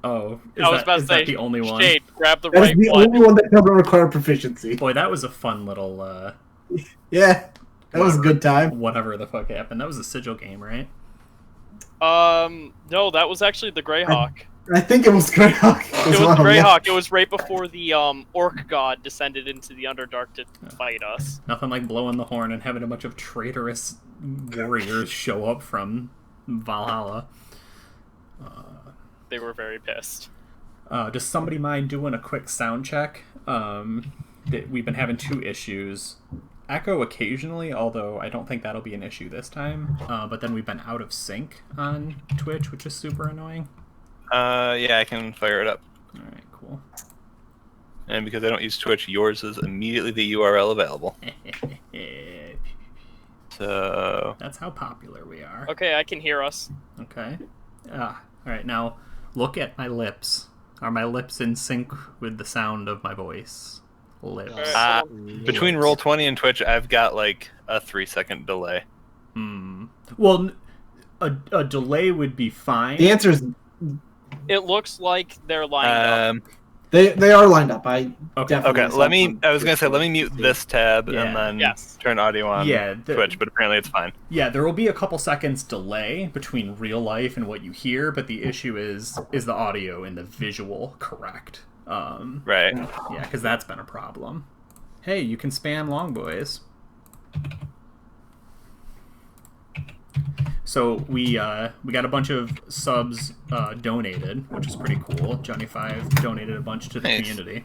Oh, I was about to is say, that the only one? Shade, grab the That is right the one. only one that doesn't require proficiency. Boy, that was a fun little Yeah, that was a good time. whatever the fuck happened. That was a sigil game, right? No, that was actually the Greyhawk. I think it was Greyhawk as It was well. Greyhawk. Yeah. It was right before the Orc God descended into the Underdark to fight us. Nothing like blowing the horn and having a bunch of traitorous warriors show up from Valhalla. They were very pissed. Does somebody mind doing a quick sound check? We've been having 2 issues. Echo occasionally, although I don't think that'll be an issue this time. But then we've been out of sync on Twitch, which is super annoying. Yeah, I can fire it up. Alright, cool. And because I don't use Twitch, yours is immediately the URL available. So... That's how popular we are. Okay, I can hear us. Okay. Alright, now look at my lips. Are my lips in sync with the sound of my voice? Lips. Between Roll20 and Twitch, I've got like a 3-second delay. Well, a delay would be fine. The answer is It looks like they're lined up. they are lined up. I definitely. Okay, let me mute this tab and then turn audio on Twitch, but apparently it's fine. Yeah, there will be a couple seconds delay between real life and what you hear, but the issue is the audio and the visual correct? Right. Yeah, because that's been a problem. Hey, you can spam long boys. So we got a bunch of subs donated, which is pretty cool. Johnny5 donated a bunch to the community,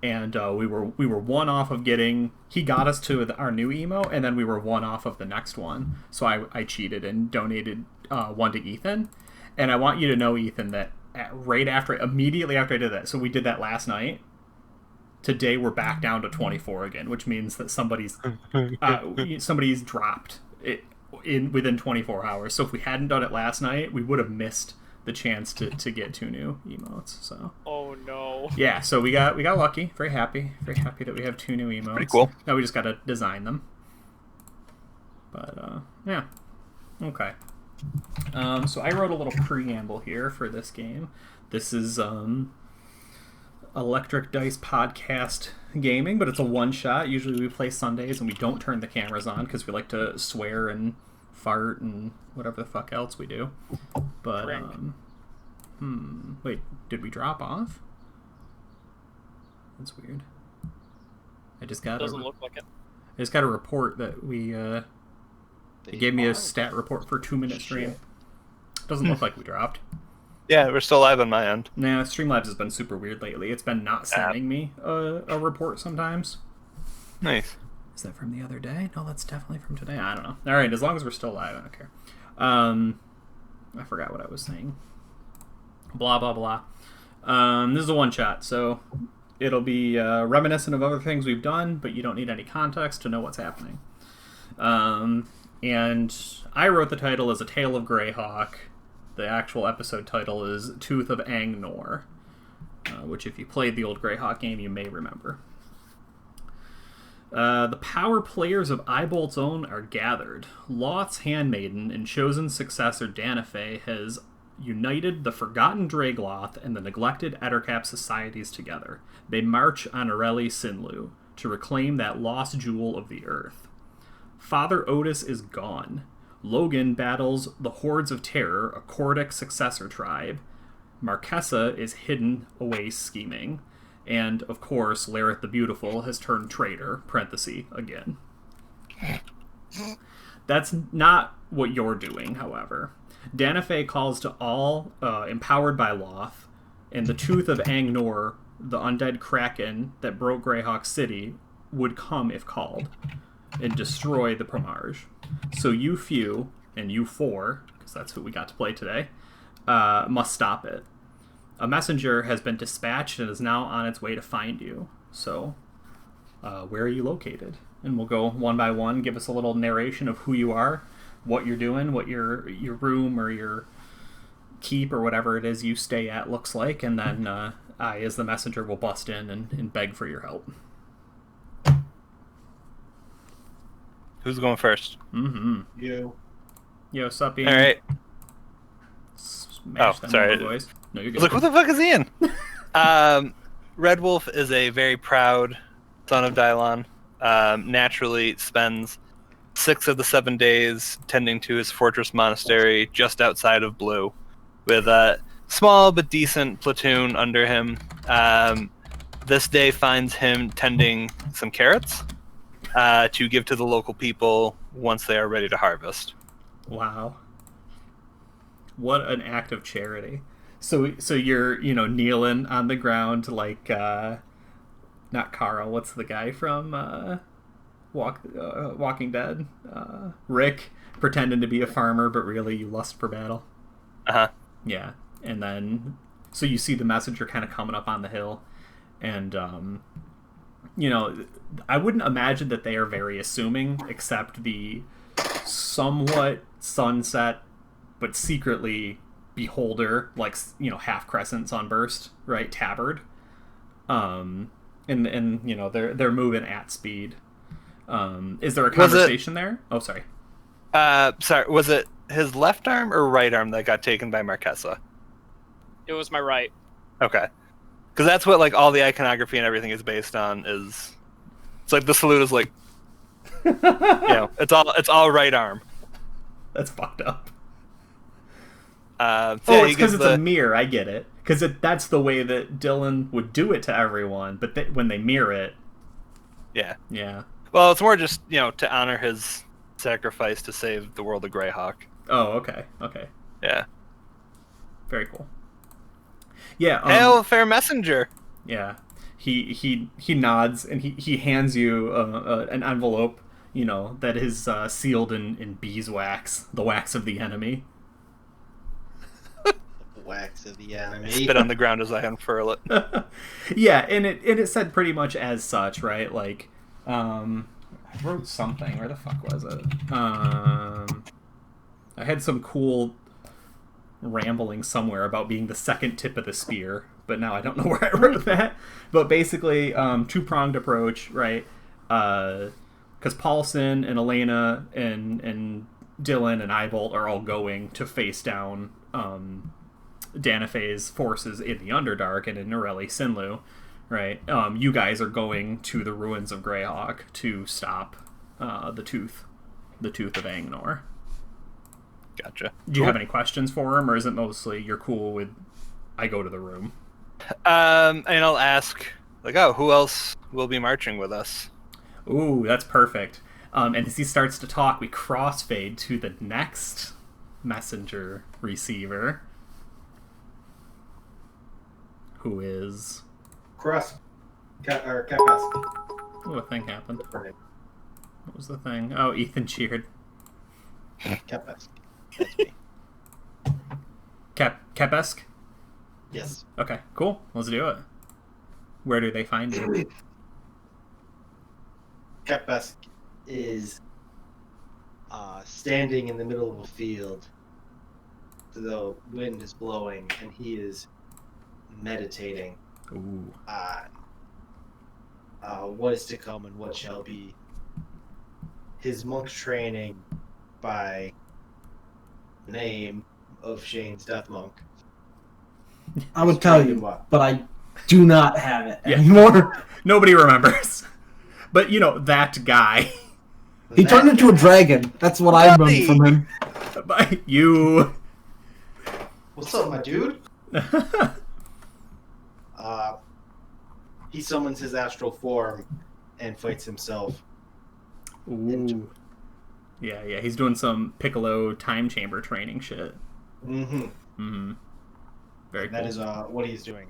and we were one off of getting. He got us to our new emo, and then we were one off of the next one. So I cheated and donated one to Ethan, and I want you to know, Ethan, that immediately after I did that. So we did that last night. Today we're back down to 24 again, which means that somebody's dropped it within 24 hours. So if we hadn't done it last night, we would have missed the chance to get 2 new emotes. So oh no. Yeah, so we got lucky. Very happy that we have 2 new emotes. Pretty cool. Now we just got to design them. But yeah. Okay. So I wrote a little preamble here for this game. This is Electric Dice Podcast Gaming, but it's a one-shot. Usually we play Sundays and we don't turn the cameras on because we like to swear and fart and whatever the fuck else we do. But wait, did we drop off? That's weird. I just got Doesn't look like it. I just got a report that we it gave me a stat report for 2-minute stream. Doesn't look like we dropped. Yeah, we're still live on my end. Nah, Streamlabs has been super weird lately. It's been not sending me a report sometimes. Nice. Is that from the other day? No, that's definitely from today. I don't know. All right, as long as we're still live, I don't care. I forgot what I was saying. Blah, blah, blah. This is a one-shot, so it'll be reminiscent of other things we've done, but you don't need any context to know what's happening. And I wrote the title as A Tale of Greyhawk. The actual episode title is Tooth of Angnor, which if you played the old Greyhawk game, you may remember. The power players of Eyebolt's Own are gathered. Lloth's handmaiden and chosen successor Danafe has united the forgotten Dragloth and the neglected Ettercap societies together. They march on Areli Sinlu to reclaim that lost jewel of the earth. Father Otis is gone. Logan battles the Hordes of Terror, a Cordic successor tribe. Marquesa is hidden away scheming. And, of course, Lareth the Beautiful has turned traitor, parenthesis, again. That's not what you're doing, however. Danafe calls to all empowered by Lloth, and the Tooth of Angnor, the undead kraken that broke Greyhawk City, would come if called, and destroy the Primage. So you few, and you 4, because that's who we got to play today, must stop it. A messenger has been dispatched and is now on its way to find you. So, where are you located? And we'll go one by one, give us a little narration of who you are, what you're doing, what your room or your keep or whatever it is you stay at looks like, and then I, as the messenger, will bust in and beg for your help. Who's going first? Mm-hmm. You. Yo, sup, Ian? All right. mash that sorry. voice. No, you're good. I was like, who the fuck is Ian? Red Wolf is a very proud son of Dylon. Naturally spends 6 of the 7 days tending to his fortress monastery just outside of Blue, with a small but decent platoon under him. This day finds him tending some carrots to give to the local people once they are ready to harvest. Wow. What an act of charity. So you're, kneeling on the ground like, not Carl, what's the guy from Walking Dead? Rick, pretending to be a farmer, but really you lust for battle. Uh-huh. Yeah. And then, so you see the messenger kind of coming up on the hill, and, I wouldn't imagine that they are very assuming, except the somewhat sunset, but secretly beholder, like, half crescent sunburst, right? Tabard. And they're moving at speed. Is there a conversation there? Oh, sorry. Sorry, was it his left arm or right arm that got taken by Marquesa? It was my right. Okay. Because that's what, like, all the iconography and everything is based on, is... It's like the salute is like... it's all right arm. That's fucked up. It's because it's a mirror, I get it. Because that's the way that Dylan would do it to everyone, but when they mirror it... Yeah. Yeah. Well, it's more just, to honor his sacrifice to save the world of Greyhawk. Oh, okay. Okay. Yeah. Very cool. Yeah. Hail, fair messenger! Yeah. He nods, and he hands you an envelope, that is sealed in beeswax, the wax of the enemy. Wax of the enemy. Spit on the ground as I unfurl it. Yeah, and it said pretty much as such, right? Like, I wrote something. Where the fuck was it? I had some cool rambling somewhere about being the second tip of the spear, but now I don't know where I wrote that. But basically, two-pronged approach, right? Because Paulson and Elena and Dylan and Eyebolt are all going to face down Danafe's forces in the Underdark and in Norelli Sinlu, right? You guys are going to the ruins of Greyhawk to stop the Tooth of Angnor. Gotcha. Do you have any questions for him, or is it mostly you're cool with I go to the room? And I'll ask, like, who else will be marching with us? Ooh, that's perfect. And as he starts to talk, we crossfade to the next messenger receiver, who is... Capes. Oh, a thing happened. What was the thing? Oh, Ethan cheered. Capes. Capesque? Yes. Okay, cool. Let's do it. Where do they find you? Capesque is standing in the middle of a field. The wind is blowing, and he is meditating on what is to come and what shall be. His monk training by the name of Shane's Death Monk. I would tell you, but I do not have it anymore. Nobody remembers. But, that guy. He turned into a dragon. That's what I remember from him. By you. What's up, my dude? He summons his astral form and fights himself. Ooh. Yeah, he's doing some Piccolo time chamber training shit. Mm-hmm. Mm-hmm. Very cool. That is what he's doing.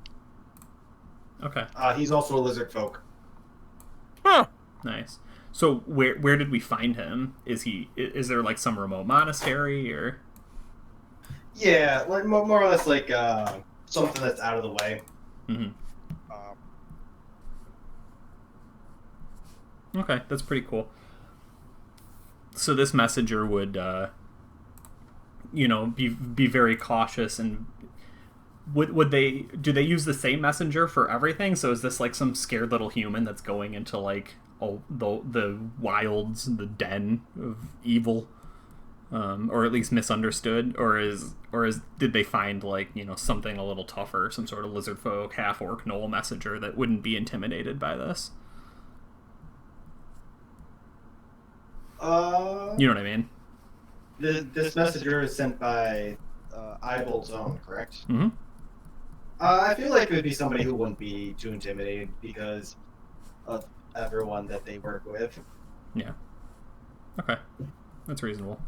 Okay. He's also a lizard folk. Huh. Nice. So where did we find him? Is there like some remote monastery or? Yeah, like more or less like something that's out of the way. Mm-hmm. Okay, that's pretty cool. So this messenger would, be very cautious, and do they use the same messenger for everything? So is this like some scared little human that's going into like all the wilds, the den of evil? or at least misunderstood, or did they find like something a little tougher, some sort of lizard folk, half orc, gnoll messenger that wouldn't be intimidated by this? You know what I mean? This messenger is sent by Eyebolt's own, correct? Mm-hmm. I feel like it would be somebody who wouldn't be too intimidated because of everyone that they work with. Yeah. Okay. That's reasonable.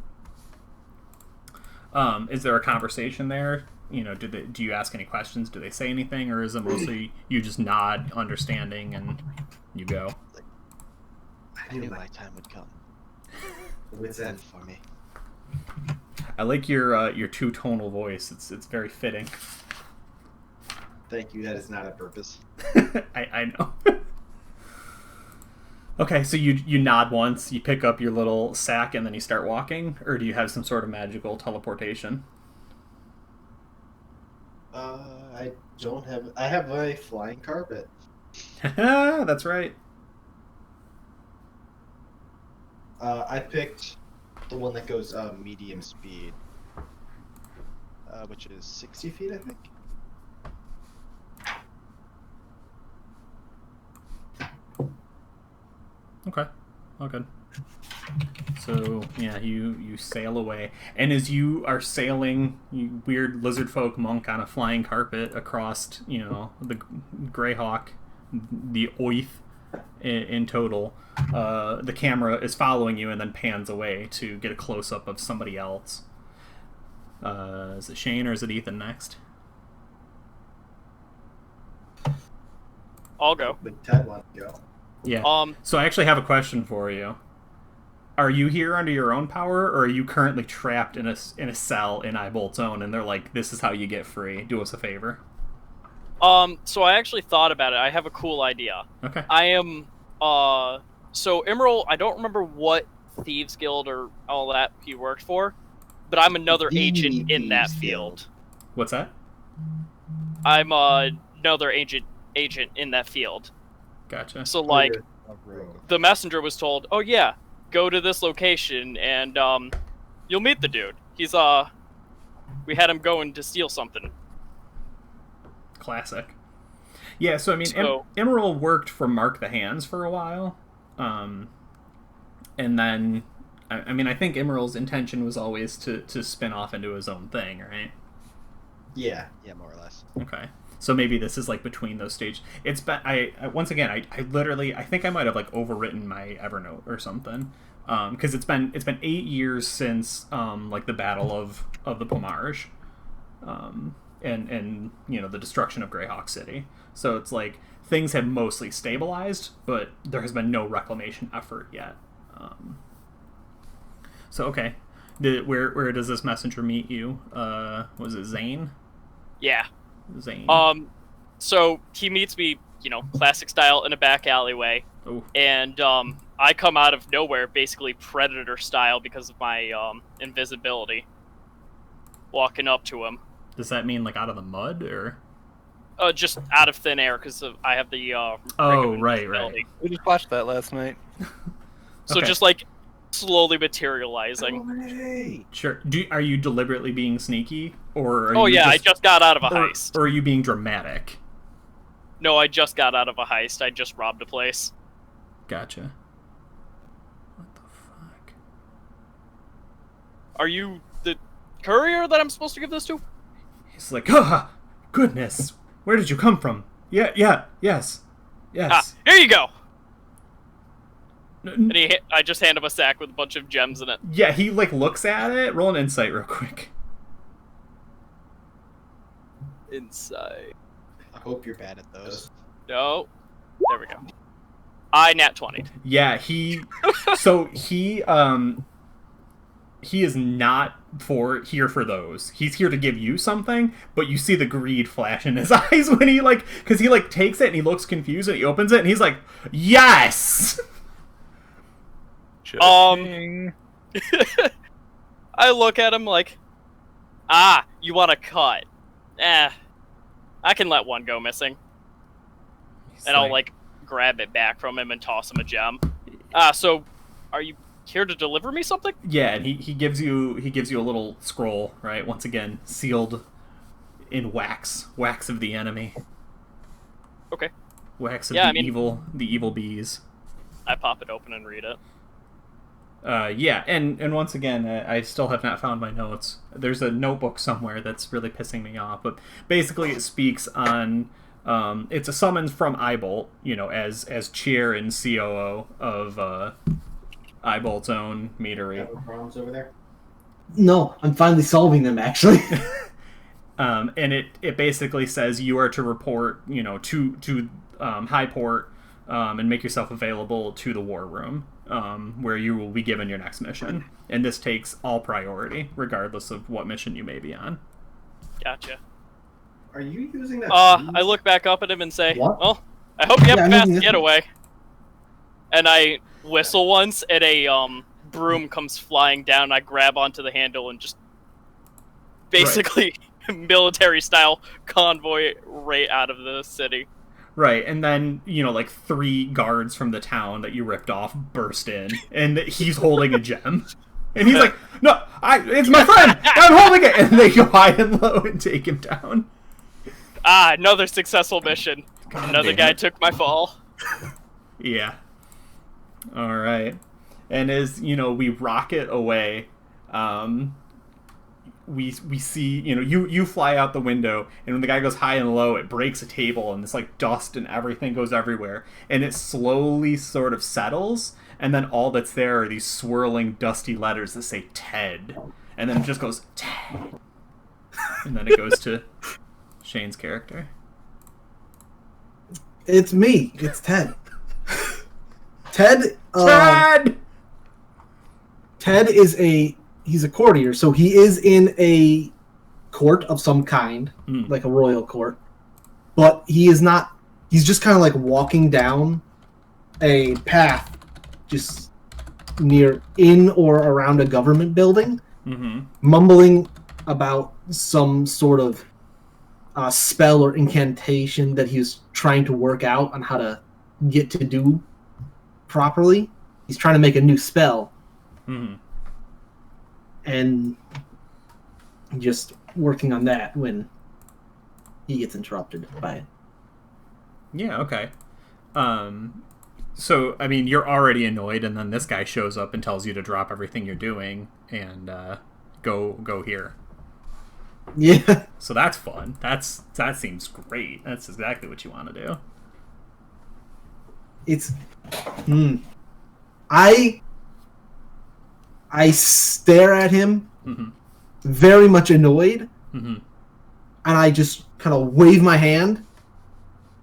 Is there a conversation there? Do you ask any questions? Do they say anything, or is it mostly you just nod, understanding, and you go? I knew my time would come. What's that for me? I like your two-tonal voice. It's very fitting. Thank you. That is not a purpose. I know. Okay, so you nod once, you pick up your little sack, and then you start walking, or do you have some sort of magical teleportation? I don't have. I have a flying carpet. That's right. I picked the one that goes medium speed, which is 60 feet, I think. Okay. Oh, good. So, yeah, you sail away. And as you are sailing, you weird lizard folk monk on a flying carpet across, the Greyhawk, the Oith in total, the camera is following you and then pans away to get a close-up of somebody else. Is it Shane or is it Ethan next? I'll go. But Ted wants to go. Yeah. So I actually have a question for you. Are you here under your own power, or are you currently trapped in a cell in Eyebolt's own, and they're like, "This is how you get free. Do us a favor." So I actually thought about it. I have a cool idea. Okay. I am, so Emerald, I don't remember what Thieves Guild or all that he worked for, but I'm another agent in that field. What's that? I'm another agent in that field. Gotcha. So, like, the messenger was told, oh yeah, go to this location and, you'll meet the dude. He's, we had him going to steal something. Classic. Yeah, so I mean, Emerald worked for Mark the Hands for a while, and then, I mean, I think Emerald's intention was always to spin off into his own thing, right? Yeah, more or less. Okay, so maybe this is like between those stages. It's been, I once again, I literally, I think I might have like overwritten my Evernote or something, because it's been 8 years since like the Battle of the Pomarge, and the destruction of Greyhawk City. So it's like things have mostly stabilized, but there has been no reclamation effort yet. So okay, where does this messenger meet you? Was it Zane? Yeah. Zane. So he meets me, classic style in a back alleyway. Ooh. And I come out of nowhere, basically Predator style because of my invisibility. Walking up to him. Does that mean like out of the mud or? Just out of thin air because I have the. Oh, right. We just watched that last night. So Okay. just like slowly materializing. Hey. Sure. Are you deliberately being sneaky, or? Are Oh you yeah, I just got out of a heist. Or are you being dramatic? No, I just got out of a heist. I just robbed a place. Gotcha. What the fuck? Are you the courier that I'm supposed to give this to? He's like, ah, goodness, where did you come from? Yes. Ah, here you go. N- And I just hand him a sack with a bunch of gems in it. Yeah, he like looks at it. Roll an insight real quick. Inside. I hope you're bad at those. No. There we go. I nat 20. Yeah, he is not here for those. He's here to give you something, but you see the greed flash in his eyes when he because he takes it and he looks confused and he opens it and he's like, yes. Cha-ching. I look at him like, you want a cut? I can let one go missing. He's And I'll grab it back from him and toss him a gem. So, are you here to deliver me something? Yeah, and he gives you a little scroll, right? Once again, sealed in wax of the enemy, Okay. wax of Yeah, the evil bees. I pop it open and read it. Yeah, and once again, I still have not found my notes. There's a notebook somewhere that's really pissing me off, but basically it speaks on. It's a summons from Eyebolt, as chair and COO of Eyebolt's own meadery. Have problems over there? No, I'm finally solving them, actually. And it basically says you are to report, to Highport, and make yourself available to the war room, where you will be given your next mission. And this takes all priority, regardless of what mission you may be on. Gotcha. Are you using that? I look back up at him and say, What? well, I hope you have a fast using it. getaway. And I whistle once, and a broom comes flying down. I grab onto the handle and just basically military-style convoy right out of the city. Right, and then, 3 guards from the town that you ripped off burst in, and he's holding a gem. And he's like, no, it's my friend! I'm holding it! And they go high and low and take him down. Ah, another successful mission. God Another damn guy it. took my fall. Yeah. Alright. And as, we rocket away, we see, you fly out the window, and when the guy goes high and low, it breaks a table, and this, dust and everything goes everywhere. And it slowly sort of settles, and then all that's there are these swirling, dusty letters that say Ted. And then it just goes, Ted. And then it goes to Shane's character. It's me. It's Ted. Ted. Ted! Ted is he's a courtier, so he is in a court of some kind, like a royal court. But he is not. He's just kind of walking down a path, just near in or around a government building, mumbling about some sort of spell or incantation that he was trying to work out on how to get to do properly. He's trying to make a new spell. And just working on that when he gets interrupted by it. Yeah, okay. So, I mean, you're already annoyed, and then this guy shows up and tells you to drop everything you're doing and go here. Yeah. So that's fun. That seems great. That's exactly what you want to do. It's... I stare at him, very much annoyed, and I just kind of wave my hand,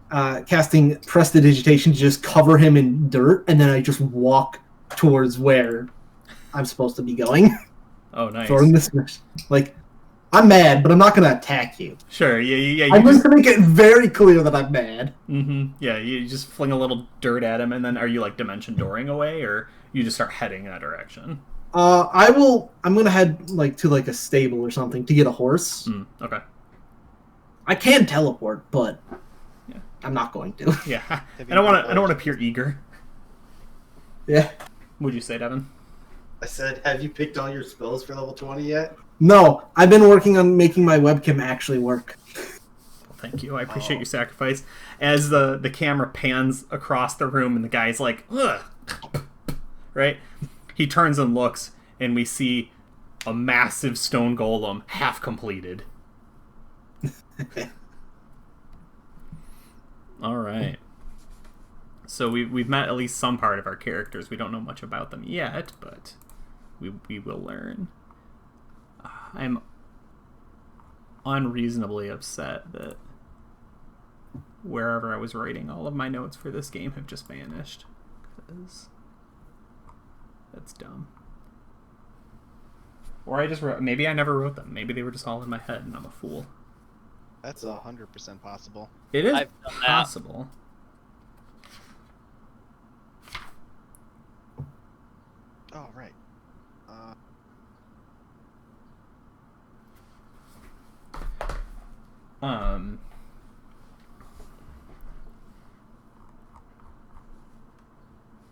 casting Prestidigitation to just cover him in dirt, and then I just walk towards where I'm supposed to be going. Oh, nice. Throwing this, I'm mad, but I'm not going to attack you. Sure, yeah. I'm just going to make it very clear that I'm mad. Yeah, you just fling a little dirt at him, and then are you, dimension dooring away, or you just start heading that direction? I'm going to head, to, a stable or something to get a horse. Okay. I can teleport, but yeah. I'm not going to. Yeah. I don't want to appear eager. Yeah. What'd you say, Devin? I said, have you picked all your spells for level 20 yet? No, I've been working on making my webcam actually work. Well, thank you. I appreciate your sacrifice. As the camera pans across the room and the guy's like, ugh, right? He turns and looks, and we see a massive stone golem, half completed. All right. So we've met at least some part of our characters. We don't know much about them yet, but we will learn. I'm unreasonably upset that wherever I was writing all of my notes for this game have just vanished. 'Cause that's dumb. Or I just wrote... Maybe I never wrote them. Maybe they were just all in my head and I'm a fool. That's 100% possible. It is I've done that. possible. Oh, right.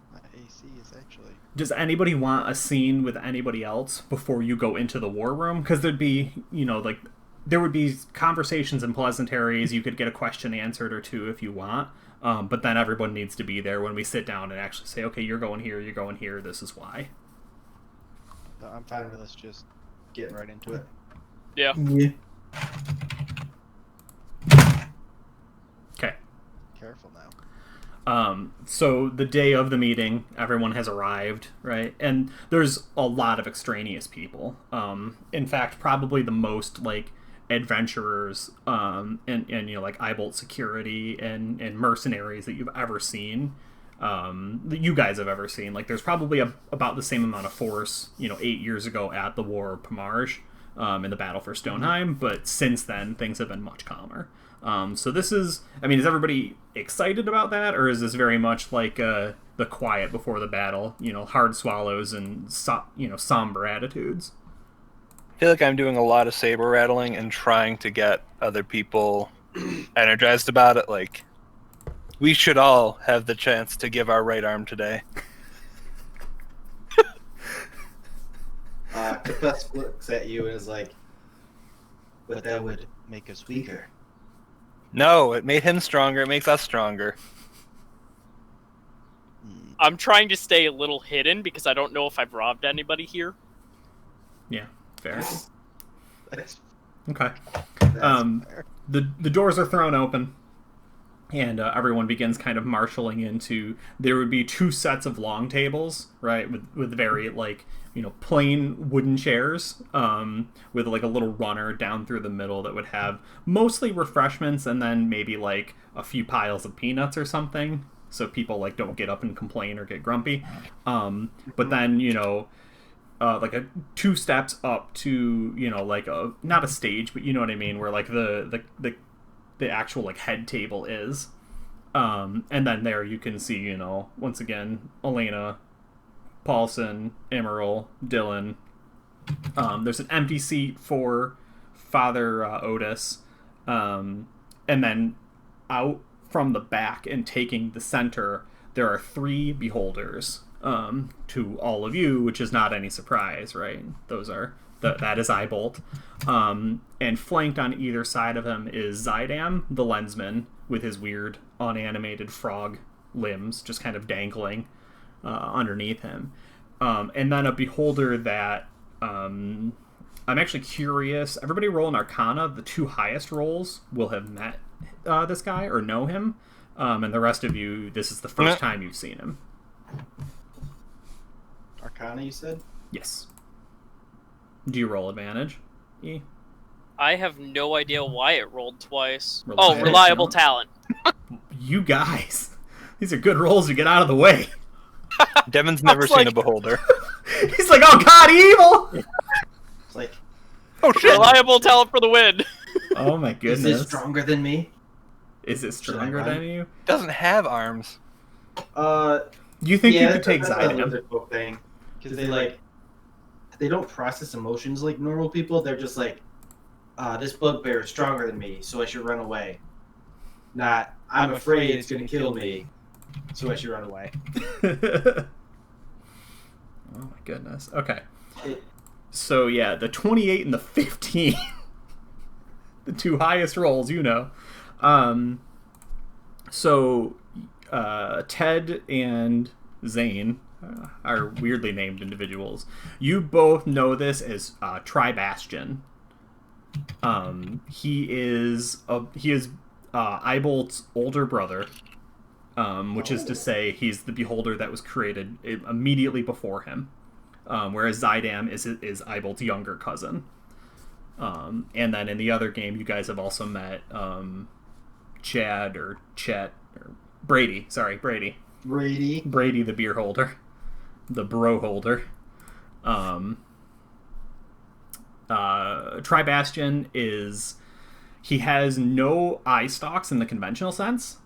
My NPCs, actually. Does anybody want a scene with anybody else before you go into the war room? Because there'd be, like, there would be conversations and pleasantries. You could get a question answered or two if you want. But then everyone needs to be there when we sit down and actually say, okay, you're going here, this is why. No, I'm fine with us just getting right into it. Yeah. Okay. Careful now. So the day of the meeting, everyone has arrived, right? And there's a lot of extraneous people. In fact, probably the most, like, adventurers and like Eyebolt security and mercenaries that you've ever seen, that you guys have ever seen. Like, there's probably about the same amount of force 8 years ago at the War of Pomarge, in the battle for Stoneheim, but since then things have been much calmer. So this is everybody excited about that, or is this very much like the quiet before the battle, hard swallows and somber attitudes? I feel like I'm doing a lot of saber rattling and trying to get other people energized about it. Like, we should all have the chance to give our right arm today. Capes looks at you and is like, but that would make us weaker. No, it made him stronger. It makes us stronger. I'm trying to stay a little hidden because I don't know if I've robbed anybody here. Yeah, fair. That's Okay. fair. The doors are thrown open, and everyone begins kind of marshaling into. There would be 2 sets of long tables, right, with very, like, plain wooden chairs, with, like, a little runner down through the middle that would have mostly refreshments and then maybe, like, a few piles of peanuts or something, so people, like, don't get up and complain or get grumpy. But then, like 2 steps up to, like not a stage, but you know what I mean, where, like, the actual, like, head table is. And then there you can see, once again, Elena, Paulson, Emerald, Dylan. There's an empty seat for Father Otis. And then out from the back and taking the center, there are 3 beholders, to all of you, which is not any surprise, right? Those are that is Eyebolt. And flanked on either side of him is Zydam, the lensman, with his weird unanimated frog limbs just kind of dangling underneath him. And then a beholder that I'm actually curious. Everybody roll an Arcana. The 2 highest rolls will have met this guy or know him. And the rest of you, this is the first time you've seen him. Arcana, you said? Yes. Do you roll advantage, E? I have no idea why it rolled twice. Reliable Reliable talent. You guys. These are good rolls to get out of the way. Devin's never seen a beholder. He's like, oh god, evil! It's like, Oh shit! Reliable talent for the win. Oh my is goodness. this stronger than me? Is it stronger than you? Doesn't have arms. Do you think you could take that's Zydam? another cool thing. Because they don't process emotions like normal people. They're just like, this bugbear is stronger than me, so I should run away. Not, I'm afraid it's going to kill me, so I should run away. Oh my goodness. Okay. So yeah, the 28 and the 15. The 2 highest rolls, So Ted and Zane are weirdly named individuals. You both know this as Tribastion. He is Eybolt's older brother, which is to say he's the beholder that was created immediately before him, whereas Zydam is Eybolt's younger cousin. And then in the other game, you guys have also met Chad or Chet or Brady. Sorry, Brady. Brady, the beer holder, the bro holder. Tribastion he has no eye stalks in the conventional sense.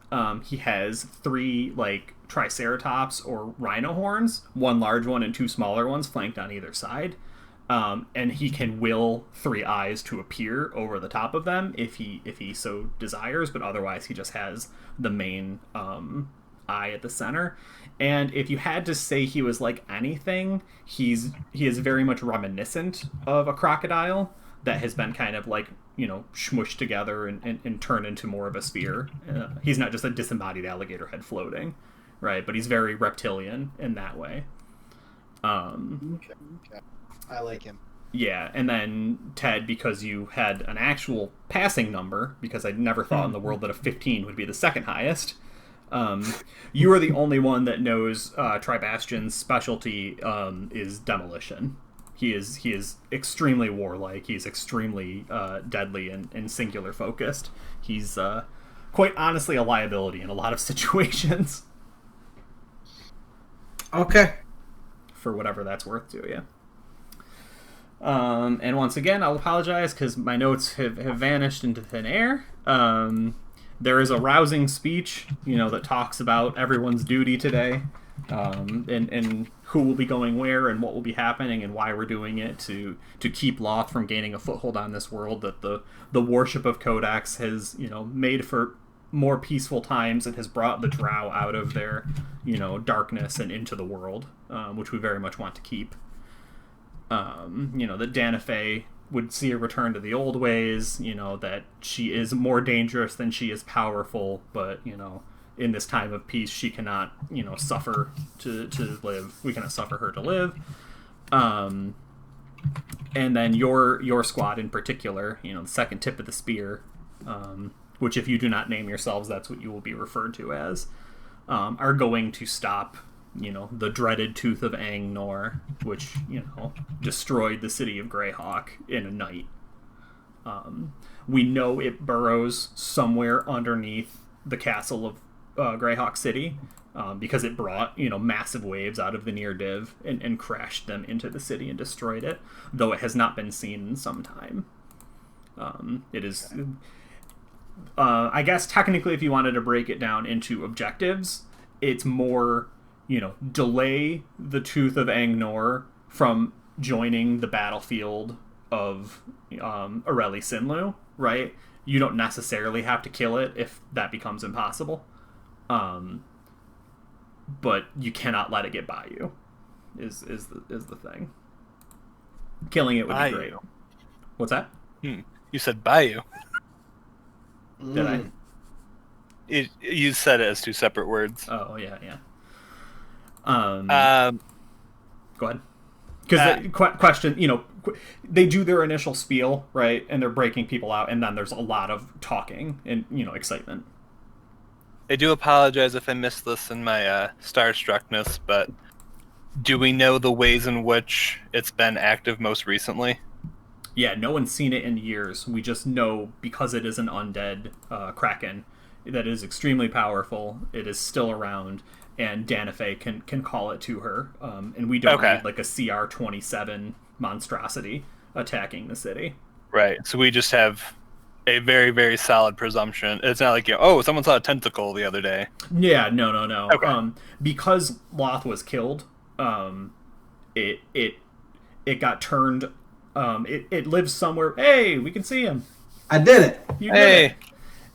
He has 3 like triceratops or rhino horns, 1 large one and 2 smaller ones flanked on either side. And he can will 3 eyes to appear over the top of them if he so desires, but otherwise he just has the main eye at the center. And if you had to say he was like anything, he is very much reminiscent of a crocodile that has been kind of like, smushed together and turned into more of a sphere. He's not just a disembodied alligator head floating, right? But he's very reptilian in that way. Okay. I like him. Yeah, and then Ted, because you had an actual passing number, because I never thought in the world that a 15 would be the second highest, you are the only one that knows Tribastian's specialty is demolition. He is extremely warlike. He's extremely deadly and singular focused. He's quite honestly a liability in a lot of situations. Okay. For whatever that's worth to you. And once again, I'll apologize because my notes have vanished into thin air. There is a rousing speech, that talks about everyone's duty today, and who will be going where and what will be happening and why we're doing it to keep Lloth from gaining a foothold on this world that the worship of Codex has, made for more peaceful times and has brought the Drow out of their, darkness and into the world, which we very much want to keep. That Danafe would see a return to the old ways, that she is more dangerous than she is powerful, but, in this time of peace, she cannot, suffer to live. We cannot suffer her to live. And then your squad in particular, the second tip of the spear, which if you do not name yourselves, that's what you will be referred to as, are going to stop the dreaded Tooth of Ang-Nor, which, destroyed the city of Greyhawk in a night. We know it burrows somewhere underneath the castle of Greyhawk City, because it brought, massive waves out of the near div and crashed them into the city and destroyed it, though it has not been seen in some time. It is... I guess technically if you wanted to break it down into objectives, it's more... delay the Tooth of Ang-Nor from joining the battlefield of Areli Sinlu, right? You don't necessarily have to kill it if that becomes impossible. But you cannot let it get by you, is the thing. Killing it would be great. What's that? You said bayou. Did I? You said it as two separate words. Oh, yeah. Go ahead. Because the question, they do their initial spiel, right? And they're breaking people out, and then there's a lot of talking and, excitement. I do apologize if I missed this in my starstruckness, but do we know the ways in which it's been active most recently? Yeah, no one's seen it in years. We just know because it is an undead kraken that is extremely powerful. It is still around. And Danafe can call it to her, and we don't need like a CR-27 monstrosity attacking the city. Right. So we just have a very, very solid presumption. It's not like someone saw a tentacle the other day. Yeah. No. Okay. Because Lloth was killed, it got turned. It lives somewhere. Hey, we can see him. I did it. You did it.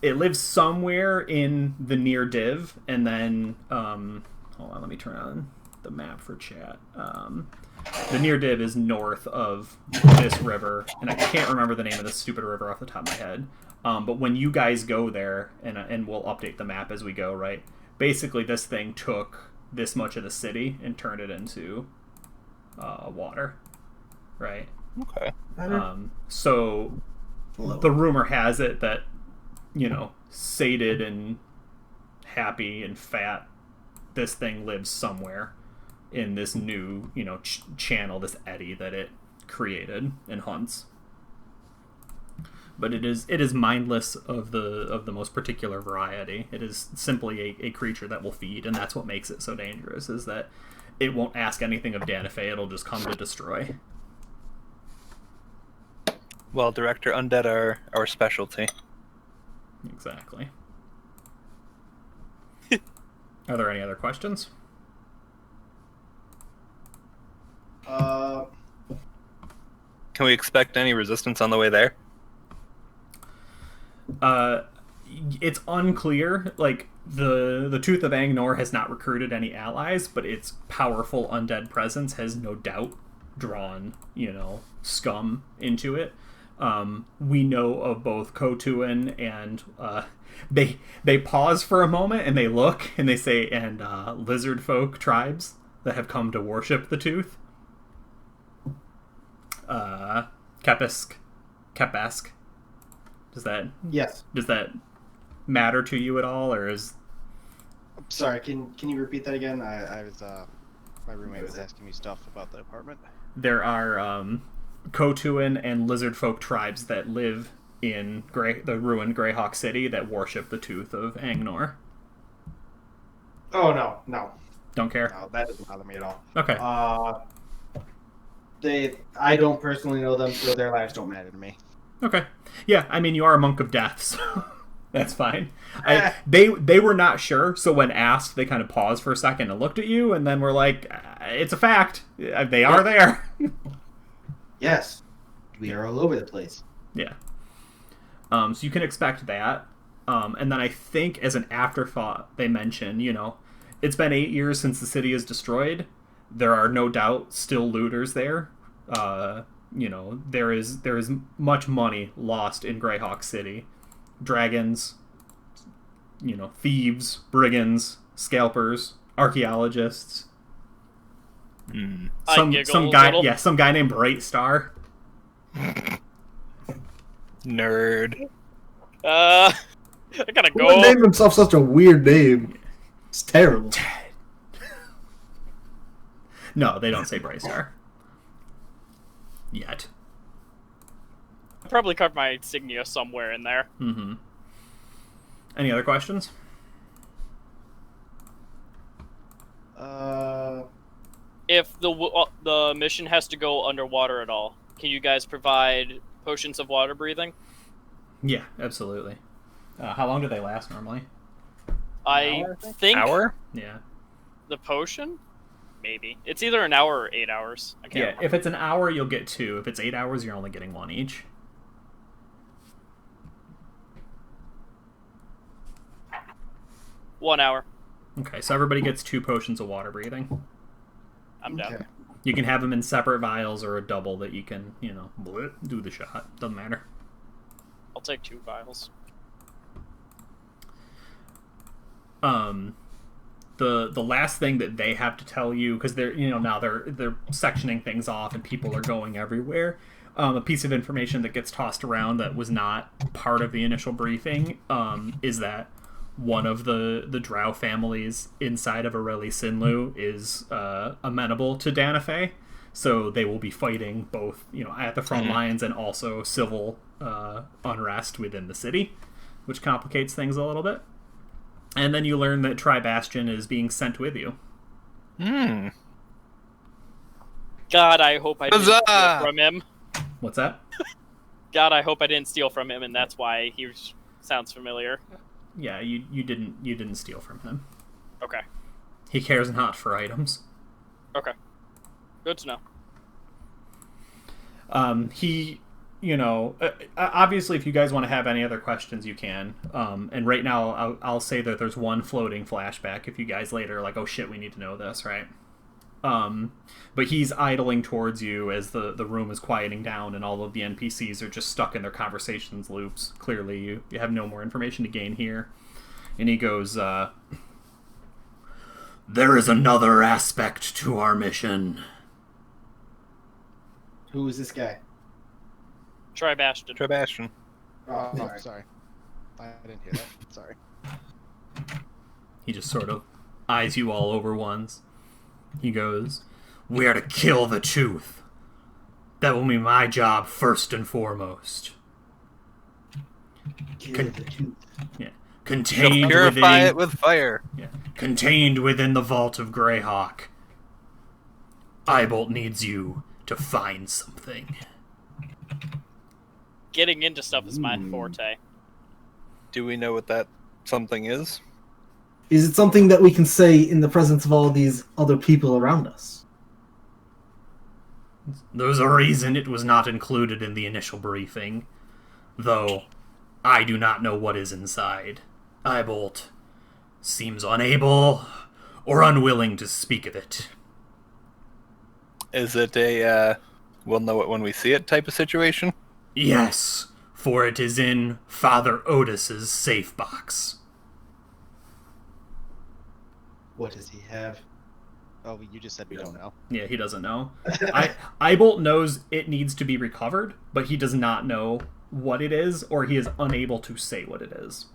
It lives somewhere in the near div, and then, hold on, let me turn on the map for chat. The near div is north of this river, and I can't remember the name of this stupid river off the top of my head. But when you guys go there, and we'll update the map as we go, right? Basically, this thing took this much of the city and turned it into water, right? Okay. So the rumor has it that, sated and happy and fat, this thing lives somewhere in this new, channel, this eddy that it created and hunts. But it is mindless of the most particular variety. It is simply a creature that will feed, and that's what makes it so dangerous, is that it won't ask anything of Danafe, it'll just come to destroy. Well, Director, undead are our specialty. Exactly. Are there any other questions? Can we expect any resistance on the way there? it's unclear. Like, the Tooth of Angnor has not recruited any allies, but its powerful undead presence has no doubt drawn, scum into it. We know of both Kotuin and they pause for a moment and they look and they say, and lizard folk tribes that have come to worship the Tooth. Kepesk. Yes. Does that matter to you at all, or is? Sorry, can you repeat that again? I was my roommate was asking me stuff about the apartment. There are Kotuin and lizard folk tribes that live in the ruined Greyhawk City that worship the Tooth of Angnor. Oh no. Don't care. No, that doesn't bother me at all. Okay. I don't personally know them, so their lives Don't don't matter to me. Okay. Yeah, I mean, you are a monk of death, so that's fine. They were not sure, so when asked, they kind of paused for a second and looked at you, and then were like, it's a fact. They are there. Yes, we are all over the place. Yeah. So you can expect that. And then I think as an afterthought, they mention, it's been 8 years since the city is destroyed. There are no doubt still looters there. There is much money lost in Greyhawk City. Dragons, thieves, brigands, scalpers, archaeologists. Some guy named Bright Star. Nerd. I gotta Who would go. name himself such a weird name? It's terrible. No, they don't say Bright Star. Yet. I probably carved my insignia somewhere in there. Mm-hmm. Any other questions? If the mission has to go underwater at all, can you guys provide potions of water breathing? Yeah, absolutely. How long do they last normally? I think Hour? Yeah. the potion? Maybe. It's either an hour or 8 hours. I can't Yeah, remember. if it's an hour, you'll get 2. If it's 8 hours, you're only getting 1 each. One hour. Okay, so everybody gets 2 potions of water breathing. I'm down. Okay. You can have them in separate vials or a double that you can, do the shot. Doesn't matter. I'll take 2 vials. The last thing that they have to tell you, because they're now they're sectioning things off and people are going everywhere. A piece of information that gets tossed around that was not part of the initial briefing is that one of the Drow families inside of Areli Sinlu is amenable to Danafay, so they will be fighting both at the front lines and also civil unrest within the city, which complicates things a little bit. And then you learn that Tri-Bastion is being sent with you. Hmm. God, I hope I didn't Huzzah! steal from him. What's that? God, I hope I didn't steal from him, and that's why he sounds familiar. Yeah, you didn't steal from him. Okay. He cares not for items. Okay. Good to know. He, obviously, if you guys want to have any other questions, you can. And right now, I'll say that there's one floating flashback. If you guys later are like, oh shit, we need to know this, right? But he's idling towards you as the room is quieting down and all of the NPCs are just stuck in their conversations loops. Clearly, you have no more information to gain here. And he goes, there is another aspect to our mission. Who is this guy? Tri-Bastion. Tri-Bastion. Oh, No, sorry. sorry. I didn't hear that. Sorry. He just sort of eyes you all over once. He goes, we are to kill the Tooth. That will be my job first and foremost. Kill the Tooth. Yeah. Contained Purify within, it with fire. yeah. Contained within the vault of Greyhawk. Eyebolt needs you to find something. Getting into stuff is my forte. Do we know what that something is? Is it something that we can say in the presence of all these other people around us? There's a reason it was not included in the initial briefing, though I do not know what is inside. Eyebolt seems unable or unwilling to speak of it. Is it a we'll know it when we see it type of situation? Yes, for it is in Father Otis's safe box. What does he have? Oh, you just said we don't know. Yeah, he doesn't know. Eyebolt knows it needs to be recovered, but he does not know what it is, or he is unable to say what it is.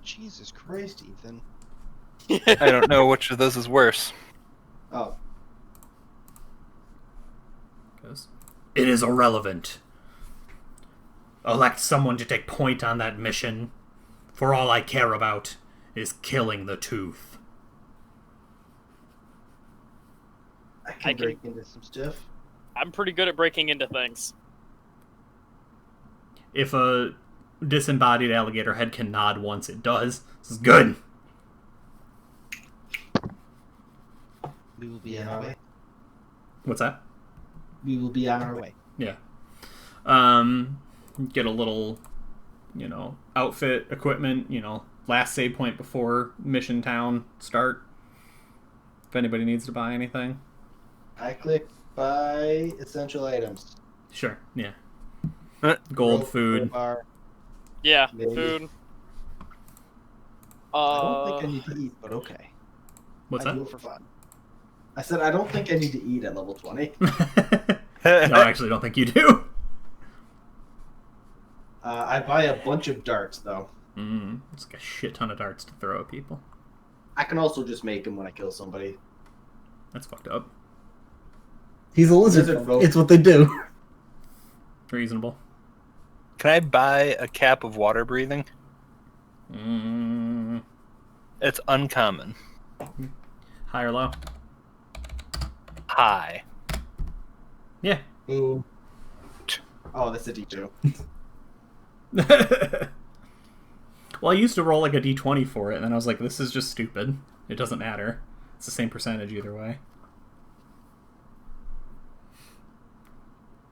Jesus Christ, Ethan. I don't know which of those is worse. Oh, It is irrelevant. Elect someone to take point on that mission, for all I care about is killing the tooth. I can break into some stuff. I'm pretty good at breaking into things. If a disembodied alligator head can nod once, it does. This is good. We will be on our way. What's that? We will be on our way. Yeah. Get a little, outfit, equipment, last save point before mission town start. If anybody needs to buy anything. I click buy essential items. Sure, yeah. Gold, food. Bar. Yeah, Maybe. food. I don't think I need to eat, but okay. What's I do that? it for fun. I said I don't think I need to eat at level 20. No, I actually don't think you do. I buy a bunch of darts, though. It's like a shit ton of darts to throw at people. I can also just make them when I kill somebody. That's fucked up. He's a lizard. Lizard folk. It's what they do. Reasonable. Can I buy a cap of water breathing? It's uncommon. High or low? High. Yeah. Ooh. Oh, that's a D2. Well, I used to roll like a d20 for it, and then I was like, this is just stupid. It doesn't matter. It's the same percentage either way.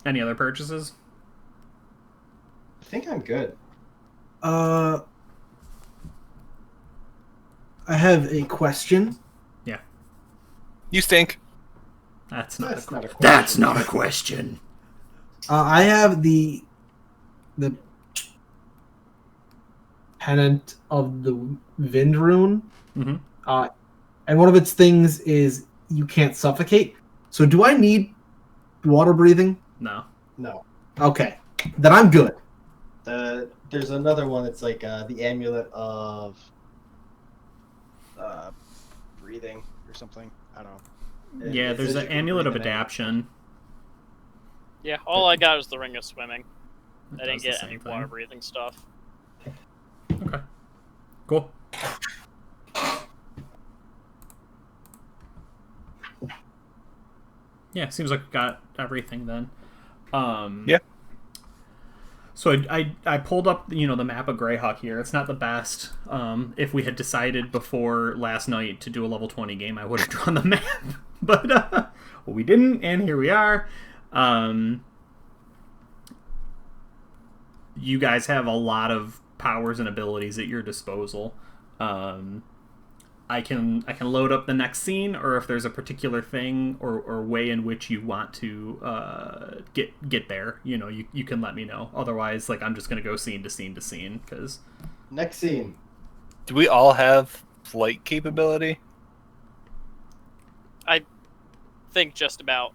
Any other purchases? I think I'm good. I have a question. Yeah. You stink. That's not a question. That's not a question. I have the pennant of the Vind rune. Mm-hmm. And one of its things is you can't suffocate. So do I need water breathing? No. No. Okay. Then I'm good. There's another one that's like the amulet of breathing or something. I don't know. Yeah, It there's says an you can amulet of breathe in it. adaption. Yeah, all I got is the ring of swimming. It I didn't does the get same any thing. water breathing stuff. Okay. Cool. Yeah, seems like we got everything then. Yeah. So I pulled up the map of Greyhawk here. It's not the best. If we had decided before last night to do a level 20 game, I would have drawn the map, but well, we didn't, and here we are. You guys have a lot of powers and abilities at your disposal. I can load up the next scene, or if there's a particular thing or way in which you want to get there, you can let me know. Otherwise, I'm just gonna go scene to scene to scene because Next scene. Do we all have flight capability? I think just about.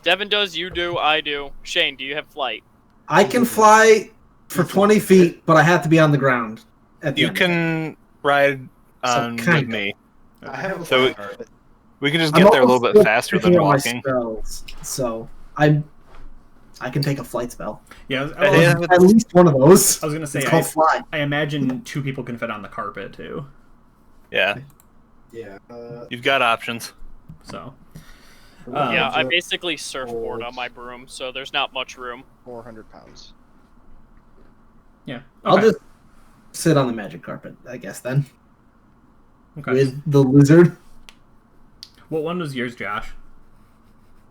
Devin does, you do, I do. Shane, do you have flight? I can fly for 20 feet, but I have to be on the ground. At the You end. can ride on with kinda. me. I have a So fire card. We can just I'm get there a little also bit faster than picking up my walking. spells, so I can take a flight spell. yeah. Yeah. At least one of those. I was gonna say It's called fly. I imagine 2 people can fit on the carpet too. Yeah, Yeah. you've got options. So Yeah, I so basically surfboard on my broom, so there's not much room. 400 pounds. yeah. I'll Okay. just sit on the magic carpet, I guess, then. Okay. With the lizard. What one was yours, Josh?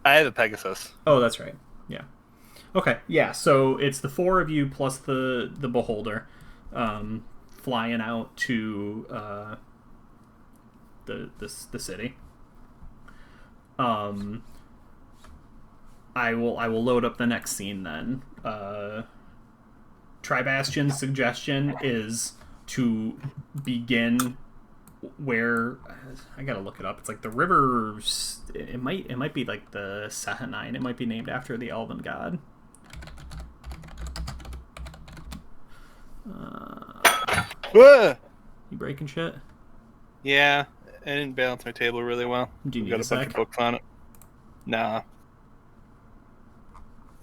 I have a Pegasus. Oh, that's right. Yeah. Okay, yeah. So it's the four of you plus the beholder, flying out to the city. I will load up the next scene then. Tribastian's suggestion is to begin where I gotta look it up. It's like the river. It might be like the Sahanine. It might be named after the elven god. Whoa! You breaking shit? Yeah, I didn't balance my table really well. Do you We've need got a a bunch sec? of books on it. Nah.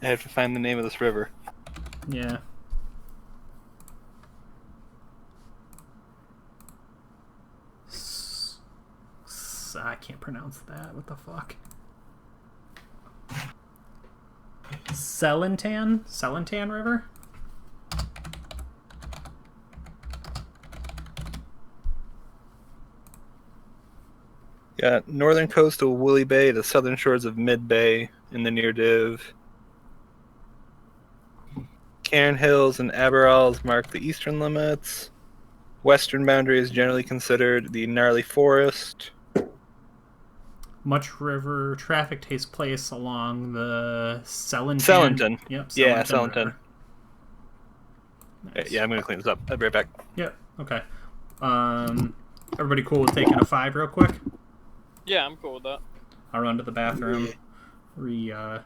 I have to find the name of this river. Yeah. I can't pronounce that. What the fuck? Selentan River? Yeah, northern coast of Woolly Bay to southern shores of Mid Bay in the near div. Cairn Hills and Aberrals mark the eastern limits. Western boundary is generally considered the gnarly forest. Much river traffic takes place along the Selentan. Sellington. Yep. Yeah, Selentan Sellington. River. Nice. Yeah, I'm gonna clean this up. I'll be right back. Yep. Okay. Everybody cool with taking a 5 real quick? Yeah, I'm cool with that. I'll run to the bathroom. Okay.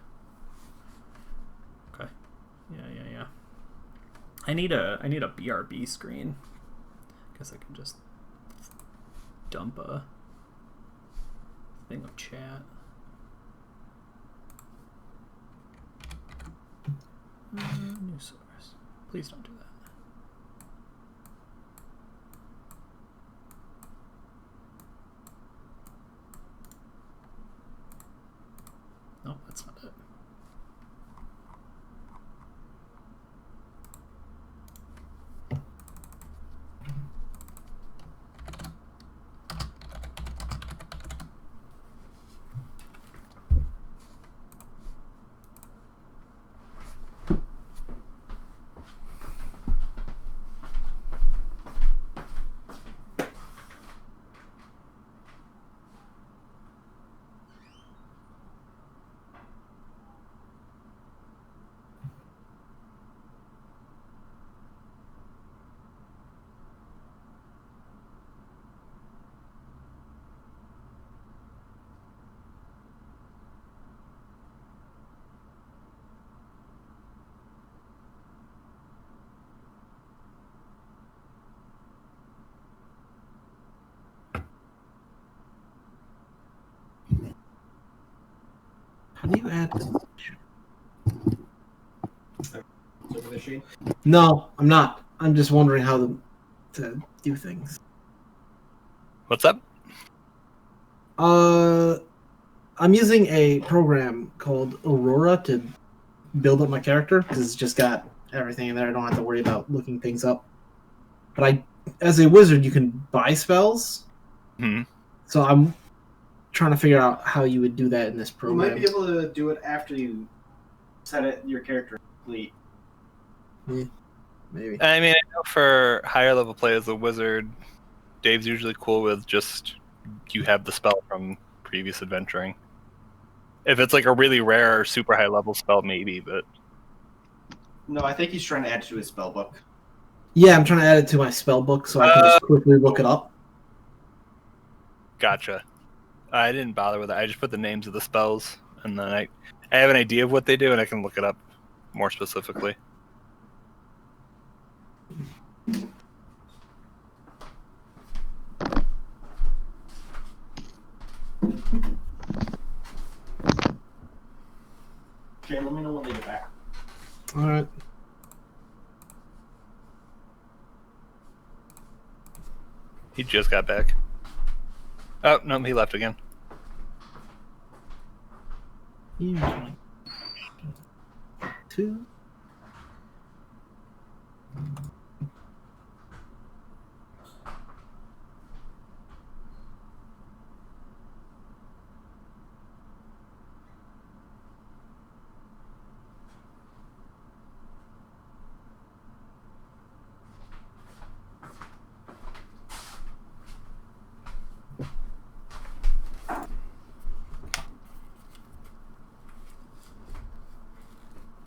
Yeah. I need a BRB screen. Guess I can just dump a thing of chat. New source. Please don't do that. No, that's not it. How do you add? Over the sheet. No, I'm not. I'm just wondering how to do things. What's up? I'm using a program called Aurora to build up my character because it's just got everything in there. I don't have to worry about looking things up. But as a wizard, you can buy spells. Hmm. So I'm trying to figure out how you would do that in this You program. might be able to do it after you set it your character complete. Maybe. I mean, I know for higher level play as a wizard, Dave's usually cool with just you have the spell from previous adventuring. If it's like a really rare or super high level spell, maybe, but No, I think he's trying to add to his spell book. Yeah, I'm trying to add it to my spell book so I can just quickly look it up. gotcha. I didn't bother with it. I just put the names of the spells, and then I have an idea of what they do, and I can look it up more specifically. Okay, let me know when they get back. All right. He just got back. Oh, no, he left again. Two.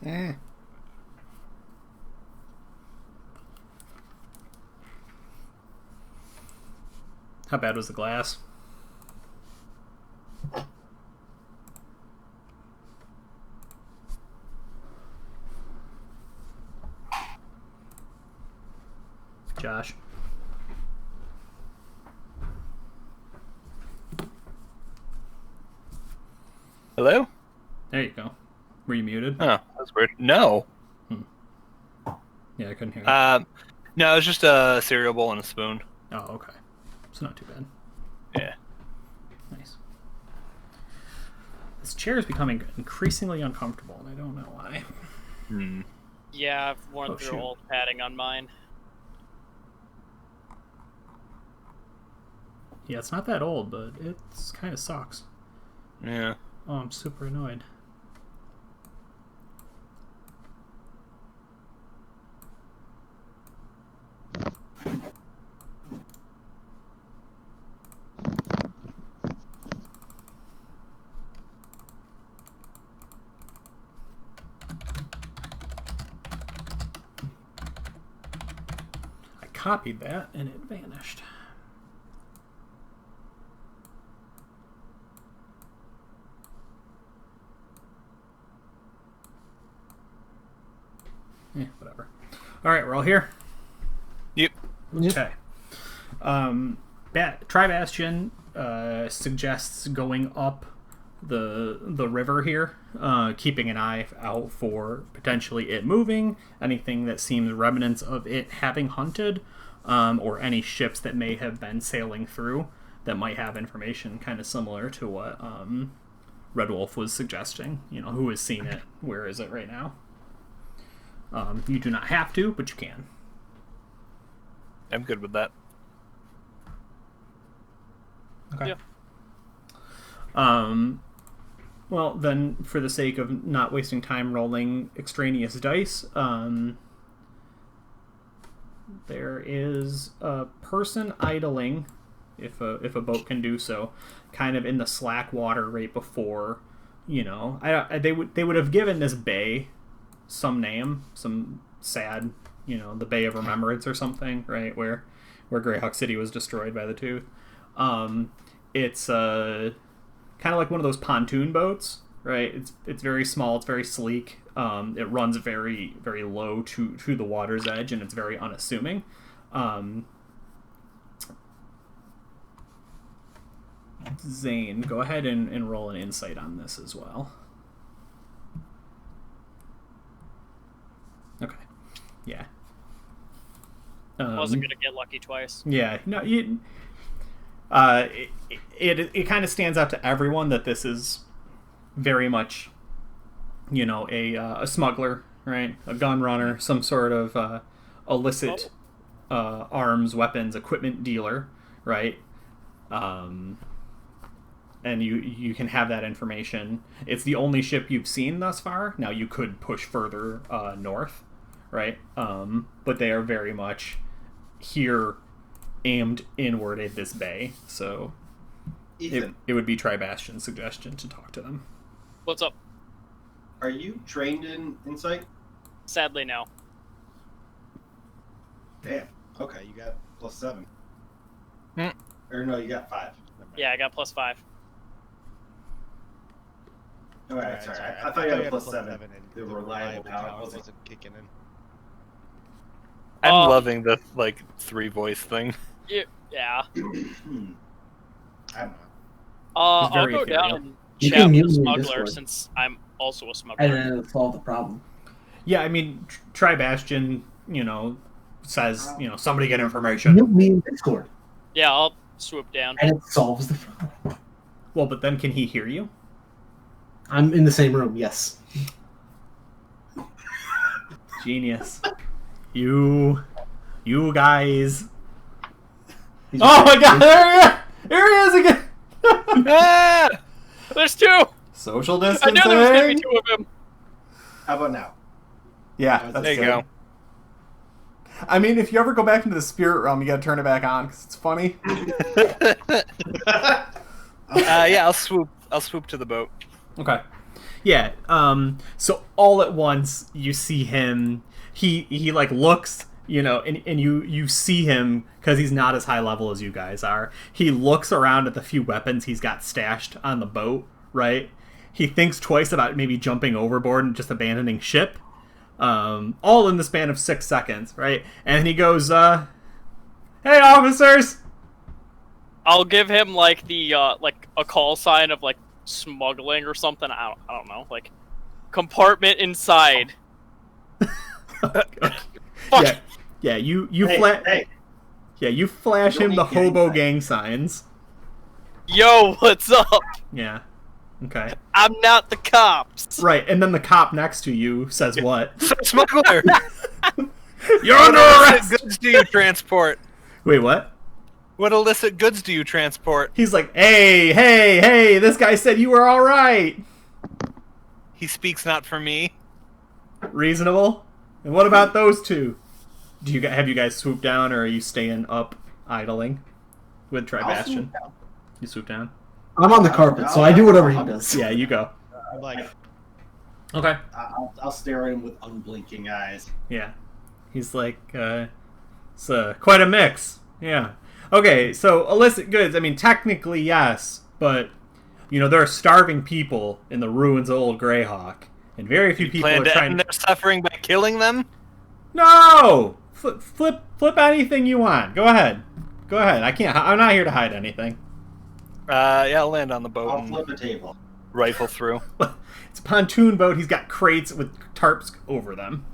How bad was the glass? Josh. Hello? There you go. Were you muted? Oh, that's weird. No. Yeah, I couldn't hear you. No, it was just a cereal bowl and a spoon. Oh, okay. It's not too bad. Yeah. Nice. This chair is becoming increasingly uncomfortable, and I don't know why. Yeah, I've worn Oh, through shoot. old padding on mine. Yeah, it's not that old, but it kind of sucks. Yeah. Oh, I'm super annoyed. I copied that and it vanished. Yeah, whatever. Alright, we're all here? Yep. Okay. Tri-Bastion suggests going up the river here, keeping an eye out for potentially it moving, anything that seems remnants of it having hunted, or any ships that may have been sailing through that might have information kind of similar to what Red Wolf was suggesting. You know, who has seen it? Where is it right now? You do not have to, but you can. I'm good with that. Okay. Yeah. Well, then, for the sake of not wasting time rolling extraneous dice, there is a person idling, if a boat can do so, kind of in the slack water right before, you know, they would have given this bay some name, some sad, you know, the Bay of Remembrance or something, right, where Greyhawk City was destroyed by the Tooth. It's kind of like one of those pontoon boats, right? It's very small, it's very sleek. It runs very, very low to the water's edge, and it's very unassuming. Zane, go ahead and roll an insight on this as well. Okay. Yeah. Wasn't gonna get lucky twice. Yeah. No. It kind of stands out to everyone that this is very much, you know, a smuggler, right? A gun runner, some sort of illicit arms, weapons, equipment dealer, right? And you can have that information. It's the only ship you've seen thus far. Now you could push further north, right? But they are very much here, aimed inward at this bay. So it would be Tri-Bastion's suggestion to talk to them. What's up? Are you trained in insight? Sadly, no. Damn. Okay, you got +7. Hmm. Or no, you got 5. Yeah, I got +5. All right, sorry. I thought you had a +7. and The reliable power wasn't wasn't. kicking in. I'm loving the, 3-voice thing. Yeah. I don't know. I'll very go ethereal. down and You chat can with mute the me in smuggler Discord. since I'm also a smuggler. And then it'll solve the problem. Yeah, I mean, Tri-Bastion, you know, says, you know, somebody get information. Mute me in Discord, Yeah, I'll swoop down. and it solves the problem. Well, but then can he hear you? I'm in the same room, yes. Genius. You guys. He's Oh my god, there he is again! Ah! There's 2! Social I distancing. knew there was gonna be 2 of them. How about now? Yeah, that's There you good. go. I mean, if you ever go back into the spirit realm, you gotta turn it back on, because it's funny. Yeah, I'll swoop to the boat. Okay. Yeah. So all at once you see him. He like looks, and you see him because he's not as high level as you guys are. He looks around at the few weapons he's got stashed on the boat. Right. He thinks twice about maybe jumping overboard and just abandoning ship. All in the span of 6 seconds. Right. And he goes, "Hey, officers." I'll give him like the like a call sign of like smuggling or something. I don't know, like compartment inside. Fuck. Yeah. You Hey, Yeah, you flash him Don't the need gang hobo signs. gang signs. Yo, what's up? Yeah. Okay. I'm not the cops. Right, and then the cop next to you says what? Smuggler! You're What under illicit arrest! goods do you transport? Wait, what? What illicit goods do you transport? He's like, hey, this guy said you were alright. He speaks not for me. Reasonable? And what about those two? Have you guys swooped down, or are you staying up idling with I'll Tribastian? swoop down. You swoop down? I'm on the carpet, so I do whatever he does. Yeah, you go. I'm like, Okay. I'll stare at him with unblinking eyes. Yeah. He's like, it's quite a mix. Yeah. Okay, so illicit goods, I mean, technically, yes, but, there are starving people in the ruins of Old Greyhawk, and very few people Plan are to trying end their suffering by killing them? No! Flip anything you want. Go ahead. I'm not here to hide anything. Yeah, I'll land on the boat I'll and flip a table. rifle through. It's a pontoon boat. He's got crates with tarps over them.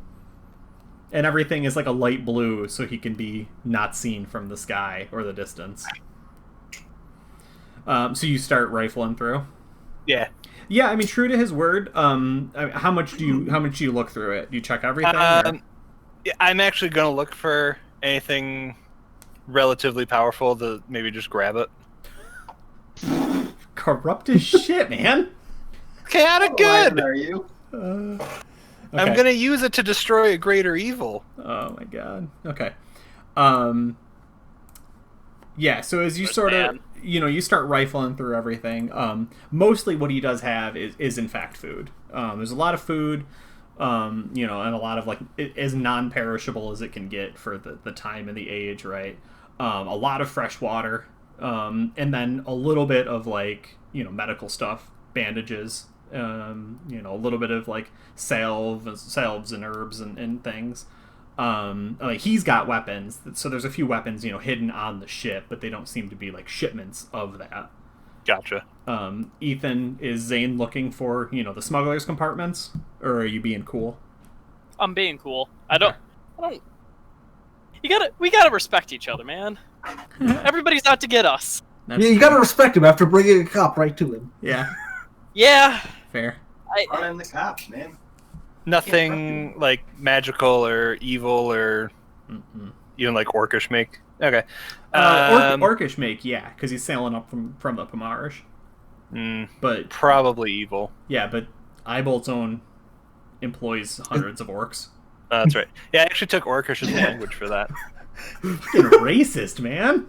And everything is like a light blue, so he can be not seen from the sky or the distance. So you start rifling through. Yeah. Yeah, I mean, true to his word. How much do you look through it? Do you check everything? Or? Yeah, I'm actually going to look for anything relatively powerful to maybe just grab it. Corrupt as shit, man. Chaotic Good. good! Are you? Okay. I'm going to use it to destroy a greater evil. Oh my god. Okay. Yeah, so as you you start rifling through everything, mostly what he does have is in fact food. There's a lot of food, and a lot of as non-perishable as it can get for the time and the age, right? A lot of fresh water, and then a little bit of medical stuff, bandages, a little bit of salves and herbs and things. He's got weapons, so there's a few weapons hidden on the ship, but they don't seem to be shipments of that. Gotcha. Ethan, is Zane looking for the smugglers' compartments, or are you being cool? I'm being cool. I don't. We gotta respect each other, man. Everybody's out to get us. Yeah, you gotta respect him after bringing a cop right to him. Yeah, Yeah. fair. Running the cops, man. Nothing magical or evil or even orcish make. Okay. Orcish make, yeah, because he's sailing up from the Pomarsh. But probably evil. yeah, but Eyebolt's own employs hundreds of orcs. That's right. Yeah, I actually took orcish as language for that. Fucking racist, man.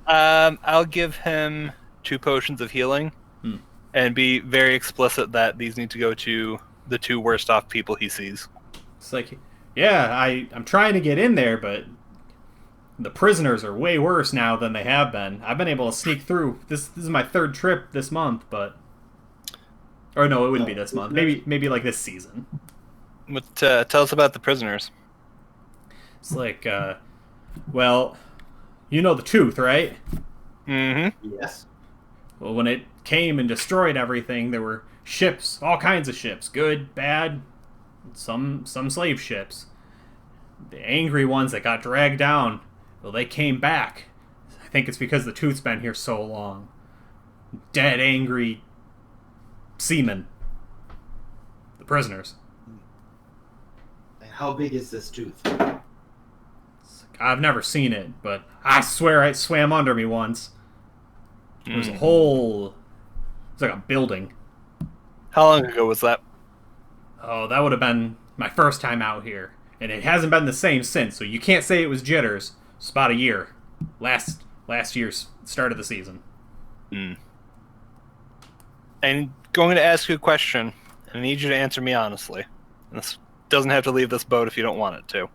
I'll give him 2 potions of healing and be very explicit that these need to go to the 2 worst off people he sees. It's I'm trying to get in there, but the prisoners are way worse now than they have been. I've been able to sneak through. This is my 3rd trip this month, but... Or no, it wouldn't be this month. Maybe this season. Tell us about the prisoners. It's well, you know the truth, right? Mm-hmm. Yes. Well, when it came and destroyed everything, there were ships, all kinds of ships, good, bad, some slave ships. The angry ones that got dragged down, well, they came back. I think it's because the tooth's been here so long. Dead, angry seamen. The prisoners. And how big is this tooth? I've never seen it, but I swear it swam under me once. There was a whole... It's like a building. How long ago was that? Oh, that would have been my first time out here. And it hasn't been the same since, so you can't say it was jitters. It's about a year. Last year's start of the season. I'm going to ask you a question. I need you to answer me honestly. And this doesn't have to leave this boat if you don't want it to.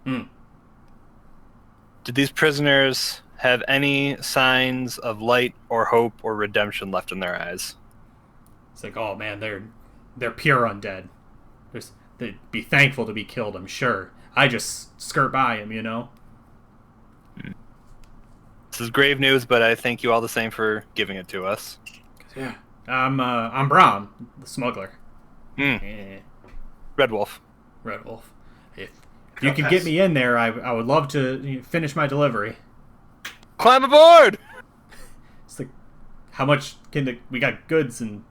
Did these prisoners have any signs of light or hope or redemption left in their eyes? It's like, oh man, they're pure undead. They'd be thankful to be killed, I'm sure. I just skirt by them, you know? This is grave news, but I thank you all the same for giving it to us. Yeah. I'm Brom, the smuggler. Red Wolf. Red Wolf. If you could get me in there, I would love to finish my delivery. Climb aboard! It's like, how much we got goods and...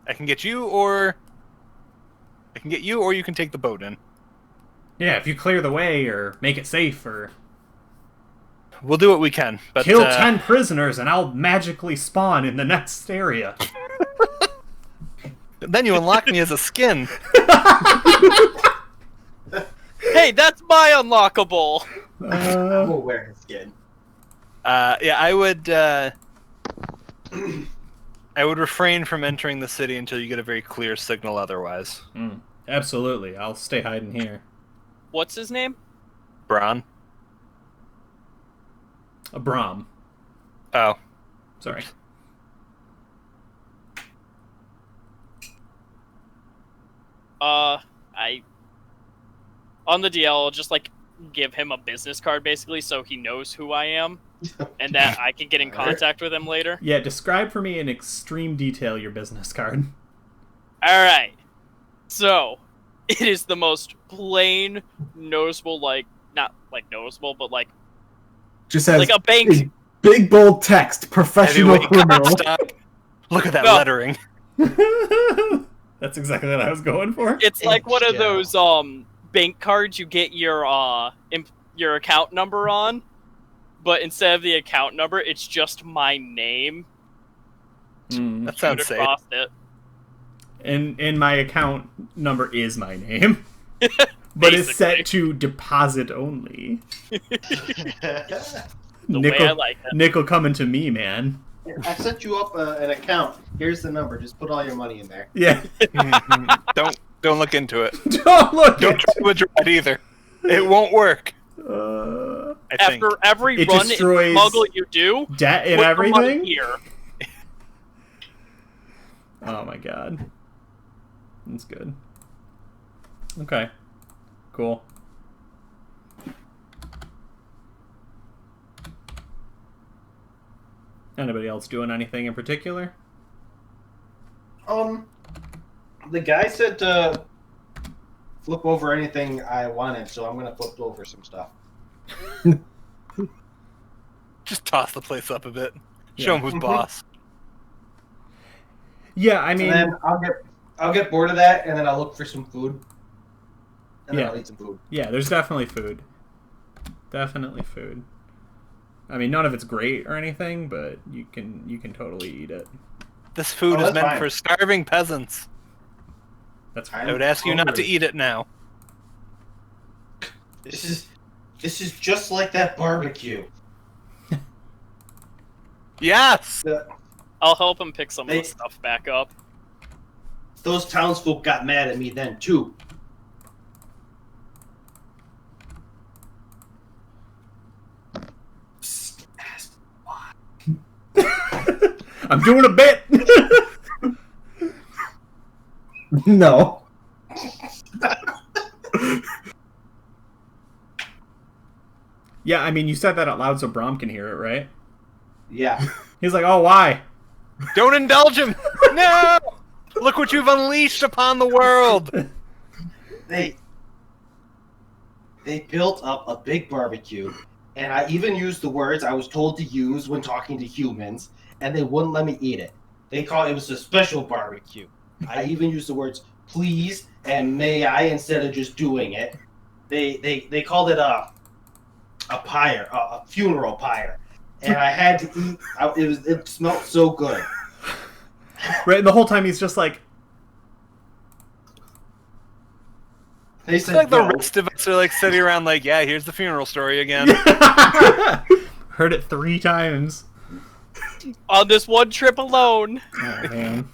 I can get you, or you can take the boat in. Yeah, if you clear the way, or make it safe, or... We'll do what we can, but... Kill 10 prisoners, and I'll magically spawn in the next area. Then you unlock me as a skin. Hey, that's my unlockable! I'm aware of skin. Yeah, I would refrain from entering the city until you get a very clear signal otherwise. Absolutely. I'll stay hiding here. What's his name? Bron? A Brom. Oh. Sorry. On the DL, I'll just, like, give him a business card, basically, so he knows who I am, and that I can get in contact with him later. Yeah, describe for me in extreme detail your business card. Alright. So, it is the most plain, noticeable, like, not, like, noticeable, but, like... Just says, like a bank... big bold text, professional Heavyweight criminal. Comstock. Look at that No. lettering. That's exactly what I was going for. It's like one of those, bank cards you get your account number on, but instead of the account number, it's just my name. That sounds safe. Across it. And my account number is my name. But it's set to deposit only. The nickel, way I like it. Nickel coming to me, man. I set you up an account. Here's the number. Just put all your money in there. Yeah. Don't look into it. Don't look Don't try to withdraw it either. It won't work. I think. After every It run and destroys smuggle you do, debt and put the money everything? here. Oh my god. That's good. Okay. Cool. Anybody else doing anything in particular? The guy said to flip over anything I wanted, so I'm gonna flip over some stuff. Just toss the place up a bit. Show him who's boss. Yeah, I mean... And then I'll get bored of that, and then I'll look for some food. And then Yeah. I'll eat some food. Yeah, there's definitely food. Definitely food. I mean, none of it's great or anything, but you can totally eat it. This food Oh, is that's meant fine. for starving peasants. That's I'm fine. I would ask you not to hungry. eat it now. This is just like that barbecue. Yes! I'll help him pick some of Hey. the stuff back up. Those townsfolk got mad at me then too. I'm doing a bit! No. Yeah, I mean, you said that out loud so Brom can hear it, right? Yeah. He's like, oh, why? Don't indulge him! No! Look what you've unleashed upon the world! They built up a big barbecue, and I even used the words I was told to use when talking to humans, and they wouldn't let me eat it. They called it was a special barbecue. I even used the words please and may I instead of just doing it. They called it a pyre, a funeral pyre, and I had to eat. It smelled so good. Right, and the whole time he's just like, They It's said like the no. rest of us are like sitting around like, yeah, here's the funeral story again. heard it 3 times. On this one trip alone. Oh, man.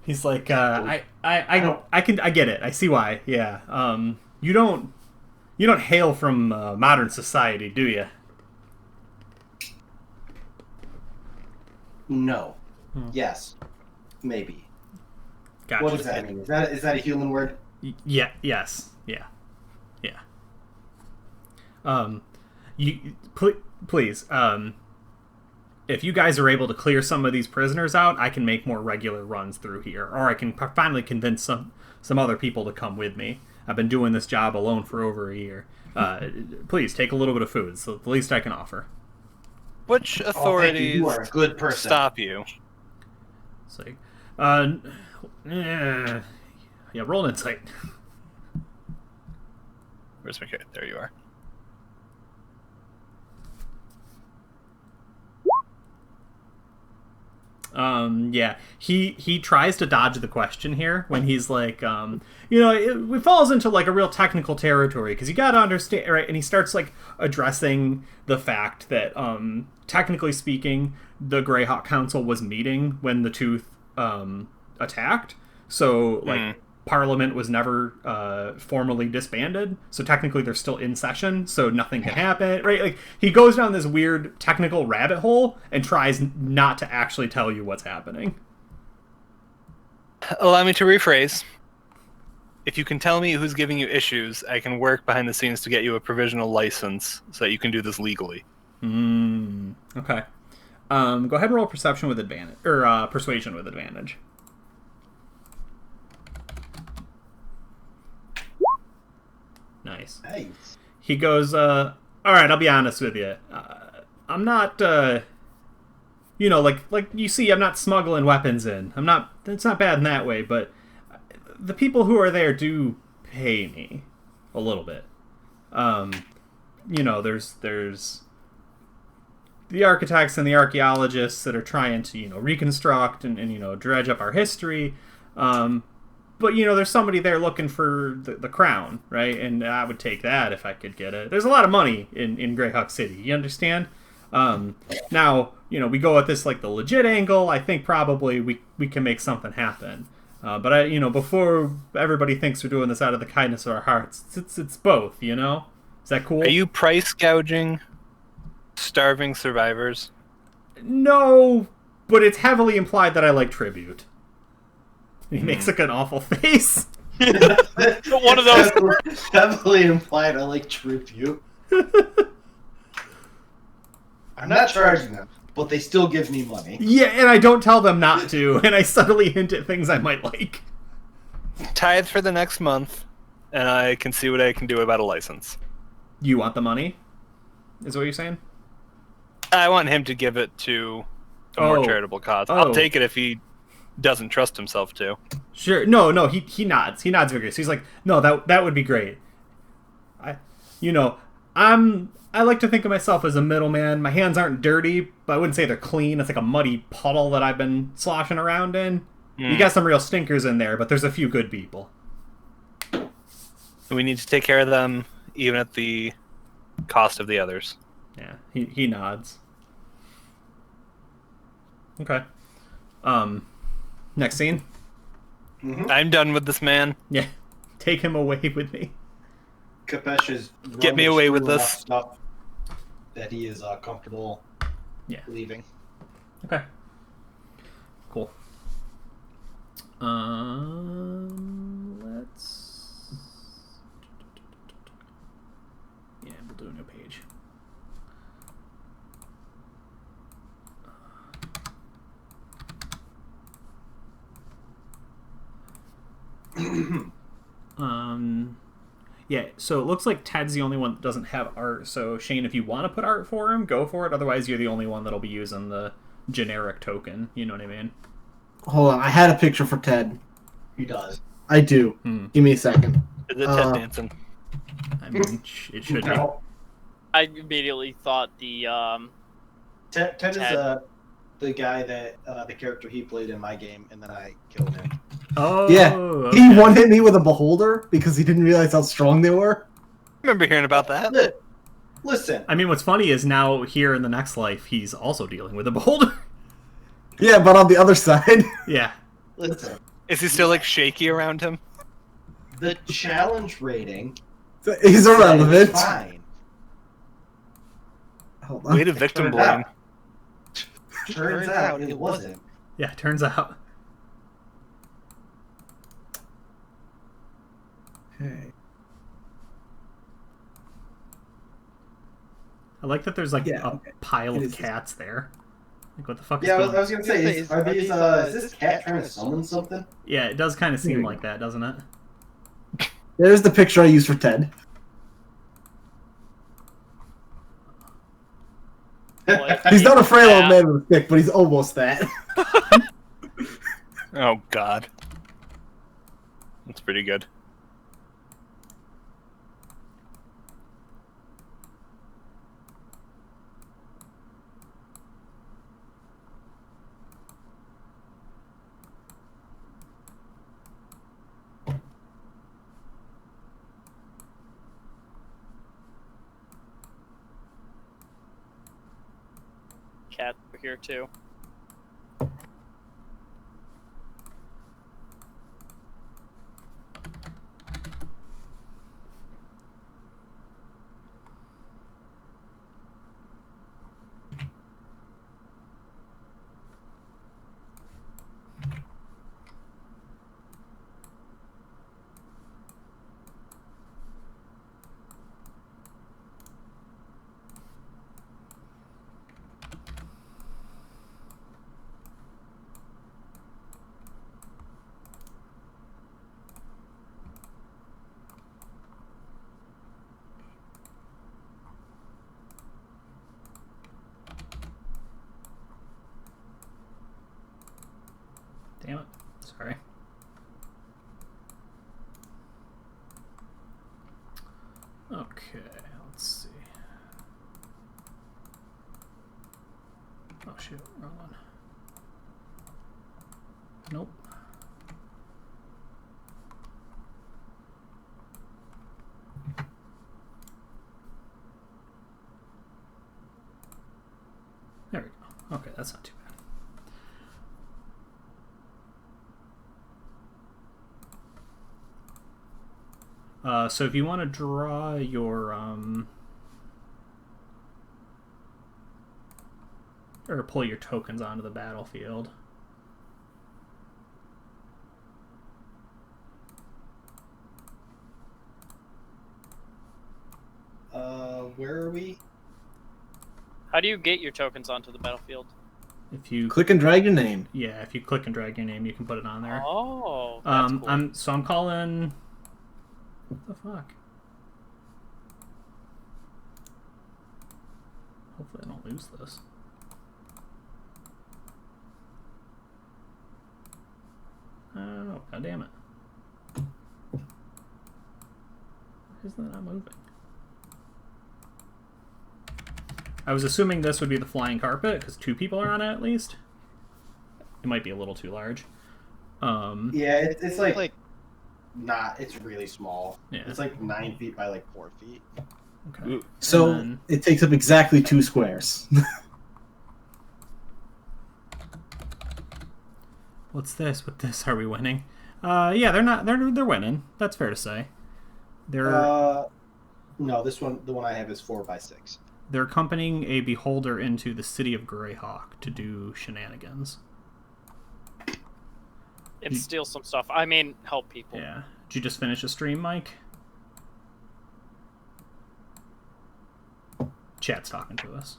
He's like, I get it. I see why. Yeah. You don't hail from modern society, do you? No. Yes. Maybe. Gotcha. What does that mean? Is that a human word? Yeah. Yes. Yeah. Yeah. Please. If you guys are able to clear some of these prisoners out, I can make more regular runs through here, or I can finally convince some other people to come with me. I've been doing this job alone for over a year. Please take a little bit of food. It's the least I can offer. Which authorities You are a good person. stop you? It's like, yeah, roll an insight. Where's my character? There you are. Yeah, he tries to dodge the question here when he's like, it falls into like a real technical territory because you got to understand, right? And he starts like addressing the fact that, technically speaking, the Greyhawk Council was meeting when the Tooth attacked, so like Parliament was never formally disbanded, so technically they're still in session, so nothing can happen, right? Like, he goes down this weird technical rabbit hole and tries not to actually tell you what's happening. Allow me to rephrase. If you can tell me who's giving you issues, I can work behind the scenes to get you a provisional license so that you can do this legally. Okay. Go ahead and roll perception with advantage, or persuasion with advantage. Nice. He goes, all right, I'll be honest with you. I'm not, like you see, I'm not smuggling weapons in. It's not bad in that way, but the people who are there do pay me a little bit. There's the architects and the archaeologists that are trying to, reconstruct and dredge up our history. But, there's somebody there looking for the crown, right? And I would take that if I could get it. There's a lot of money in Greyhawk City, you understand? Now, we go at this like the legit angle. I think probably we can make something happen. But before everybody thinks we're doing this out of the kindness of our hearts, it's both, Is that cool? Are you price gouging starving survivors? No, but it's heavily implied that I like tribute. He makes like an awful face. One of those. Heavily implied I like tribute. I'm not charging them, but they still give me money. Yeah, and I don't tell them not to, and I subtly hint at things I might like. Tithe for the next month, and I can see what I can do about a license. You want the money? Is what you're saying? I want him to give it to a more charitable cause. I'll take it if he doesn't trust himself to. Sure. No, he nods. He nods vigorously. He's like, no, that would be great. I like to think of myself as a middleman. My hands aren't dirty, but I wouldn't say they're clean. It's like a muddy puddle that I've been sloshing around in. You got some real stinkers in there, but there's a few good people. We need to take care of them, even at the cost of the others. Yeah, he nods. Okay. Next scene. I'm done with this man. Yeah, take him away with me. Kapesh is get me away with this stuff that he is comfortable leaving. Okay. Cool. Let's. Yeah, we'll do a new page. Yeah, so it looks like Ted's the only one that doesn't have art, so Shane, if you want to put art for him, go for it. Otherwise, you're the only one that'll be using the generic token. You know what I mean? Hold on, I had a picture for Ted. He does. I do. Give me a second. Is it Ted Danson? I mean, it should be. I immediately thought the Ted is the guy that the character he played in my game, and then I killed him. Oh, yeah. Okay. He one-hit me with a beholder because he didn't realize how strong they were. I remember hearing about that. Listen. I mean, what's funny is now here in the next life, he's also dealing with a beholder. Yeah, but on the other side. Yeah. Listen. Is he still like shaky around him? The challenge rating He's irrelevant. is fine. Hold on. Way to victim Turns blame. out- Turns out it wasn't. Yeah, turns out. Okay. I like that there's like Yeah, a okay. pile It of is- cats there. Like, what the fuck is Yeah, I going was gonna say, is this cat trying to summon something? Yeah, it does kind of There seem you like that, doesn't it? There's the picture I used for Ted. Like, He's not a frail old yeah. man with a stick, but he's almost that. Oh God. That's pretty good. Cat over here too. Damn it. Sorry. Okay, let's see. Oh shoot, wrong one. Nope. There we go. Okay, that's not too bad. So if you want to draw your or pull your tokens onto the battlefield. Where are we? How do you get your tokens onto the battlefield? If you Click and drag your name. yeah, if you click and drag your name, you can put it on there. Oh, that's cool. I'm calling. What the fuck? Hopefully I don't lose this. Oh, god damn it. Why isn't it not moving? I was assuming this would be the flying carpet, because 2 people are on it at least. It might be a little too large. Yeah, it's like not. It's really small. Yeah. It's like 9 feet by like 4 feet. Okay. So And then- it takes up exactly 2 squares. What's this? With this, are we winning? Yeah, they're not. They're winning. That's fair to say. They're No, this one, the one I have is 4 by 6. they're accompanying a beholder into the city of Greyhawk to do shenanigans. And steal some stuff. I mean, help people. Yeah. Did you just finish a stream, Mike? Chat's talking to us.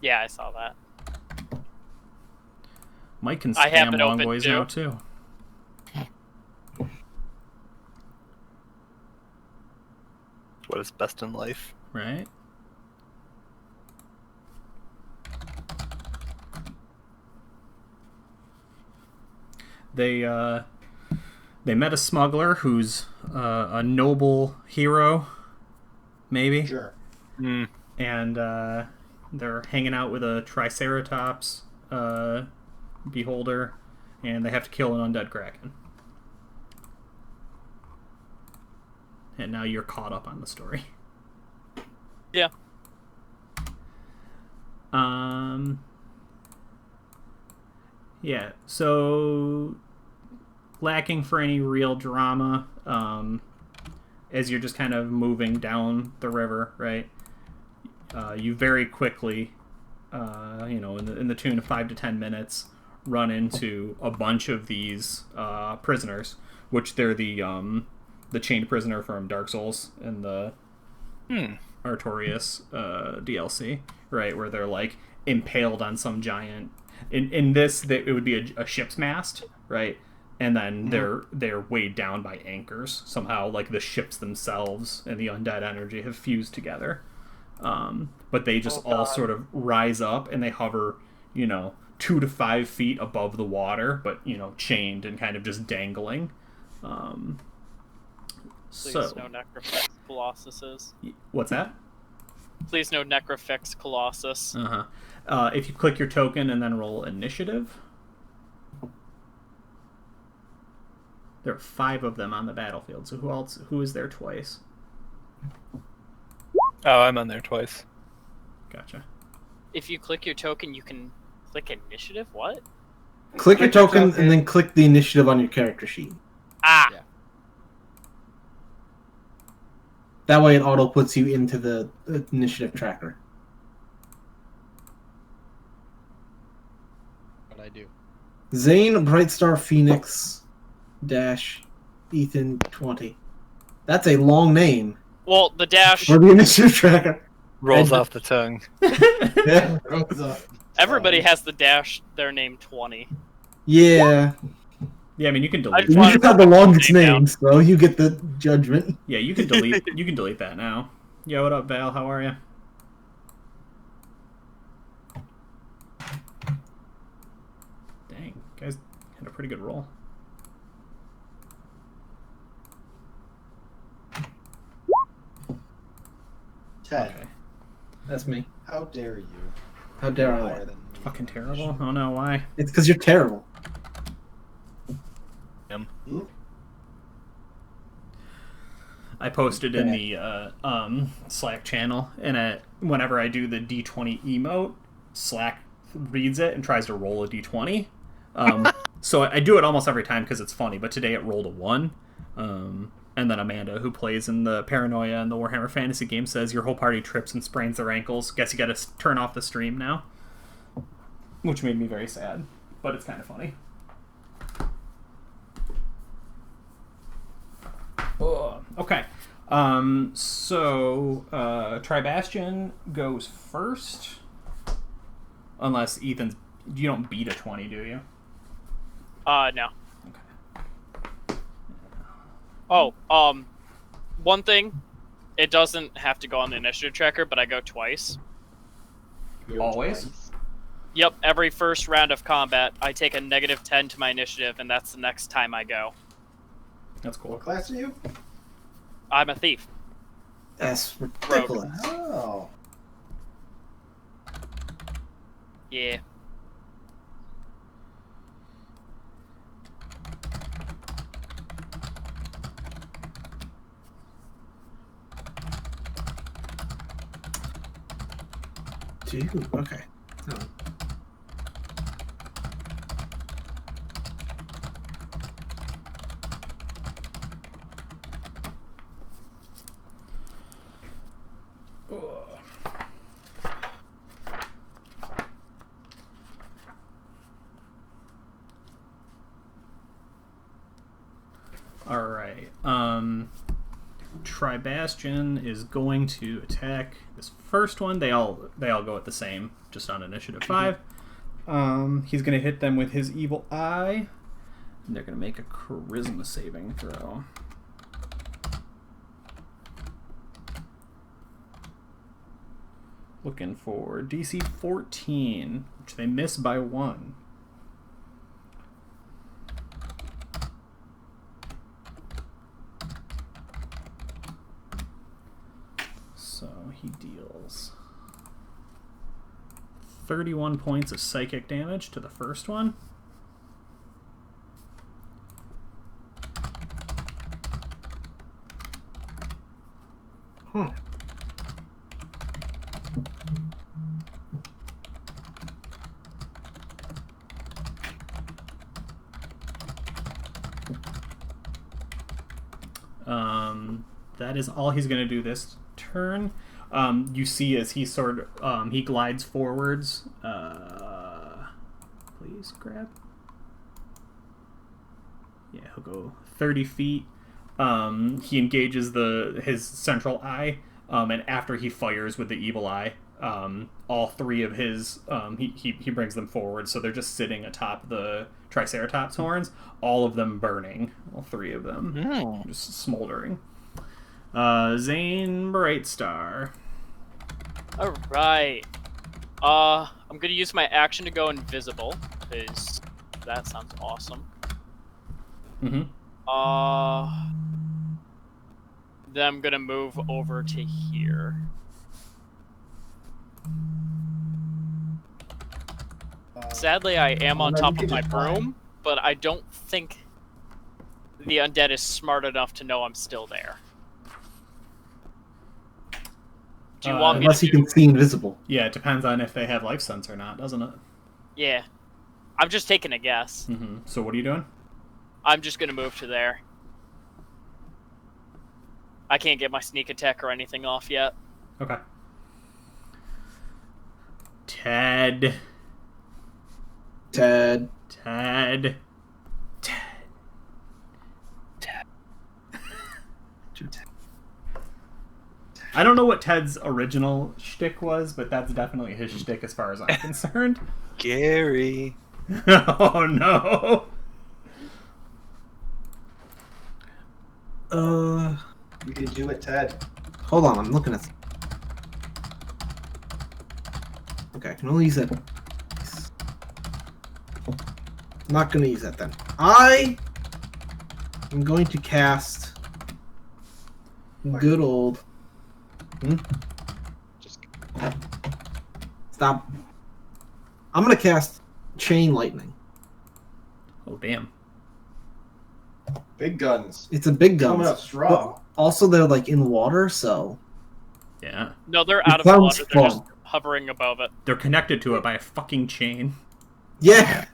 Yeah, I saw that. Mike can I have spam it long open, boys too. now too. What is best in life? Right? They met a smuggler who's a noble hero, maybe, Sure. Hmm. and they're hanging out with a triceratops beholder, and they have to kill an undead kraken. And now you're caught up on the story. Yeah. Yeah, so lacking for any real drama. As you're just kind of moving down the river, right? You very quickly, in the tune of 5 to 10 minutes, run into a bunch of these prisoners, which they're the chained prisoner from Dark Souls and the Artorias DLC, right? Where they're like impaled on some giant. In this, it would be a ship's mast, right? And then they're weighed down by anchors somehow. Like the ships themselves and the undead energy have fused together. But they just all sort of rise up and they hover, 2 to 5 feet above the water, but chained and kind of just dangling. Please no Necrofix Colossuses. What's that? Please no Necrofix Colossus. If you click your token and then roll initiative, there are 5 of them on the battlefield. So who is there twice? Oh, I'm on there twice. Gotcha. If you click your token, you can click initiative? What? Click your token and then click the initiative on your character sheet. Ah! Yeah. That way it auto puts you into the initiative tracker. What I do. Zane Brightstar Phoenix Ethan 20. That's a long name Well, the dash... for the initiative tracker. Rolls off the tongue. Yeah. Everybody has the dash, their name 20. Yeah. Yeah, I mean you can I delete. just You wanted just have the to put longest your name name, so you get the judgment. Yeah, you can delete. You can delete that now. Yo, what up, Val? How are you? Dang, guys had a pretty good roll. Ted, Okay. That's me. how dare you? How dare You're I? higher than me. Fucking terrible. Oh no, why? It's because you're terrible. I posted in the Slack channel, and whenever I do the D20 emote, Slack reads it and tries to roll a D20. So I do it almost every time because it's funny, but today it rolled a 1. And then Amanda, who plays in the Paranoia and the Warhammer Fantasy game, says, your whole party trips and sprains their ankles. Guess you gotta turn off the stream now. Which made me very sad, but it's kind of funny. Okay. So Tribastion goes first. Unless Ethan's... You don't beat a 20, do you? No. Oh, one thing. It doesn't have to go on the initiative tracker, but I go twice. Always? Yep, every first round of combat, I take a -10 to my initiative, and that's the next time I go. That's cool. What class are you? I'm a thief. That's ridiculous. Oh. Yeah. Dude, okay. Oh. Alright. Tribastion is going to attack this first one. They all go at the same, just on initiative 5. He's going to hit them with his evil eye. And they're going to make a charisma saving throw. Looking for DC 14, which they miss by 1. So he deals 31 points of psychic damage to the first one. that is all he's going to do this turn. You see as he he glides forwards. Please grab. Yeah, he'll go 30 feet. He engages his central eye, and after he fires with the evil eye, all three of his he brings them forward, so they're just sitting atop the Triceratops horns, all of them burning, all three of them, just smoldering. Zane Brightstar. All right. I'm gonna use my action to go invisible because that sounds awesome. Mm-hmm. Then I'm gonna move over to here. Sadly, I am on top of my broom, but I don't think the undead is smart enough to know I'm still there. Do you want me unless to you can see invisible. Yeah, it depends on if they have life sense or not, doesn't it? Yeah. I'm just taking a guess. Mm-hmm. So what are you doing? I'm just gonna move to there. I can't get my sneak attack or anything off yet. Okay. Ted. I don't know what Ted's original shtick was, but that's definitely his shtick as far as I'm concerned. Gary. Oh no. You can do it, Ted. Hold on, I'm looking at. Okay, I can only use that. I'm not gonna use that then. I am going to cast good old. Just Stop. I'm gonna cast Chain Lightning. Oh damn. Big guns. It's a big gun. Coming up strong. Also, they're like in water, so Yeah. No, they're out of It the sounds water. They're fun. just hovering above it. They're connected to it by a fucking chain. yeah,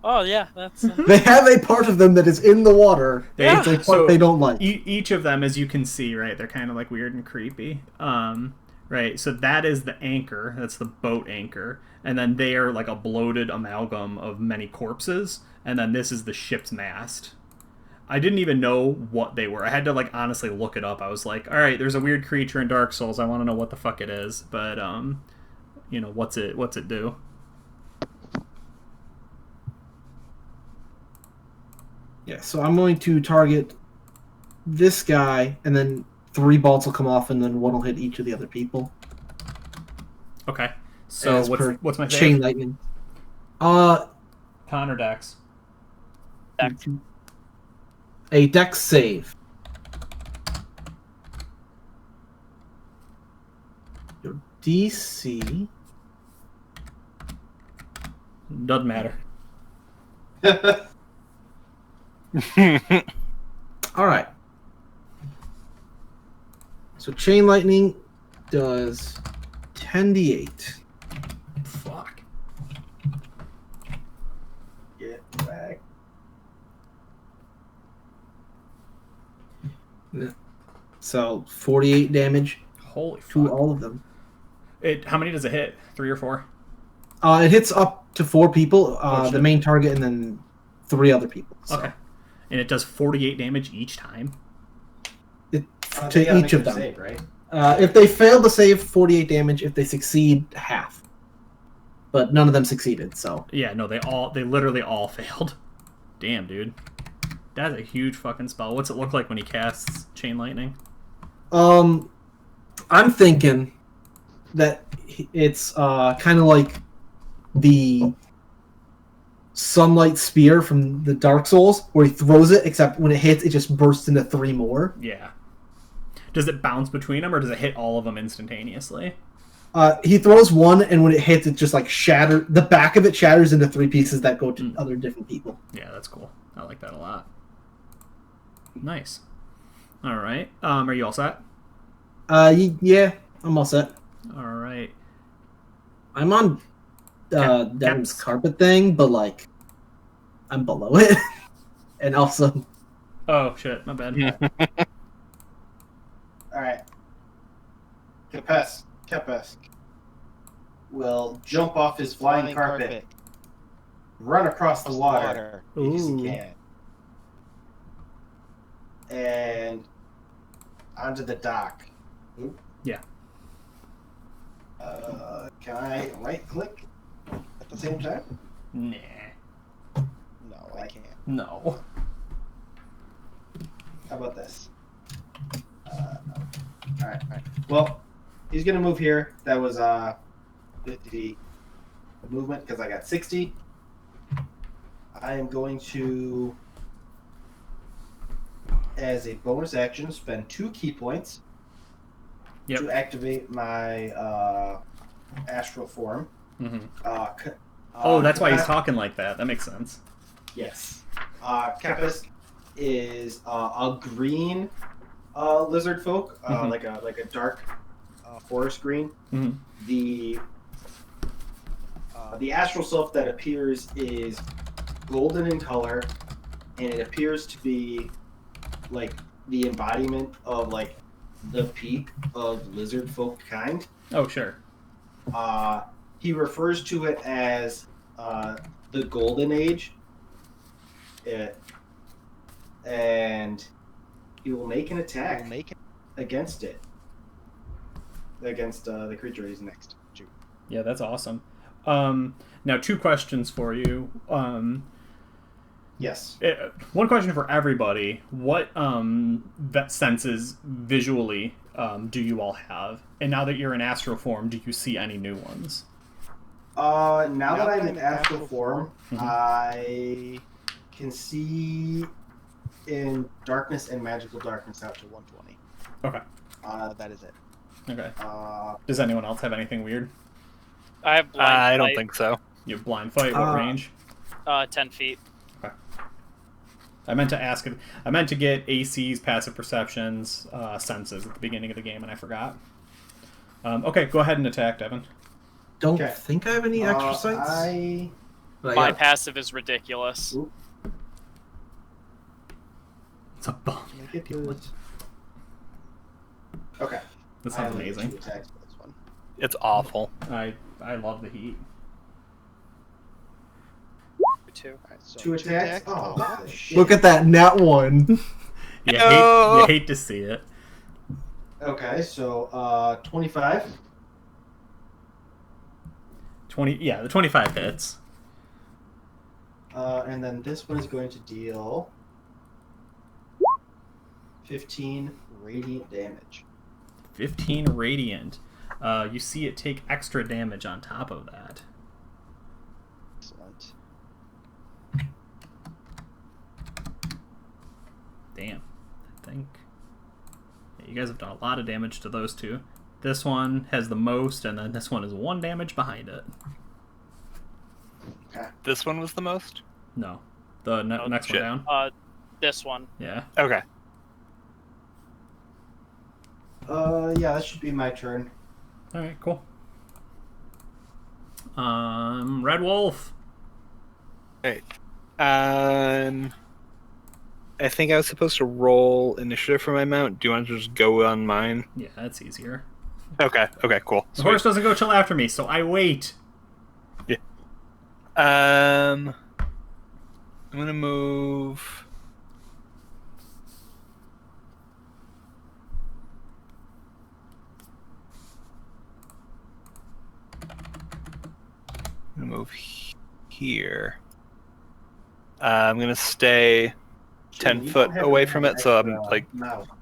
Oh yeah, that's. they have a part of them that is in the water. Yeah. It's a part So- they don't like. Each of them, as you can see, right, they're kind of like weird and creepy. Right, so that is the anchor. That's the boat anchor. And then they are like a bloated amalgam of many corpses. And then this is the ship's mast. I didn't even know what they were. I had to like honestly look it up. I was like, all right, there's a weird creature in Dark Souls. I want to know what the fuck it is. But you know, what's it do? Yeah, so I'm going to target this guy, and then 3 bolts will come off, and then 1 will hit each of the other people. Okay. So As per what's my Chain save? Lightning? Con or Dex? A Dex save. Your DC. Doesn't matter. All right. So Chain Lightning does 10d8. Fuck. Get back. So 48 damage Holy to fuck. all of them. How many does it hit? 3 or 4? It hits up to 4 people, shit. the main target, and then 3 other people. So Okay. And it does 48 damage each time? They to gotta each make of their them. Save, right? If they fail to save, 48 damage. If they succeed, half. But none of them succeeded, so. Yeah, no, they literally all failed. Damn, dude. That's a huge fucking spell. What's it look like when he casts Chain Lightning? I'm thinking that it's kind of like the Sunlight Spear from the Dark Souls, where he throws it, except when it hits, it just bursts into 3 more. Yeah. Does it bounce between them, or does it hit all of them instantaneously? He throws one, and when it hits, it just like shatters. The back of it shatters into 3 pieces that go to other different people. Yeah, that's cool. I like that a lot. Nice. All right. Are you all set? Yeah, I'm all set. All right. I'm on Devin's carpet thing, but like I'm below it, and also Oh shit, my bad. All right. Kepes will jump off his flying carpet, run across the water, because he can, and onto the dock. Oop. Yeah. Can I right click at the same time? Nah. No, I can't. No. How about this? All right. Well, he's gonna move here. That was 50 feet of movement because I got 60. I am going to, as a bonus action, spend 2 key points to activate my astral form. Mm-hmm. Oh, that's why he's talking like that. That makes sense. Yes. Kepis is a green lizard folk, like a dark forest green. Mm-hmm. The astral self that appears is golden in color, and it appears to be like the embodiment of like the peak of lizard folk kind. Oh, sure. He refers to it as the golden age. And he will make an attack against it. Against the creature he's next to. Yeah, that's awesome. Now, 2 questions for you. Yes. One question for everybody. What senses visually do you all have? And now that you're in astral form, do you see any new ones? Now that I'm in astral form, I can see in darkness and magical darkness out to 120. Okay. That is it. Okay. Does anyone else have anything weird? I have blind I don't sight, think so. You have blind fight. What range? 10 feet. Okay. I meant to get ACs, passive perceptions, senses at the beginning of the game, and I forgot. Okay, go ahead and attack, Devin. Don't think I have any extra sights. My passive is ridiculous. Oop. It's a bum. Okay. That sounds I have 2 amazing. attacks for this one. It's awful. I love the heat. 2. Alright, so 2 attacks? Oh, shit. Look at that nat 1. You hate to see it. Okay, so 25. 20. Yeah, the 25 hits. And then this one is going to deal 15 radiant damage. 15 radiant. You see it take extra damage on top of that. Excellent. Damn. I think you guys have done a lot of damage to those 2. This one has the most, and then this one is 1 damage behind it. This one was the most? No. The next one down? This one. Yeah. Okay. Yeah, that should be my turn. Alright, cool. Red Wolf. Right. I think I was supposed to roll initiative for my mount. Do you want to just go on mine? Yeah, that's easier. Okay, cool. The horse doesn't go till after me, so I wait. Yeah. I'm gonna move. Here. I'm gonna stay 10 foot away from it, so I'm like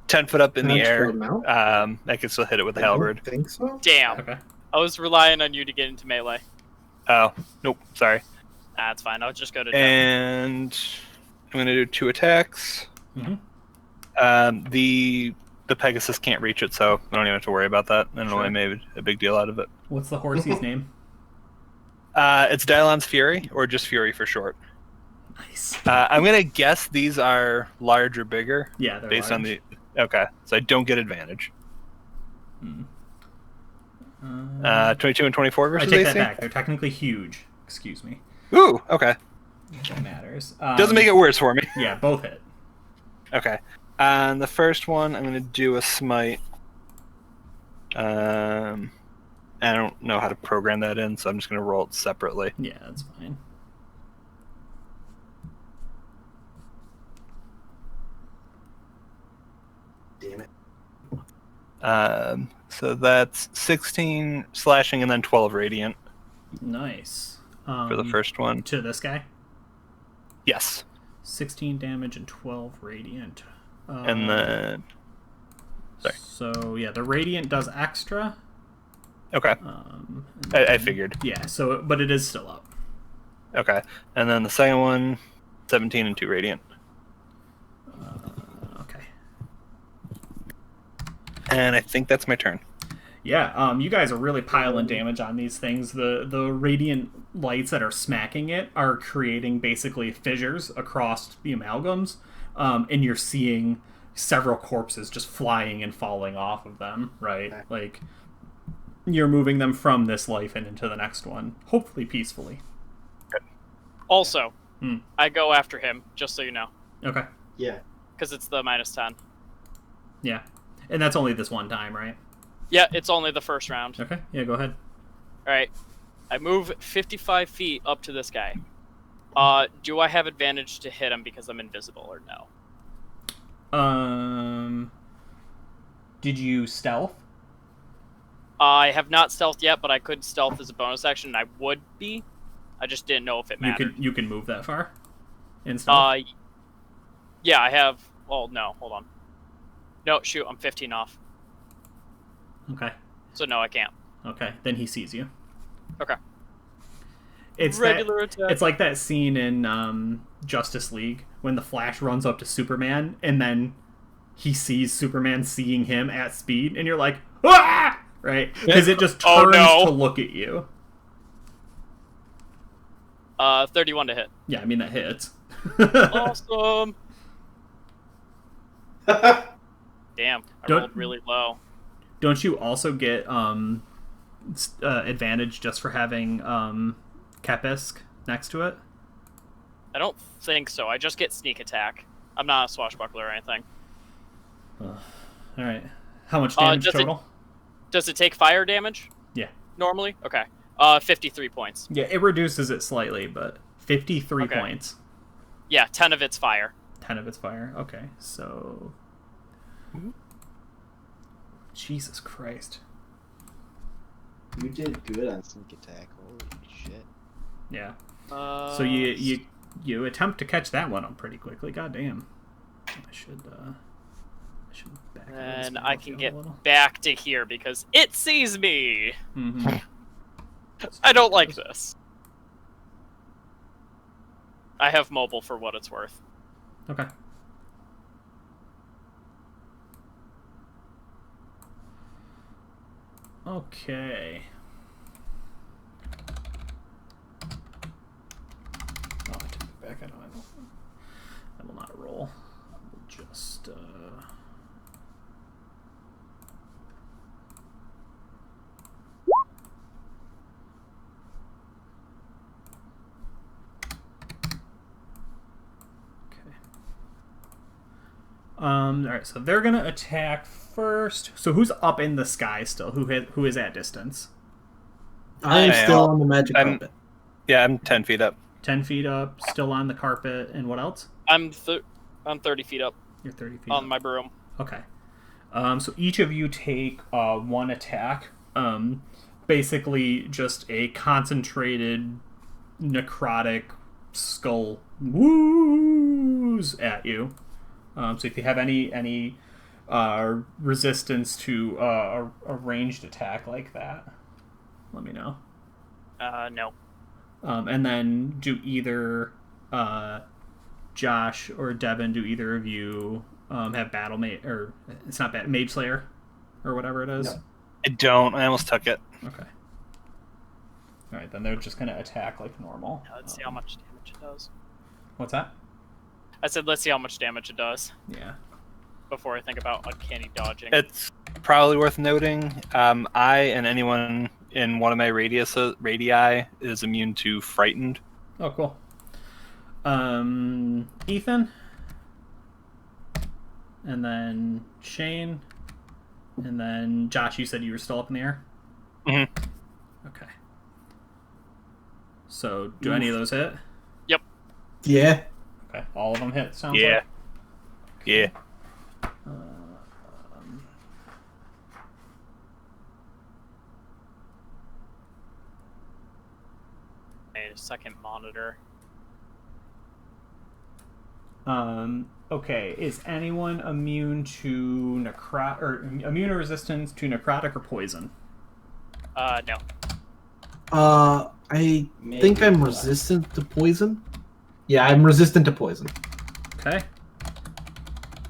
10 foot up in the air. I can still hit it with the halberd. I think so. Damn. Okay. I was relying on you to get into melee. Oh, nope, sorry. That's fine. I'll just go to And I'm gonna do 2 attacks. Mm-hmm. The Pegasus can't reach it, so I don't even have to worry about that. I don't know why I made a big deal out of it. What's the horsey's name? It's Dylon's Fury, or just Fury for short. Nice. I'm gonna guess these are large or bigger. Yeah, they're based large. on the. Okay, so I don't get advantage. 22 and 24 I versus take AC. that back. They're technically huge. Excuse me. Ooh, okay. That matters. Doesn't make it worse for me. Yeah, both hit. Okay. And the first one, I'm gonna do a smite I don't know how to program that in, so I'm just going to roll it separately. Yeah, that's fine. Damn it. So that's 16 slashing and then 12 radiant Nice. for the first one. To this guy? Yes. 16 damage and 12 radiant. And then... Sorry. So, yeah, the radiant does extra. Okay. I figured. Yeah, so, but it is still up. Okay. And then the second one, 17 and 2 radiant. Okay. And I think that's my turn. Yeah, you guys are really piling damage on these things. The radiant lights that are smacking it are creating basically fissures across the amalgams, and you're seeing several corpses just flying and falling off of them, right? Okay. Like, you're moving them from this life and into the next one, hopefully peacefully. Also, I go after him, just so you know. Okay. Yeah. Because it's the -10. Yeah. And that's only this one time, right? Yeah, it's only the first round. Okay. Yeah, go ahead. Alright. I move 55 feet up to this guy. Do I have advantage to hit him because I'm invisible or no? Did you stealth? I have not stealthed yet, but I could stealth as a bonus action, and I would be. I just didn't know if it mattered. You can move that far in stealth? Yeah, I have... Well, no, hold on. No, shoot, I'm 15 off. Okay. So no, I can't. Okay, then he sees you. Okay. It's Regular attack. It's like that scene in Justice League when the Flash runs up to Superman and then he sees Superman seeing him at speed, and you're like, ah! Right? Because it just turns to look at you. 31 to hit. Yeah, I mean, that hits. Awesome. Damn, I rolled really low. Don't you also get advantage just for having Kepisk next to it? I don't think so. I just get sneak attack. I'm not a swashbuckler or anything. Alright. How much damage total? Does it take fire damage? Yeah. Normally? Okay. 53 points. Yeah, it reduces it slightly, but 53 points. Yeah, 10 of it's fire. 10 of it's fire. Okay, so... Jesus Christ. You did good on sneak attack. Holy shit. Yeah. So you attempt to catch that one up pretty quickly. God damn. I should back and I can get back to here because it sees me. Mm-hmm. I don't like this. I have mobile for what it's worth. Okay. Okay. Oh, I took it back. I will not roll. I will just Alright, so they're gonna attack first. So who's up in the sky still? Who is at distance? I am still on the magic carpet. Yeah, I'm 10 feet up. 10 feet up, still on the carpet, and what else? I'm 30 feet up. You're 30 feet on up. my broom. Okay. So each of you take one attack. Basically just a concentrated necrotic skull woos at you. So if you have any resistance to a ranged attack like that, let me know. No. And then do either Josh or Devin, do either of you have battle mate, or it's not bad, Mage Slayer or whatever it is? No. I don't. I almost took it. Okay. All right, then they're just gonna attack like normal. Yeah, let's see how much damage it does. What's that? I said, let's see how much damage it does Yeah. before I think about uncanny dodging. It's probably worth noting. I and anyone in one of my radii is immune to frightened. Oh, cool. Ethan, and then Shane, And then, Josh, you said you were still up in the air? Mm-hmm. Okay. So, do any of those hit? Yep. Yeah. Okay, all of them hit, sounds Yeah. like? Yeah. A second monitor. Okay, is anyone immune to immune or resistance to necrotic or poison? No. I think I'm resistant to poison. Yeah, I'm resistant to poison. Okay.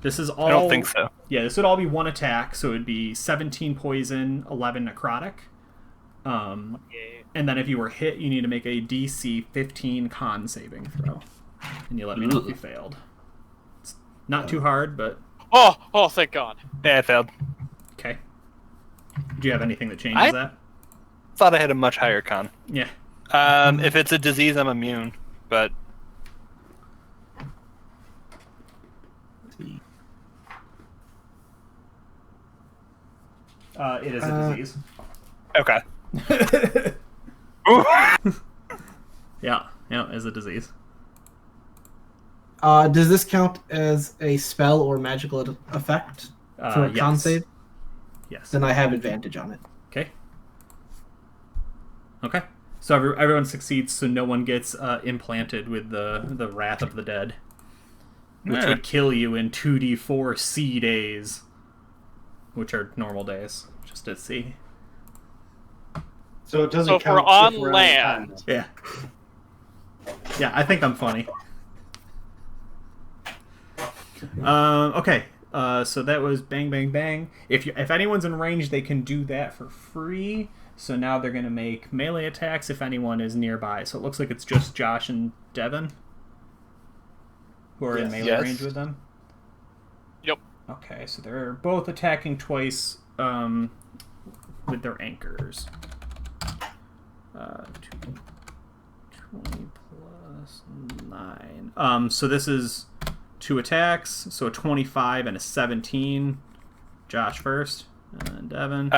This is all... I don't think so. Yeah, this would all be one attack, so it would be 17 poison, 11 necrotic. And then if you were hit, you need to make a DC 15 con saving throw. And you let me know if you failed. It's not too hard, but... Oh, thank God. Yeah, I failed. Okay. Do you have anything that changes that? Thought I had a much higher con. Yeah. If it's a disease, I'm immune, but... It is a disease. Okay. Yeah, it's a disease. Does this count as a spell or magical effect for a con save? Yes. Then I have advantage on it. Okay. So everyone succeeds, so no one gets implanted with the Wrath of the Dead, which would kill you in 2d4 C days, which are normal days, just at sea. So it doesn't So if count we're on if we're land. Yeah. Yeah, I think I'm funny. Okay. So that was bang, bang, bang. If anyone's in range, they can do that for free. So now they're going to make melee attacks if anyone is nearby. So it looks like it's just Josh and Devin who are in melee range with them. Yep. Okay, so they're both attacking twice with their anchors. 20 plus 9. So this is 2 attacks. So a 25 and a 17. Josh first. And Devin.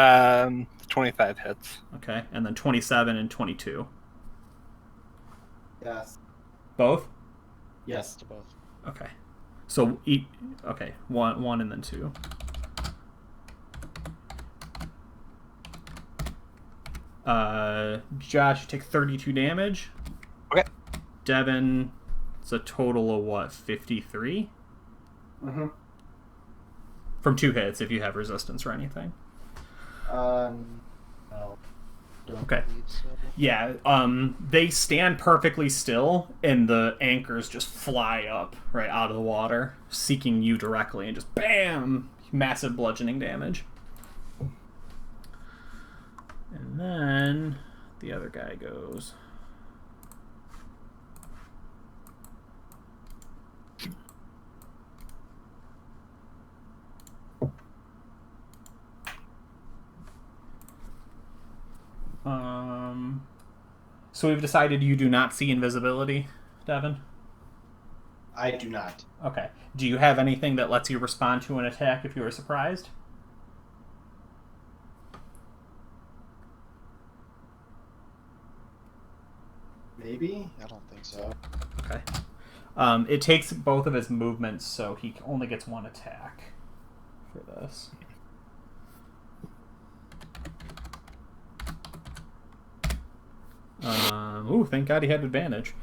25 hits. Okay, and then 27 and 22. Yes. Both? Yes. To both. Okay. So okay, one and then 2. Josh, you take 32 damage. Okay. Devin, it's a total of what, 53? Mm-hmm. From 2 hits if you have resistance or anything. No. Okay. Yeah, they stand perfectly still, and the anchors just fly up right out of the water, seeking you directly, and just BAM! Massive bludgeoning damage. And then the other guy goes. So we've decided you do not see invisibility, Devin? I do not. Okay. Do you have anything that lets you respond to an attack if you are surprised? Maybe? I don't think so. Okay. It takes both of his movements, so he only gets 1 attack for this. Ooh, thank God he had advantage.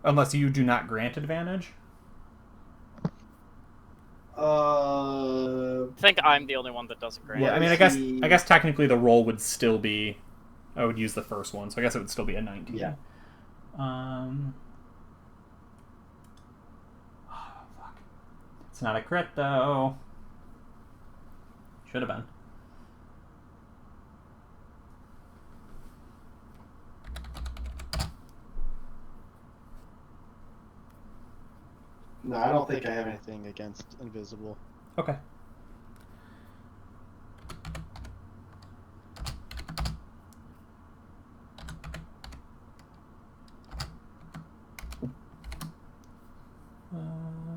Unless you do not grant advantage. I think I'm the only one that doesn't grant. Yeah, I mean, I guess technically the roll would still be. I would use the first one, so I guess it would still be a 19. Yeah. Oh, fuck. It's not a crit though. Should have been. No, I don't think I have anything against invisible. Okay.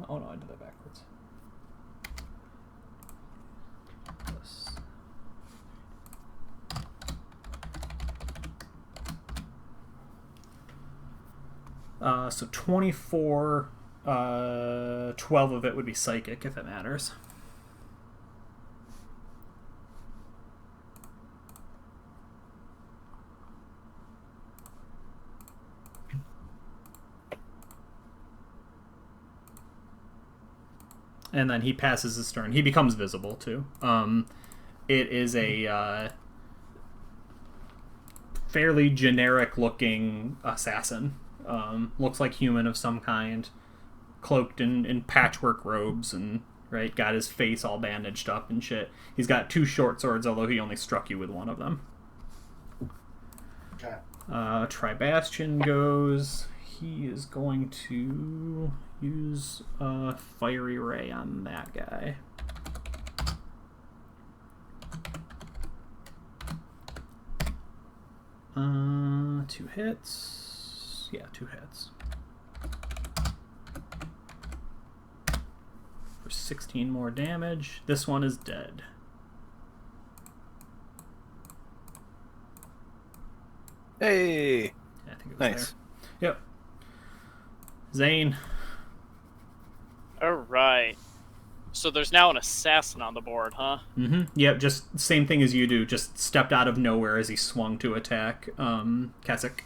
Oh no, I did that backwards. So 24, 12 of it would be psychic, if it matters. And then he passes his turn. He becomes visible, too. It is a fairly generic-looking assassin. Looks like human of some kind, cloaked in patchwork robes, and right, got his face all bandaged up and shit. He's got 2 short swords, although he only struck you with one of them. Okay. Tribastian goes. He is going to use a fiery ray on that guy. Two hits. Yeah, 2 hits. For 16 more damage. This one is dead. Hey! Yeah, I think it was Nice. there. Yep. Zane. Alright. So there's now an assassin on the board, huh? Mm-hmm. Yep, just same thing as you do. Just stepped out of nowhere as he swung to attack Keswick.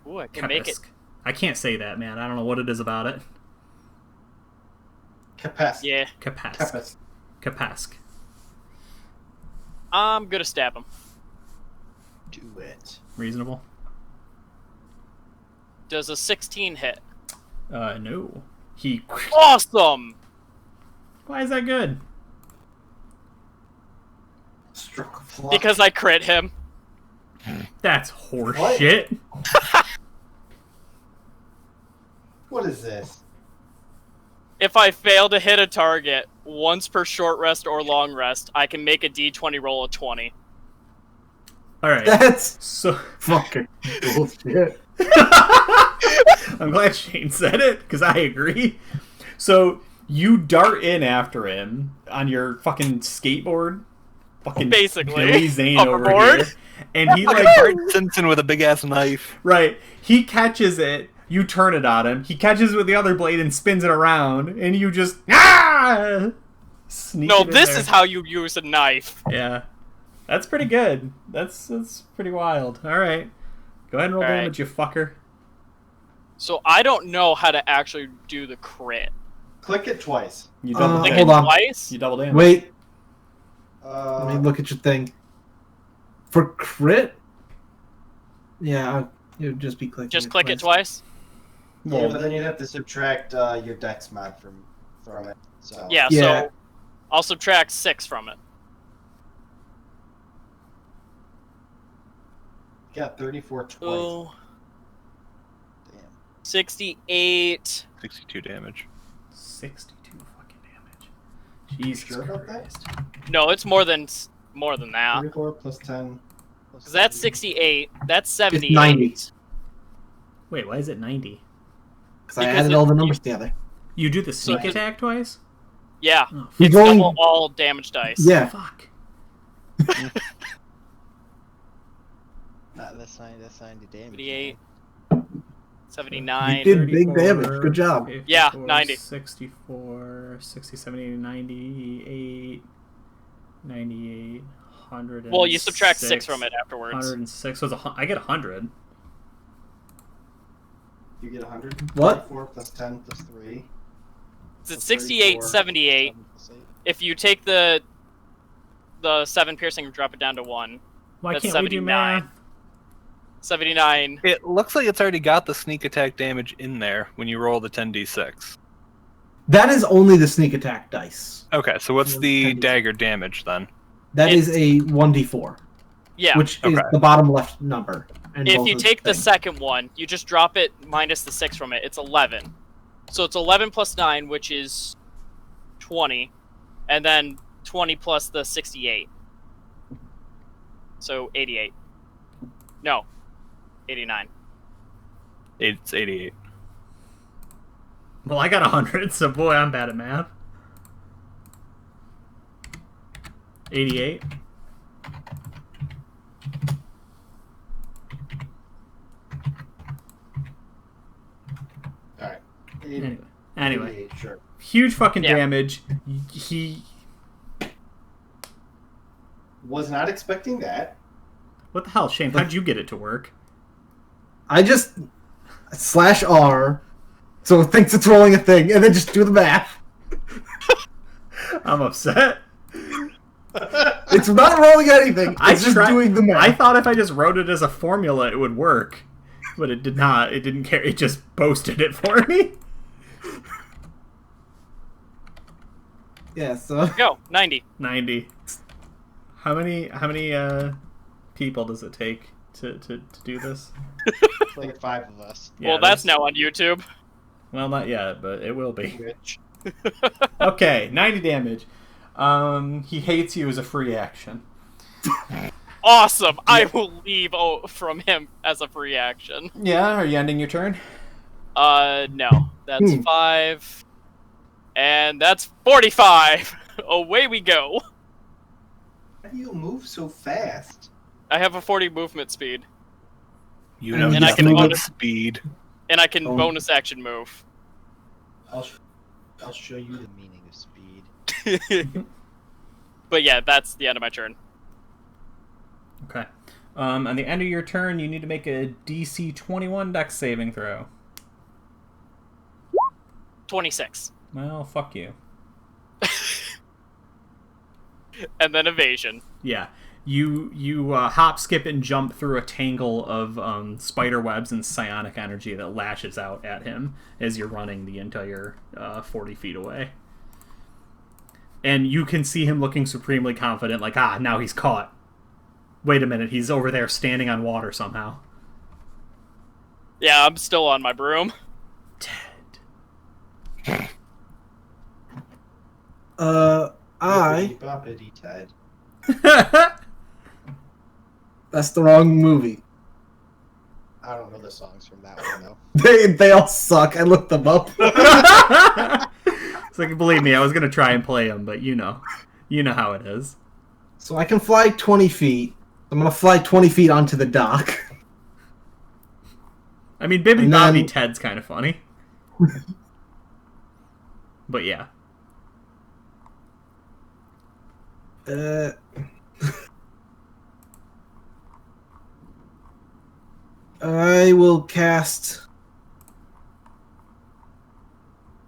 Ooh, I can make it. I can't say that, man. I don't know what it is about it. Capacity. Yeah. Kapask. Kapask. I'm gonna stab him. Do it. Reasonable. Does a 16 hit? No. He... Awesome! Why is that good? Struck a flush. Because I crit him. That's horseshit. What is this? If I fail to hit a target once per short rest or long rest, I can make a d20 roll of 20. Alright. That's So... fucking bullshit. I'm glad Shane said it, because I agree. So, you dart in after him on your fucking skateboard. Fucking Basically. Billy Zane over Hoverboard. here. And he like... Bart Simpson with a big ass knife. Right. He catches it, you turn it on him, he catches it with the other blade and spins it around, and you just... Sneak No, it in this there. is how you use a knife. Yeah. That's pretty good. That's pretty wild. Alright. Go ahead and roll All right. damage, you fucker. So I don't know how to actually do the crit. Click it twice. You double Click damage. it hold on. twice? You double damage. Wait, let me Uh, look at your thing. For crit? Yeah, it would just be clicking. Just click it twice? yeah, but then you'd have to subtract your dex mod from it. So Yeah, Yeah. so I'll subtract 6 from it. got 34 twice. Oh, Damn. 68. 62 damage. 62 fucking damage. Jesus Sure about that? Christ. No, it's more than that. 34 plus 10. Plus 'Cause that's 30. 68. That's 78. It's 90. Wait, why is it 90? Because I Because added all the numbers together. You do the sneak So- attack twice? Yeah, Oh, You're it's going. double all damage dice. Yeah. fuck. That's 90 damage. 78. You 79. did big damage. Good job. 54, Yeah, 90. 64, 60, 70, 98, 98, 100. Well, you subtract 6 from it afterwards. 106. So it's I get 100. You get 100. What? 34 plus 10 plus 3. It's 68, 34. 78. 7 plus 8. If you take the 7 piercing and drop it down to 1, Why That's can't we do 79. math? 79. It looks like it's already got the sneak attack damage in there when you roll the 10d6. That is only the sneak attack dice. Okay, so what's the 10d6. dagger damage then? That is It's- a 1d4, Yeah. which is Okay. the bottom left number. in If both you of take the things. second one, you just drop it minus the 6 from it. It's 11. So it's 11 plus 9, which is 20. And then 20 plus the 68. So 88. No. 89. It's 88. Well, I got 100, so boy, I'm bad at math. 88. huge fucking Yeah. damage. He... Was not expecting that. What the hell, Shane? How'd you get it to work? I just /R, so it thinks it's rolling a thing, and then just do the math. I'm upset. It's not rolling anything. It's just doing the math. I thought if I just wrote it as a formula, it would work. But it did not. It didn't care. It just posted it for me. Yeah, so... Go, 90. 90. How many people does it take to do this? Like 5 of us. Yeah, Well, that's now on YouTube. Well, not yet, but it will be. Rich. Okay, 90 damage. He hates you as a free action. Awesome! I will leave from him as a free action. Yeah, are you ending your turn? No. That's 5. And that's 45! Away we go! How do you move so fast? I have a 40 movement speed. You know, And I can nothing but bonus- speed. And I can bonus action move. I'll show you the meaning of speed. But yeah, that's the end of my turn. Okay. On the end of your turn, you need to make a DC 21 Dex saving throw. 26. Well, fuck you. And then evasion. Yeah. You hop, skip, and jump through a tangle of spider webs and psionic energy that lashes out at him as you're running the entire 40 feet away. And you can see him looking supremely confident, like, now he's caught. Wait a minute, he's over there standing on water somehow. Yeah, I'm still on my broom. Ted. Boppity Ted. That's the wrong movie. I don't know the songs from that one though. They all suck. I looked them up. It's like, believe me, I was gonna try and play him, but you know how it is. So I can fly 20 feet. I'm gonna fly 20 feet onto the dock. I mean, Bibby And Bobby then- Ted's kind of funny. But yeah. I will cast.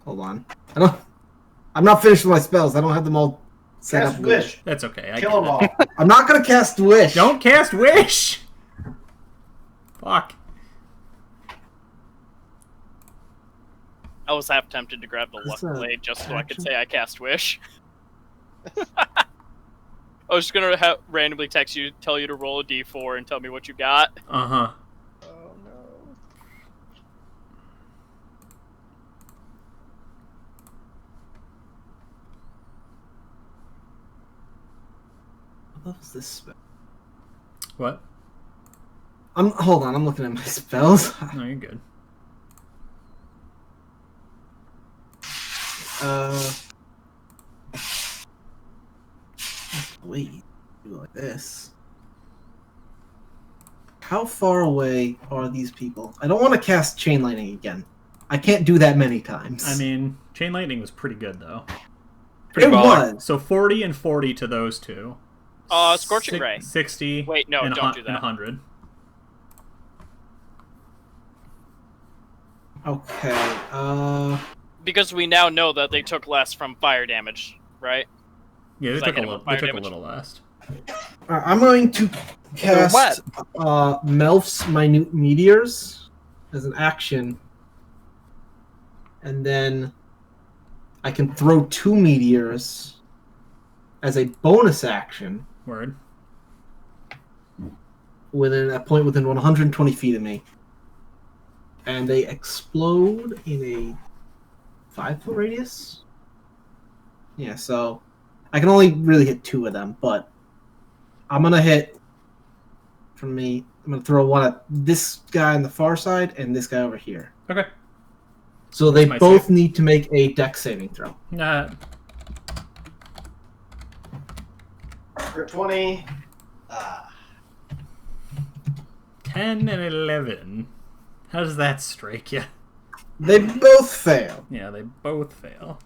Hold on. I'm not finished with my spells. I don't have them all set Cast up. Wish. That's okay. I Kill get them it. all. I'm not gonna cast Wish. Don't cast Wish! Fuck. I was half tempted to grab the luck That's a blade just so I could action. say I cast wish. I was just gonna randomly text you, tell you to roll a d4 and tell me what you got. Uh-huh. Oh no. What was this spell? What? Hold on. I'm looking at my spells. No, you're good. Wait. Do like this. How far away are these people? I don't want to cast Chain Lightning again. I can't do that many times. I mean, Chain Lightning was pretty good, though. Pretty it baller. was. So 40 and 40 to those two. Scorching Ray. 60. Wait, no, and don't do And that. 100. Okay. Because we now know that they took less from fire damage, right? Yeah, they Does that took, hit a, him with they fire took a damage? little less. I'm going to cast what? Melf's Minute Meteors as an action. And then I can throw 2 meteors as a bonus action Word. within a point within 120 feet of me. And they explode in a 5-foot radius? Yeah, so I can only really hit 2 of them, but I'm going to hit, from me, I'm going to throw one at this guy on the far side and this guy over here. Okay. So they My both save. need to make a dex saving throw. For 20. 10 and 11. How does that strike you? They both fail. Yeah, they both fail.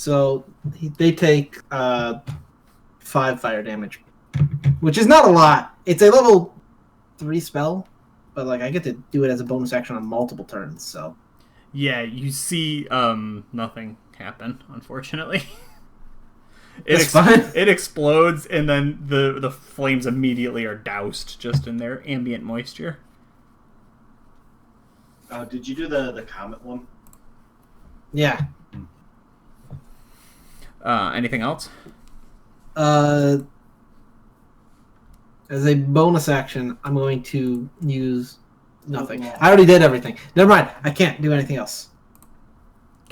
So they take 5 fire damage, which is not a lot. It's a level 3 spell, but like I get to do it as a bonus action on multiple turns. So Yeah, you see nothing happen, unfortunately. That's fine. It explodes, and then the flames immediately are doused just in their ambient moisture. Did you do the comet one? yeah. Anything else? As a bonus action, I'm going to use nothing. I already did everything. Never mind. I can't do anything else.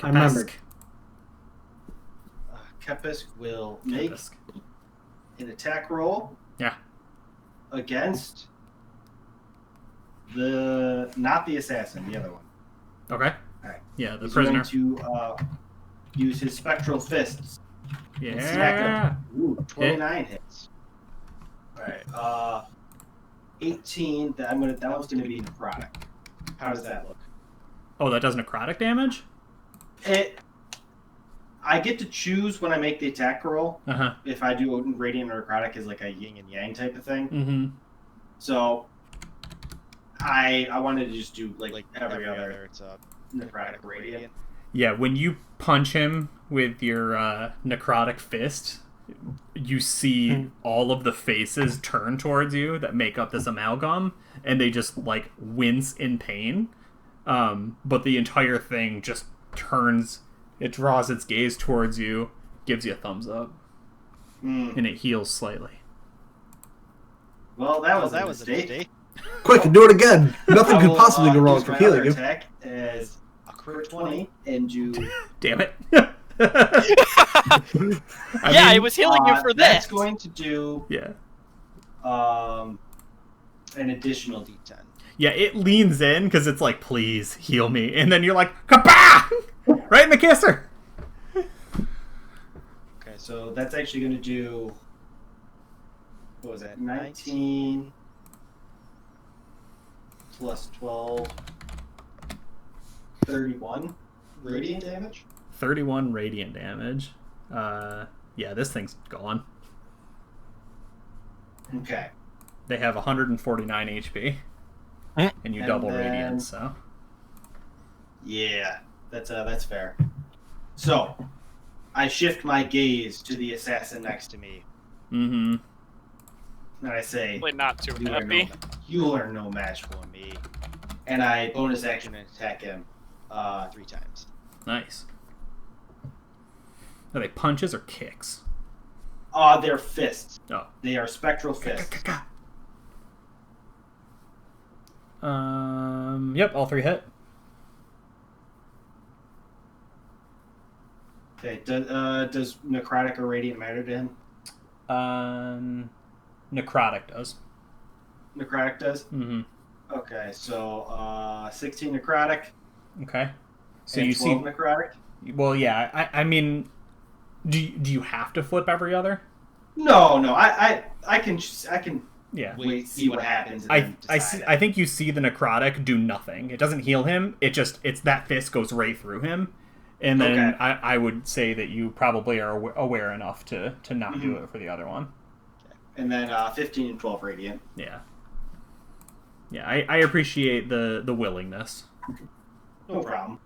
I remembered. Kepisk will make Kepisk. an attack roll. Yeah. Against not the assassin, the other one. Okay. Alright. Yeah, the He's prisoner. going to use his spectral fists. And smack Yeah. him. Ooh, 29 hits. Alright. 18. That was gonna be necrotic. How does that look? Oh, that does necrotic damage? I get to choose when I make the attack roll. Uh-huh. If I do Radiant or Necrotic is like a yin and yang type of thing. Mm-hmm. So I wanted to just do like every other It's a Necrotic Radiant. Yeah, when you punch him with your necrotic fist, you see all of the faces turn towards you that make up this amalgam, and they just like wince in pain. But the entire thing just turns. It draws its gaze towards you, gives you a thumbs up, and it heals slightly. Well, that was a a mistake. mistake. Quick, do it again. Nothing I could will, possibly go wrong use for my healing other you. attack as a crit 20 and do. Damn it! I was healing you for That's this. going to do Yeah. an additional D10. Yeah, it leans in because it's like, please heal me, and then you're like, kabah! Right in the kisser. Okay, so that's actually going to do. What was that? 19 plus 12. 31 radiant damage. 31 radiant damage. Yeah, this thing's gone. Okay. They have 149 HP, and you And double then- radiant, so. Yeah, that's fair. So, I shift my gaze to the assassin next to me, Mm-hmm. and I say, Probably not too "You are happy. you are no match for me." And I bonus action and attack him 3 times. Nice. Are they punches or kicks? They're fists. Oh. They are spectral fists. Yep, all 3 hit. Okay. Does necrotic or radiant matter to him? Necrotic does. Necrotic does. Mm-hmm. Okay, so 16 necrotic. Okay. So And you 12 see. necrotic. Well, yeah. I mean, do you have to flip every other? No. I can Yeah. wait, see what happens. And I then see, decide. I think you see the necrotic do nothing. It doesn't heal him. It's that fist goes right through him, and then Okay. I would say that you probably are aware enough to not do it for the other one. And then 15 and 12 radiant. Yeah. Yeah, I appreciate the willingness. No problem.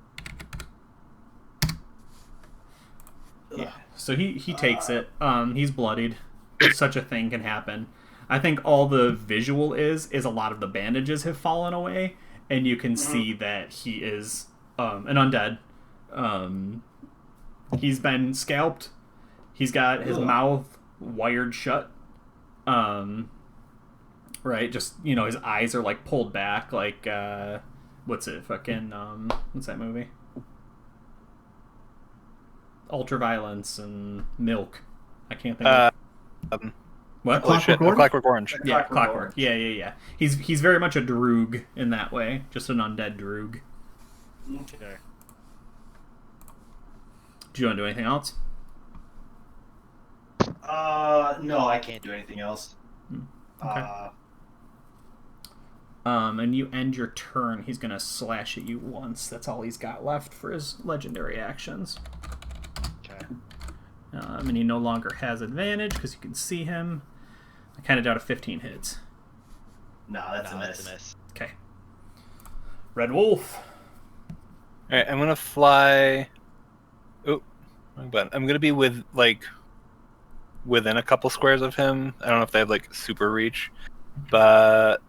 Yeah. So he takes it. He's bloodied. If such a thing can happen. I think all the visual is a lot of the bandages have fallen away, and you can see that he is an undead. He's been scalped. He's got his mouth wired shut. Right, just his eyes are like pulled back, like what's it? Fucking what's that movie? Ultraviolence and Milk. I can't think of what? Holy shit, Clockwork Clockwork Orange. Yeah, Clockwork Clockwork. Orange. Yeah. He's very much a droog in that way, just an undead droog. Okay. Do you want to do anything else? No, I can't do anything else. Okay. And you end your turn. He's gonna slash at you once. That's all he's got left for his legendary actions. Okay. And he no longer has advantage because you can see him. I kind of doubt if 15 hits. No, that's a miss. Okay. Red Wolf. All right, I'm gonna fly. Oh, wrong button. I'm gonna be within a couple squares of him. I don't know if they have like super reach, but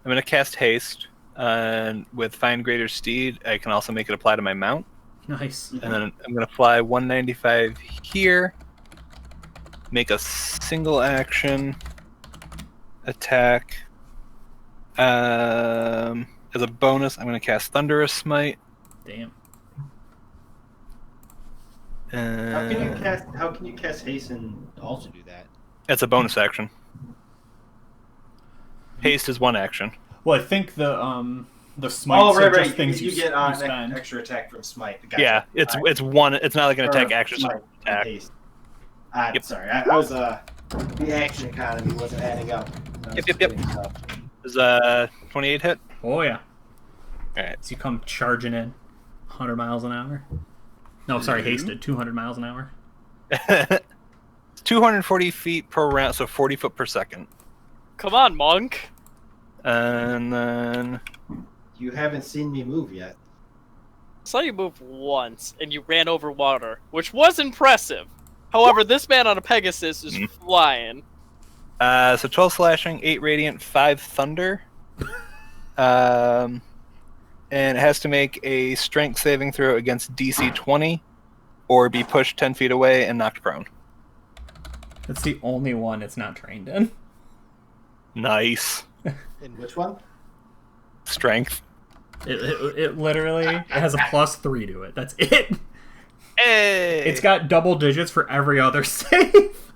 I'm gonna cast haste, and with find greater steed, I can also make it apply to my mount. Nice. And then I'm gonna fly 195 here. Make a single action attack. As a bonus, I'm gonna cast Thunderous Smite. Damn. How can you cast haste and also do that? It's a bonus action. Haste is one action. Well, I think the smites are just things you get on spend. extra attack from smite. Gotcha. Yeah, it's one. It's not like an attack action. It's Smite an attack. haste. Yep. Sorry, I was the action economy wasn't adding up. Yep. Does 28 hit? Oh yeah. All right. So you come charging in, 100 miles an hour. No, sorry, hasted 200 miles an hour. 240 feet per round, so 40 foot per second. Come on, monk. And then You haven't seen me move yet. Saw you move once, and you ran over water, which was impressive. However, this man on a Pegasus is flying. so 12 slashing, 8 radiant, 5 thunder. And it has to make a strength saving throw against DC 20 or be pushed 10 feet away and knocked prone. That's the only one it's not trained in. Nice. In which one? Strength. It literally has a +3 to it. That's it. Hey! It's got double digits for every other save.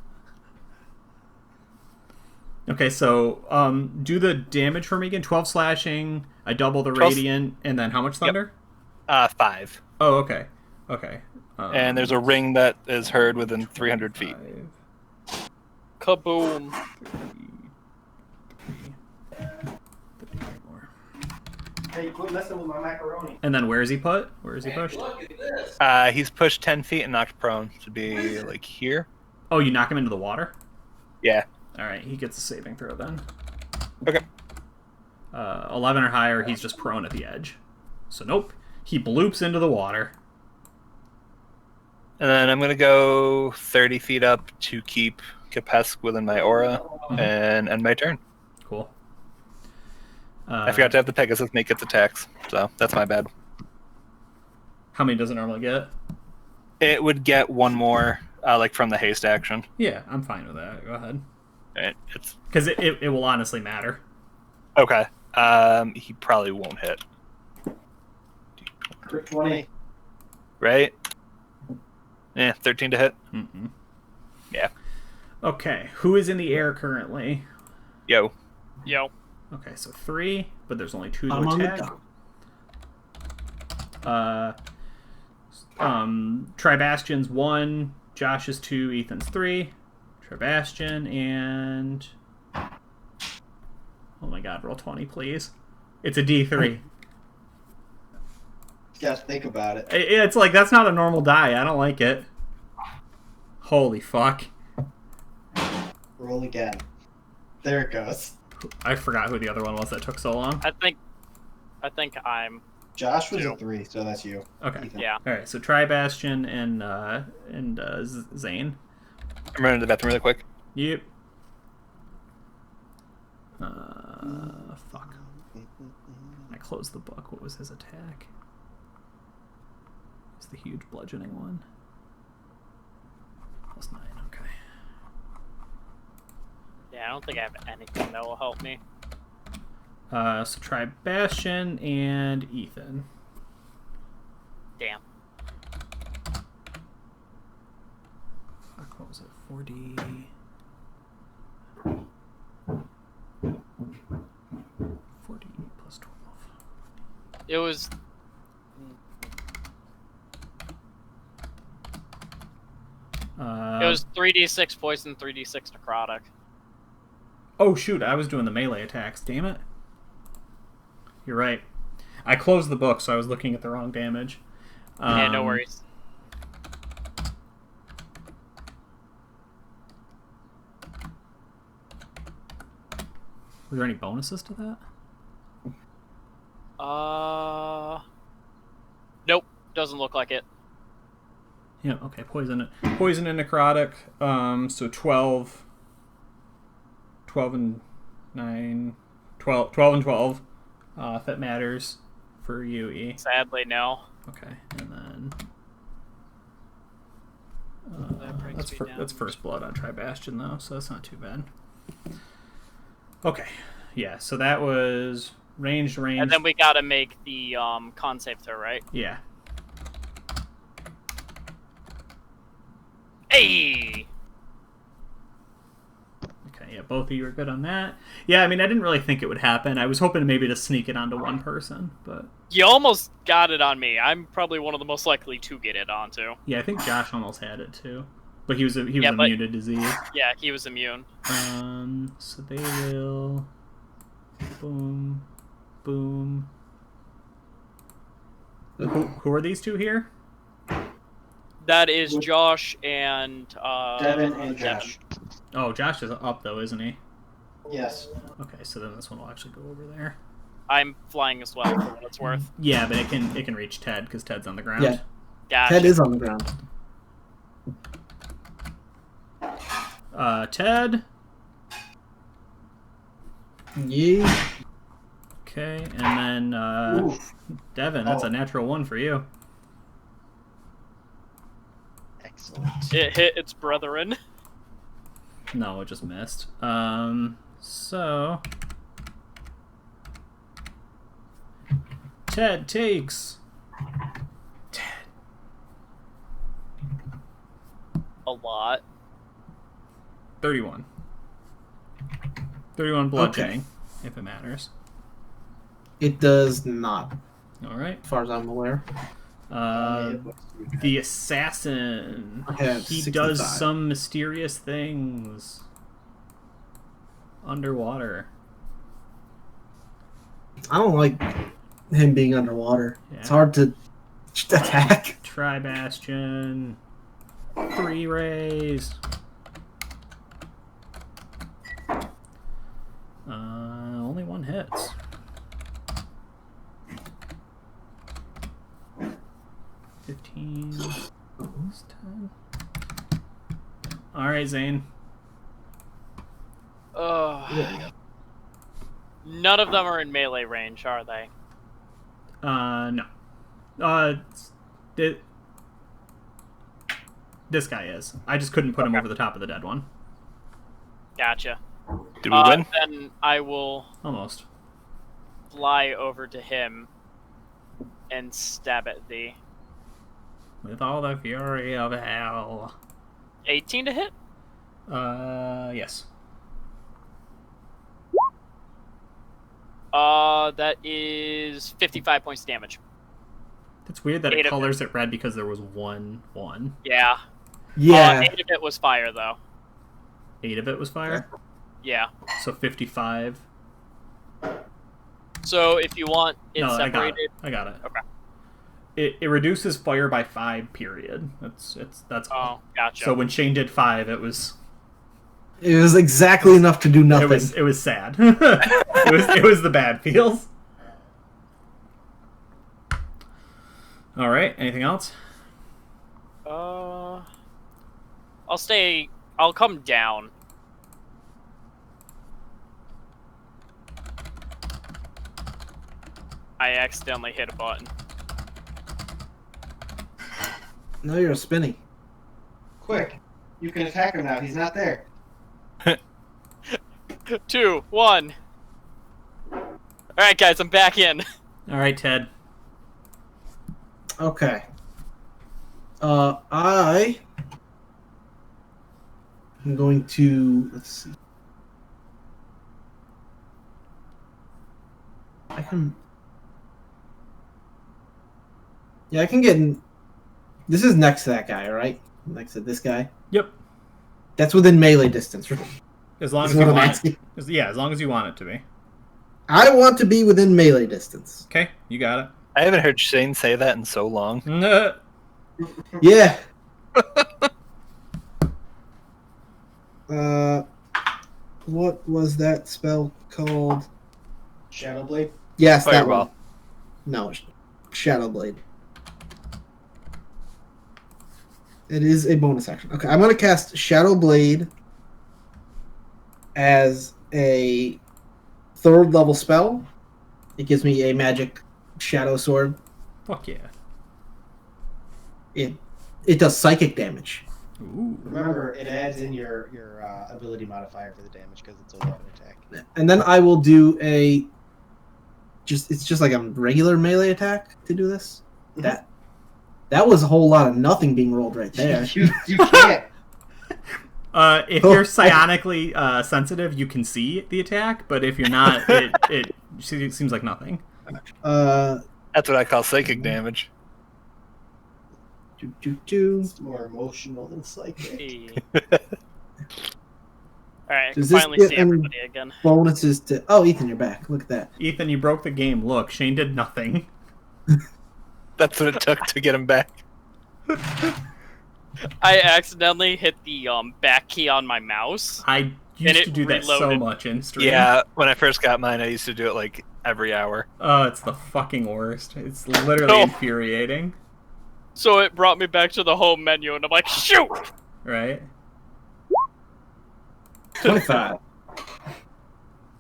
Okay, so do the damage for me again. 12 slashing, I double the 12... radiant, and then how much thunder? 5. Oh, okay. Okay. And there's a ring that is heard within 300 feet. 5, Kaboom. 50 more. Hey, quit messing with my macaroni. And then where is he put? Where is he pushed? He's pushed 10 feet and knocked prone. Should be like here. Oh, you knock him into the water? Yeah. Alright, he gets a saving throw then. Okay. 11 or higher, he's just prone at the edge. So nope. He bloops into the water. And then I'm going to go 30 feet up to keep Capesk within my aura and end my turn. Cool. I forgot to have the Pegasus make its attacks, so that's my bad. How many does it normally get? It would get one more, like from the haste action. Yeah, I'm fine with that. Go ahead. Right, it's Because it will honestly matter. okay. He probably won't hit. For 20. Right? Yeah, 13 to hit. Mm-mm. Yeah. Okay, who is in the air currently? Yo. Yo. Okay, so 3, but there's only 2 to I'm on the attack. dock. Tribastion's 1, Josh is 2, Ethan's 3. Tribastion and... Oh my god, roll 20, please. It's a D3. You gotta think about it. It's like, that's not a normal die. I don't like it. Holy fuck. Roll again. There it goes. I forgot who the other one was that took so long. I think I'm. Josh was a 3, so that's you. Okay. Ethan. Yeah. Alright, so Tribastion and Zane. I'm running to the bathroom really quick. Yep. Fuck. I closed the book. What was his attack? It's the huge bludgeoning one. +9, okay. Yeah, I don't think I have anything that will help me. So Tribastion and Ethan. Damn. Fuck, what was it? 40... 40 plus 12. It was. It was 3d6 poison, 3d6 necrotic. Oh shoot, I was doing the melee attacks, damn it. You're right. I closed the book, so I was looking at the wrong damage. Yeah, no worries. Were there any bonuses to that? Nope. Doesn't look like it. Yeah, okay, poison and necrotic. So 12 and 9, 12 and 12, if it matters for you, E. Sadly, no. Okay, and then That brings that's me down. that's first blood on Tribastion though, so that's not too bad. Okay, yeah, so that was ranged. And then we gotta make the con save throw, right? Yeah. Hey! Okay, yeah, both of you are good on that. Yeah, I mean, I didn't really think it would happen. I was hoping maybe to sneak it onto one person, but... You almost got it on me. I'm probably one of the most likely to get it onto. Yeah, I think Josh almost had it, too. But he was immune to disease. Yeah, he was immune. So they will... Boom. Boom. Who are these two here? That is Josh and Devin and Josh. Oh, Josh is up, though, isn't he? Yes. Okay, so then this one will actually go over there. I'm flying as well, for what it's worth. Yeah, but it can reach Ted, because Ted's on the ground. Yeah. Gotcha. Ted is on the ground. Ted. Yeah. Okay, and then Devin, that's a natural 1 for you. Excellent. It hit its brethren. No, it just missed. So Ted takes A lot. 31. 31 bludgeoning, if it matters. It does not, All right. as far as I'm aware. The assassin. I have He 65. does some mysterious things underwater. I don't like him being underwater. Yeah. It's hard to attack. Tribastion. 3 rays. Only 1 hits. 15. 10. All right, Zane. None of them are in melee range, are they? No. This guy is. I just couldn't put him over the top of the dead one. Gotcha. Did we win? Then I will Almost. fly over to him and stab at thee. With all the fury of hell. 18 to hit? Yes. That is 55 points damage. It's weird that 8 it of colors it red because there was 1. Yeah. Yeah. 8 of it was fire, though. 8 of it was fire. Yeah. So 55. So if you want it No, separated... I got it. Okay. It reduces fire by 5, period. That's all. Oh, gotcha. So when Shane did 5, it was exactly enough to do nothing. it was sad. it was the bad feels. All right. Anything else? I'll come down. I accidentally hit a button. No, you're a spinny. Quick, you can attack him now. He's not there. 2, 1. Alright, guys, I'm back in. All right, Ted. Okay. I am going to, let's see. I can get in. This is next to that guy, right? Next to this guy. Yep. That's within melee distance, right? As long That's as what you I'm want asking. it. Yeah, as long as you want it to be. I want to be within melee distance. Okay, you got it. I haven't heard Shane say that in so long. Yeah. What was that spell called? Shadow Blade. Yes, that Fireball. one. No, Shadow Blade. It is a bonus action. Okay, I'm gonna cast Shadow Blade as a 3rd level spell. It gives me a magic shadow sword. Fuck yeah. It does psychic damage. Ooh. Remember, it adds in your ability modifier for the damage because it's a weapon attack. And then I will do it's just like a regular melee attack to do this. That was a whole lot of nothing being rolled right there. you can't. If you're psionically sensitive, you can see the attack, but if you're not, it seems like nothing. That's what I call psychic damage. It's more emotional than psychic. Hey. Alright, I can Does this finally get see any- everybody again. Bonuses to... Oh, Ethan, you're back. Look at that. Ethan, you broke the game. Look, Shane did nothing. That's what it took to get him back. I accidentally hit the back key on my mouse. I used it to do that so reloaded. much in stream. Yeah, when I first got mine, I used to do it like every hour. Oh, it's the fucking worst. It's literally No. infuriating. So it brought me back to the home menu, and I'm like, shoot! Right? 25.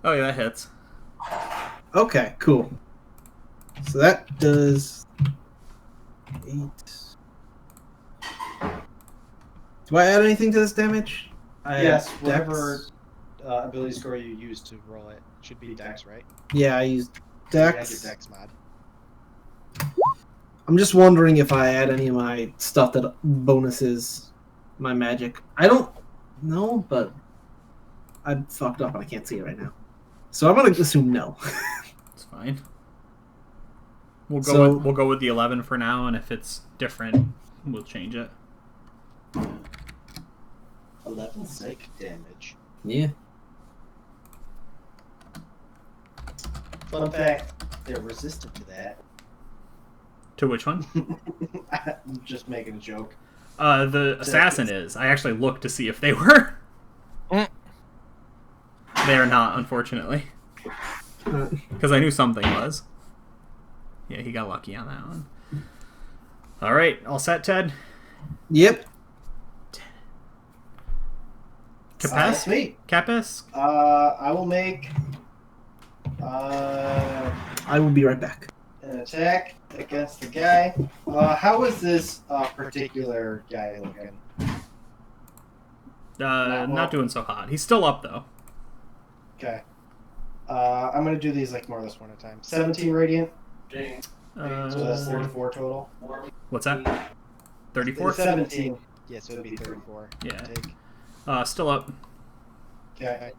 Oh, yeah, that hits. Okay, cool. So that does 8. Do I add anything to this damage? I Yes, add whatever Dex. ability score you use to roll it should be Dex, right? Yeah, I used You add Dex. your Dex mod. I'm just wondering if I add any of my stuff that bonuses my magic. I don't know, but I fucked up and I can't see it right now. So I'm gonna assume no. It's fine. We'll So- go with the 11 for now, and if it's different, we'll change it. 11 psychic damage. Yeah. Fun fact: they're resistant to that. To which one? I'm just making a joke. The assassin is. I actually looked to see if they were. Mm. They are not, unfortunately. Because I knew something was. Yeah, he got lucky on that one. Alright, all set, Ted? Yep. That's Capes? me. Capes? I will make I will be right back. an attack against the guy. How is this particular guy looking? Not doing so hot. He's still up, though. Okay. I'm gonna do these like more or less one at a time. 17 radiant. So that's 34 total. What's that? 34? 17. Yeah, so it'd be 34. Yeah. Take. Still up. Okay.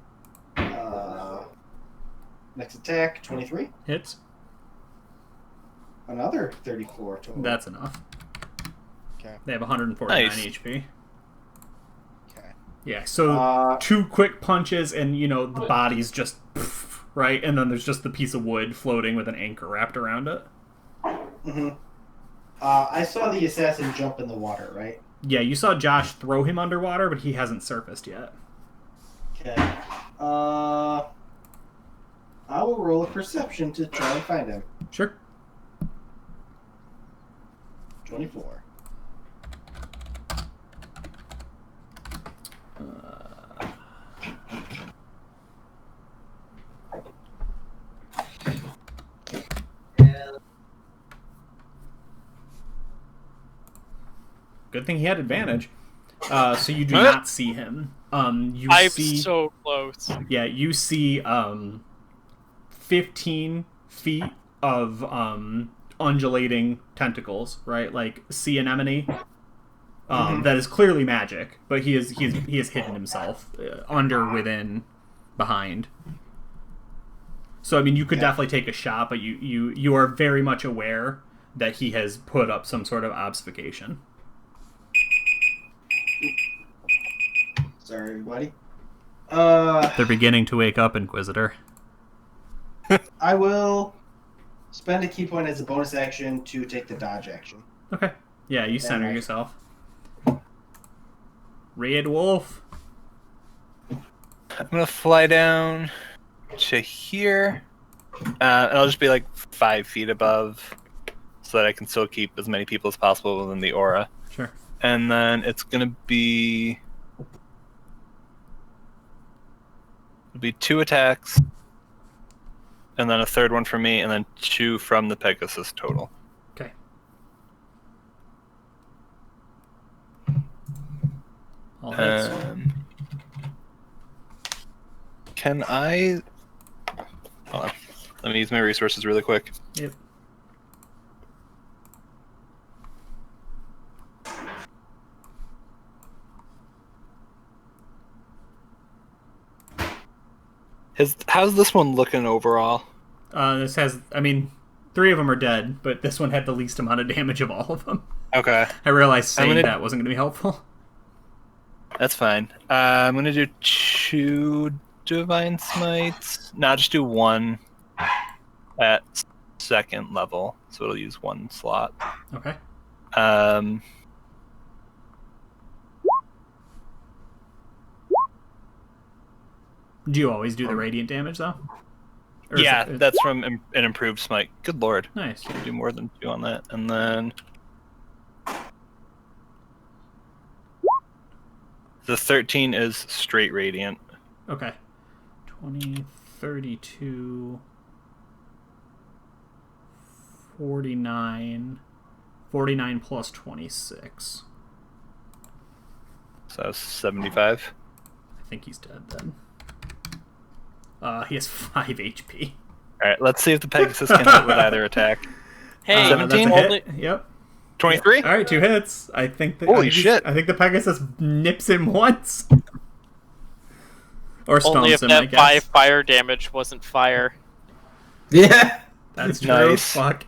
Next attack, 23. Hits. Another 34 total. That's enough. Okay. They have 149 Nice. HP. Okay. Yeah, so 2 quick punches and, the body's just... right? And then there's just the piece of wood floating with an anchor wrapped around it. Mm-hmm. I saw the assassin jump in the water, right? Yeah, you saw Josh throw him underwater, but he hasn't surfaced yet. Okay. I will roll a perception to try and find him. Sure. 24. Good thing he had advantage. So you do not see him. I'm See, so close. yeah, you see 15 feet of undulating tentacles, right? Like sea anemone. That is clearly magic, but he has hidden himself under, within, behind. So I mean, you could definitely take a shot, but you are very much aware that he has put up some sort of obfuscation. Sorry, everybody. They're beginning to wake up, Inquisitor. I will spend a key point as a bonus action to take the dodge action. Okay. Yeah, you center Alright. yourself. Red Wolf. I'm gonna fly down to here. And I'll just be like 5 feet above, so that I can still keep as many people as possible within the aura. Sure. And then it's gonna be 2 attacks, and then a third one for me, and then 2 from the Pegasus total. Okay. All hits. Can I? Hold on. Let me use my resources really quick. Yep. How's this one looking overall? This has, I mean, 3 of them are dead, but this one had the least amount of damage of all of them. Okay. I realized saying that wasn't going to be helpful. That's fine. I'm going to do 2 Divine Smites. No, I'll just do 1 at 2nd level, so it'll use 1 slot. Okay. Do you always do the radiant damage, though? Or Yeah, is it- that's from an improved smite. Good lord. Nice. Can do more than 2 on that. And then the 13 is straight radiant. Okay. 20, 32, 49, 49 plus 26. So that's 75. I think he's dead then. He has 5 HP. Alright, let's see if the Pegasus can hit with either attack. Hey, 17? That's a only- hit. Yep. 23? All right, 2 hits. I think that. Holy shit. I think the Pegasus nips him once. Or Only if stomps him, I that guess. 5 fire damage wasn't fire. Yeah. That's true. Nice. Fuck.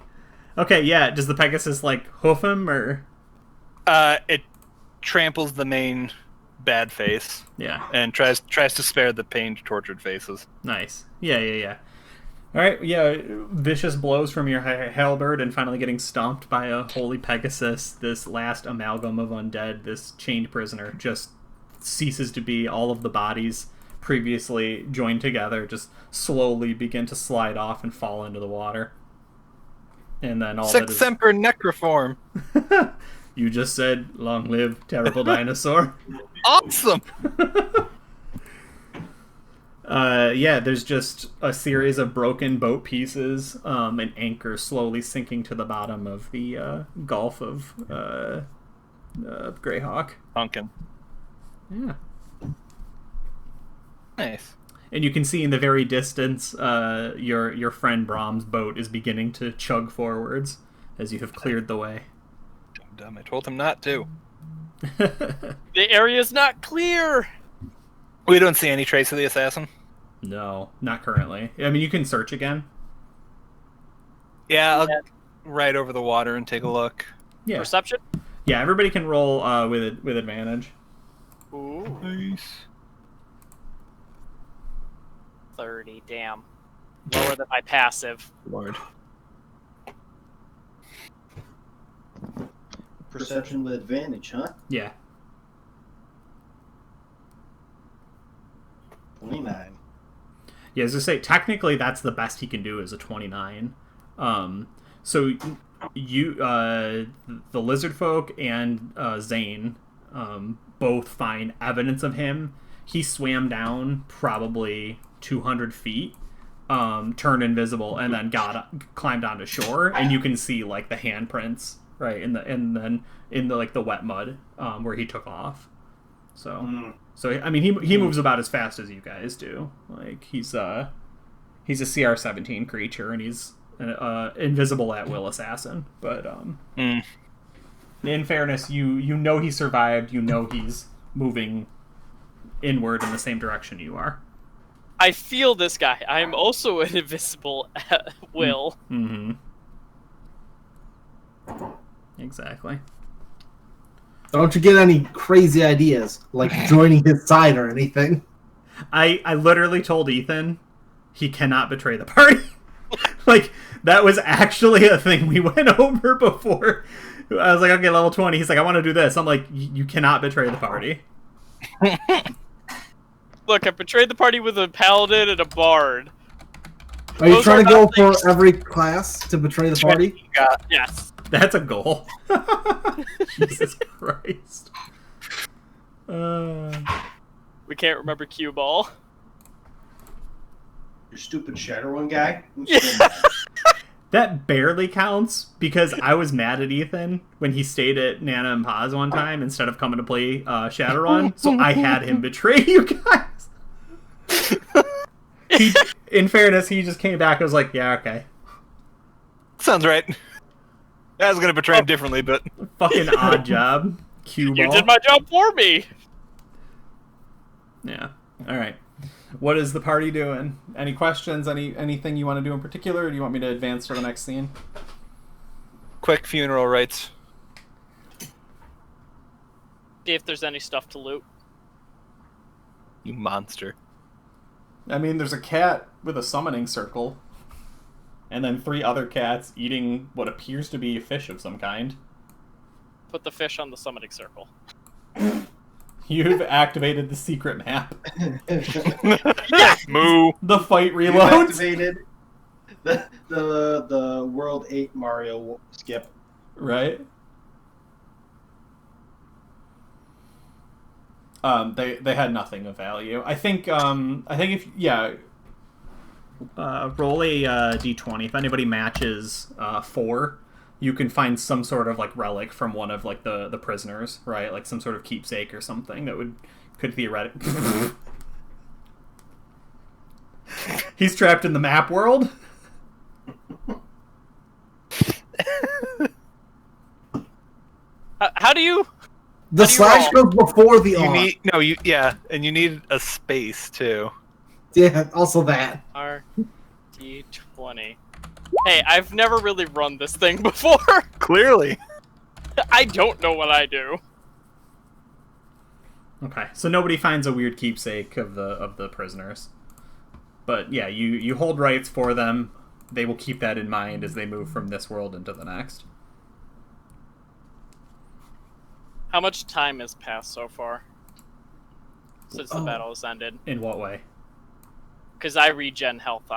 Okay, yeah. Does the Pegasus, like, hoof him, or? It tramples the main bad face Yeah. and tries to spare the pained, tortured faces. Nice. Yeah. All right, yeah. Vicious blows from your halberd and finally getting stomped by a holy Pegasus. This last amalgam of undead, this chained prisoner, just ceases to be. All of the bodies previously joined together just slowly begin to slide off and fall into the water. And then all Sic that is... Semper Necroform! You just said, long live terrible dinosaur. Awesome! Yeah, there's just a series of broken boat pieces, and anchor slowly sinking to the bottom of the Gulf of Greyhawk. Pumpkin. Yeah. Nice. And you can see in the very distance, your friend Brahm's boat is beginning to chug forwards as you have cleared the way. Dumb. I told him not to. The area's not clear! We don't see any trace of the assassin. No, not currently. I mean, you can search again. Yeah, I'll ride over the water and take a look. Yeah, Perception? yeah. Everybody can roll with advantage. Ooh, Nice. 30, damn. Lower than my passive. Lord. Perception with advantage, huh? Yeah. 29. Yeah, as I say, technically that's the best he can do is a 29. So you, the lizard folk and Zane, both find evidence of him. He swam down probably 200 feet, turned invisible, and then climbed onto shore, and you can see like the handprints right in the like the wet mud where he took off. So I mean he moves about as fast as you guys do. Like he's a CR-17 creature, and he's an invisible at will assassin. But in fairness, you know he survived. You know he's moving inward in the same direction you are. I feel this guy. I am also an invisible at will. Mm-hmm. Exactly. Don't you get any crazy ideas, like joining his side or anything? I literally told Ethan he cannot betray the party. Like, that was actually a thing we went over before. I was like, okay, level 20. He's like, I want to do this. I'm like, you cannot betray the party. Look, I betrayed the party with a paladin and a bard. Are you Those trying are to go not for things- every class to betray the party? Yes. That's a goal. Jesus Christ. We can't remember cue ball. Your stupid Shadowrun guy. That barely counts because I was mad at Ethan when he stayed at Nana and Pa's one time instead of coming to play Shadowrun, so I had him betray you guys. In fairness, he just came back and was like, yeah, okay. Sounds right. I was gonna betray him differently, but Fucking odd job. Cue ball. You did my job for me. Yeah. Alright. What is the party doing? Any questions? Anything you want to do in particular, or do you want me to advance to the next scene? quick funeral rites. See if there's any stuff to loot. You monster. I mean, there's a cat with a summoning circle. And then 3 other cats eating what appears to be a fish of some kind. Put the fish on the summoning circle. You've activated the secret map. Moo. The fight You reloads. activated the World 8 Mario skip. Right? They had nothing of value. I think if roll a d20. If anybody matches 4, you can find some sort of like relic from one of like the prisoners, right? Like some sort of keepsake or something that could theoretically. He's trapped in the map world. How do you? The How do you slash roll? goes before the You on. need and you need a space too. Yeah, also that. RD20. Hey, I've never really run this thing before. Clearly. I don't know what I do. Okay, so nobody finds a weird keepsake of the prisoners, but yeah, you hold rights for them. They will keep that in mind as they move from this world into the next. How much time has passed so far since the battle has ended? In what way? Because I regen health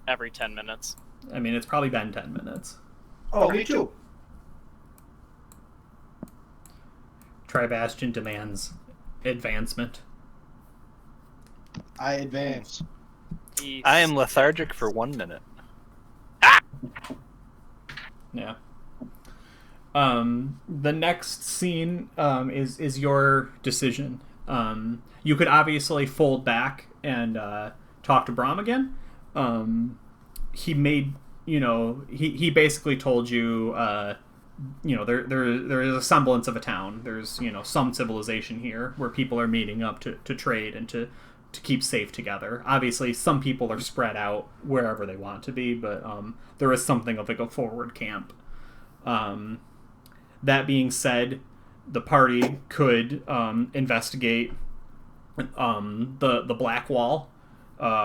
every 10 minutes. I mean, it's probably been 10 minutes. Oh, me too. Tribastion demands advancement. I advance. I am lethargic for 1 minute. Yeah. The next scene is your decision. You could obviously fold back and talk to Brahm again. He made, he basically told you, there is a semblance of a town. There's, some civilization here where people are meeting up to trade and to keep safe together. Obviously, some people are spread out wherever they want to be, but there is something of like a forward camp. That being said, the party could investigate the Black Wall,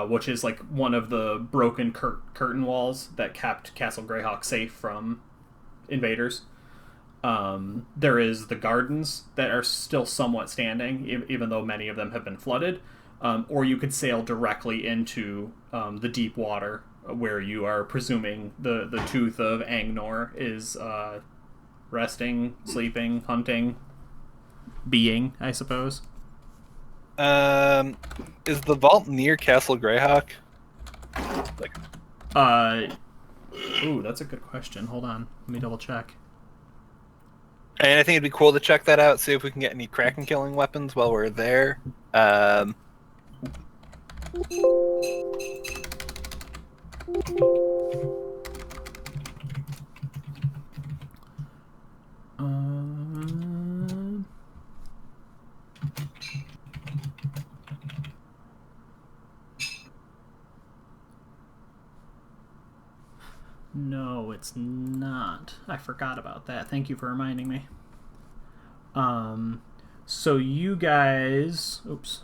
which is like one of the broken curtain walls that kept Castle Greyhawk safe from invaders. There is the gardens that are still somewhat standing, even though many of them have been flooded. Or you could sail directly into the deep water, where you are presuming the Tooth of Angnor is resting, sleeping, hunting, being, I suppose. Is the vault near Castle Greyhawk? Ooh, that's a good question. Hold on, let me double check. And I think it'd be cool to check that out, see if we can get any Kraken killing weapons while we're there. No, it's not. I forgot about that. Thank you for reminding me. So you guys... Oops.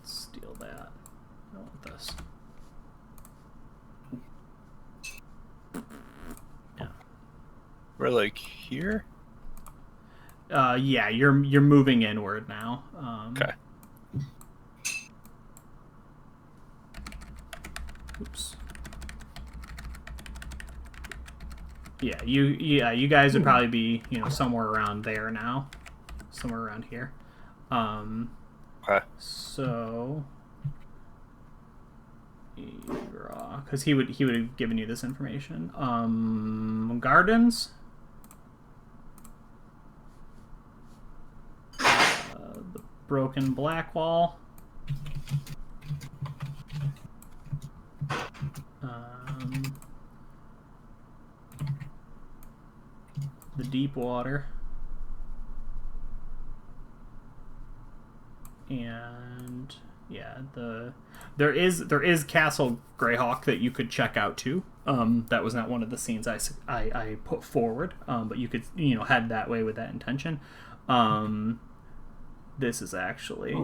Steal that. I want this. Yeah. We're like here? Yeah, you're moving inward now. Okay. Oops. Yeah, you guys would probably be, somewhere around there now. Somewhere around here. Okay. So because he would have given you this information. Gardens. The broken black wall. The deep water. And yeah, there is Castle Greyhawk that you could check out too. That was not one of the scenes I put forward, but you could head that way with that intention. This is actually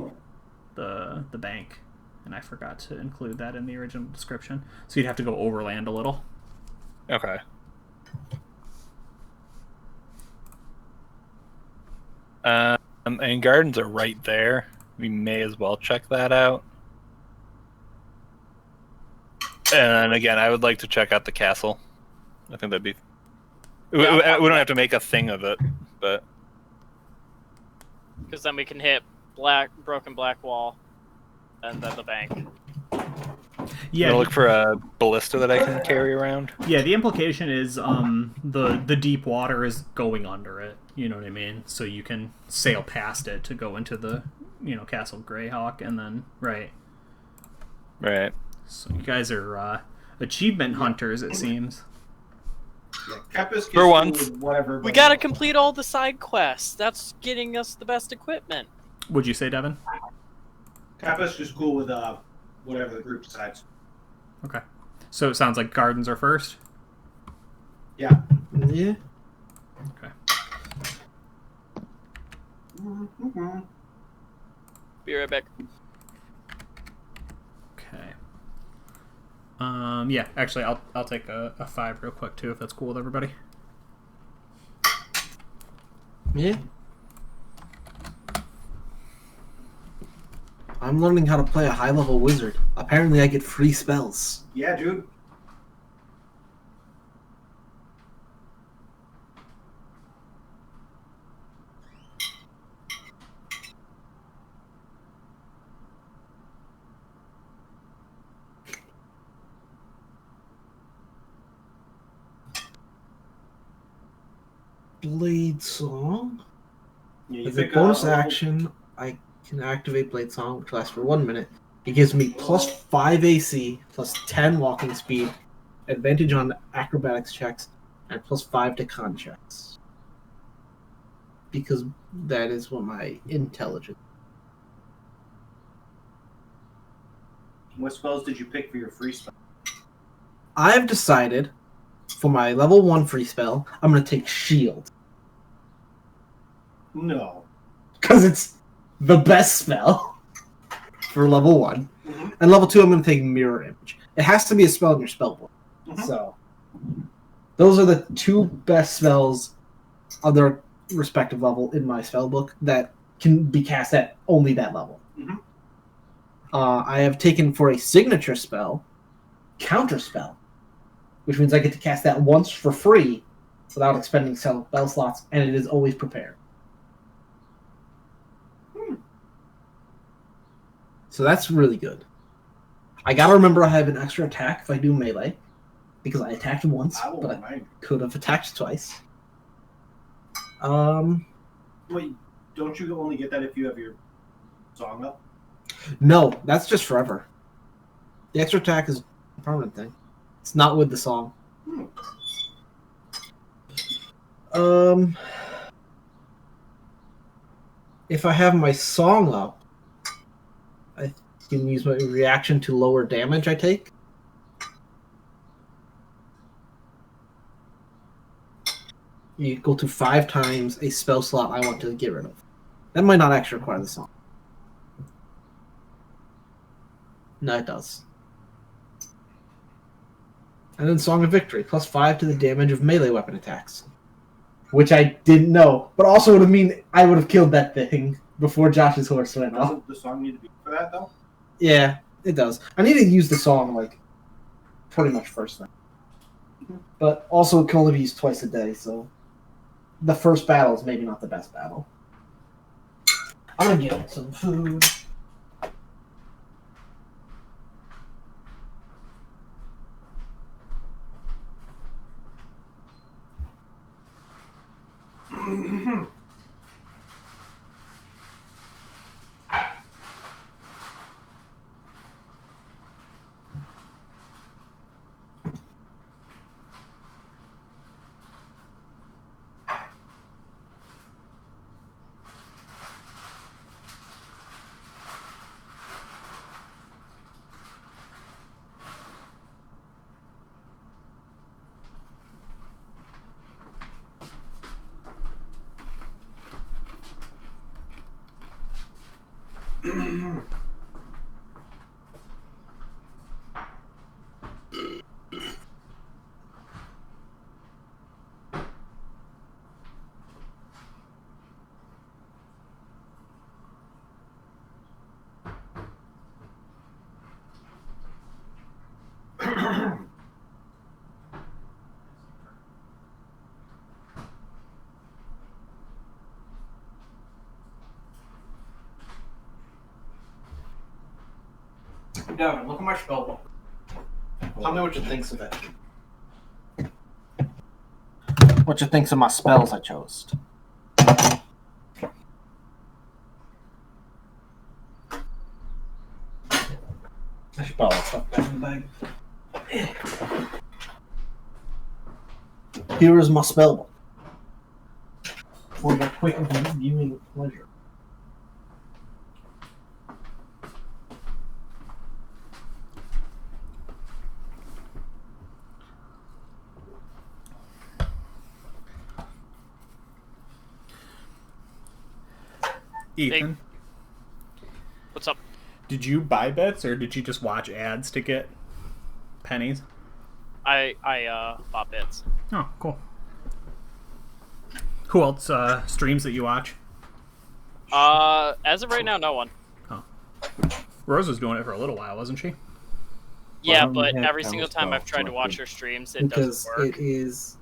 the bank, and I forgot to include that in the original description. So you'd have to go overland a little. Okay. And gardens are right there. We may as well check that out. And again, I would like to check out the castle. I think that'd be... We don't have to make a thing of it, but... Because then we can hit broken black wall, and then the bank. Yeah. Look for a ballista that I can carry around. Yeah, the implication is the deep water is going under it. You know what I mean? So you can sail past it to go into the Castle Greyhawk, and then right. So you guys are achievement hunters, it seems. Yeah, Kepis For once. whatever. We gotta complete all the side quests. That's getting us the best equipment. Would you say, Devin? Kepis is cool with whatever the group decides. Okay. So it sounds like gardens are first? Yeah. Yeah. Okay. Mm-hmm. Be right back. Okay. Yeah, actually, I'll take a 5 real quick, too, if that's cool with everybody. Yeah. I'm learning how to play a high-level wizard. Apparently I get free spells. Yeah, dude. Blade Song. Yeah, you As a pick bonus a- action, I can activate Blade Song, which lasts for 1 minute. It gives me plus 5 AC, plus 10 walking speed, advantage on acrobatics checks, and plus 5 to con checks. Because that is what my intelligence. What spells did you pick for your free spell? I've decided for my level 1 free spell, I'm going to take Shield. No. Because it's the best spell for level 1. Mm-hmm. And level 2, I'm going to take Mirror Image. It has to be a spell in your spell book. Mm-hmm. So, those are the 2 best spells on their respective level in my spell book that can be cast at only that level. Mm-hmm. I have taken for a signature spell, Counter Spell, which means I get to cast that once for free without expending spell slots, and it is always prepared. So that's really good. I gotta remember I have an extra attack if I do melee, because I attacked once, I won't but I mind. could have attacked twice. Wait, don't you only get that if you have your song up? No, that's just forever. The extra attack is a permanent thing. It's not with the song. If I have my song up, I can use my reaction to lower damage I take. You equal to 5 times a spell slot I want to get rid of. That might not actually require the song. No, it does. And then Song of Victory, plus 5 to the damage of melee weapon attacks. Which I didn't know, but also would have mean I would have killed that thing before Josh's horse went off. Doesn't the song need to be for that, though? Yeah, it does. I need to use the song, like, pretty much first thing. But also it can only be used twice a day, so the first battle is maybe not the best battle. I'm gonna get some food. Devin, look at my spell book. Tell me what you think of it. What you think of my spells I chose? I should probably stuff back in the bag. Here is my spell book. For your quick viewing pleasure. Ethan, What's up? did you buy bits or did you just watch ads to get pennies? I bought bits. Oh, cool. Who else streams that you watch? As of right now, no one. Rose was doing it for a little while, wasn't she? Yeah, Well, but yeah, every that single was time I've well tried to watch selected. her streams, it Because doesn't work. it is.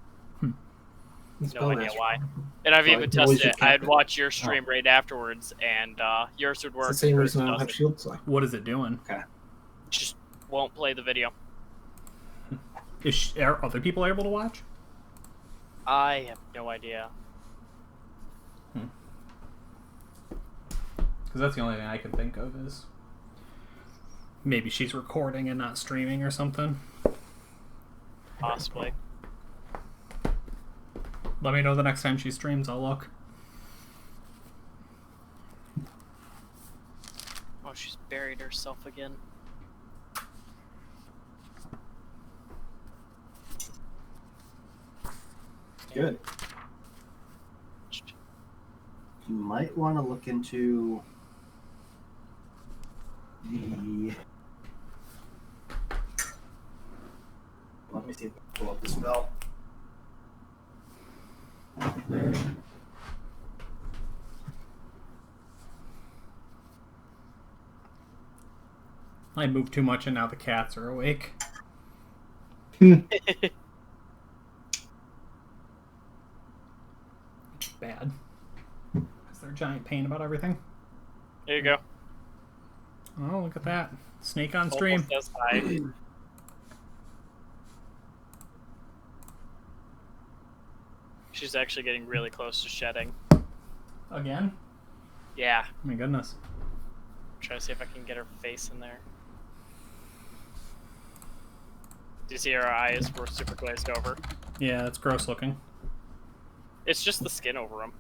No idea why. And I've So even I can always tested it. just I'd watch your stream right afterwards, and yours would work. It's the same hers reason I don't have doesn't. shield select. What is it doing? Just won't play the video. Are other people able to watch? I have no idea. Because that's the only thing I can think of is maybe she's recording and not streaming or something. Possibly. Let me know the next time she streams, I'll look. Oh, she's buried herself again. Good. You might want to look into the. Let me see if I can pull up the spell. I moved too much and now the cats are awake. Bad. Is there a giant pain about everything? There you go. Oh, look at that. Snake on stream. Almost as high. She's actually getting really close to shedding. Again? Yeah. Oh my goodness. Try to see if I can get her face in there. Do you see her eyes were super glazed over? Yeah, it's gross looking. It's just the skin over them.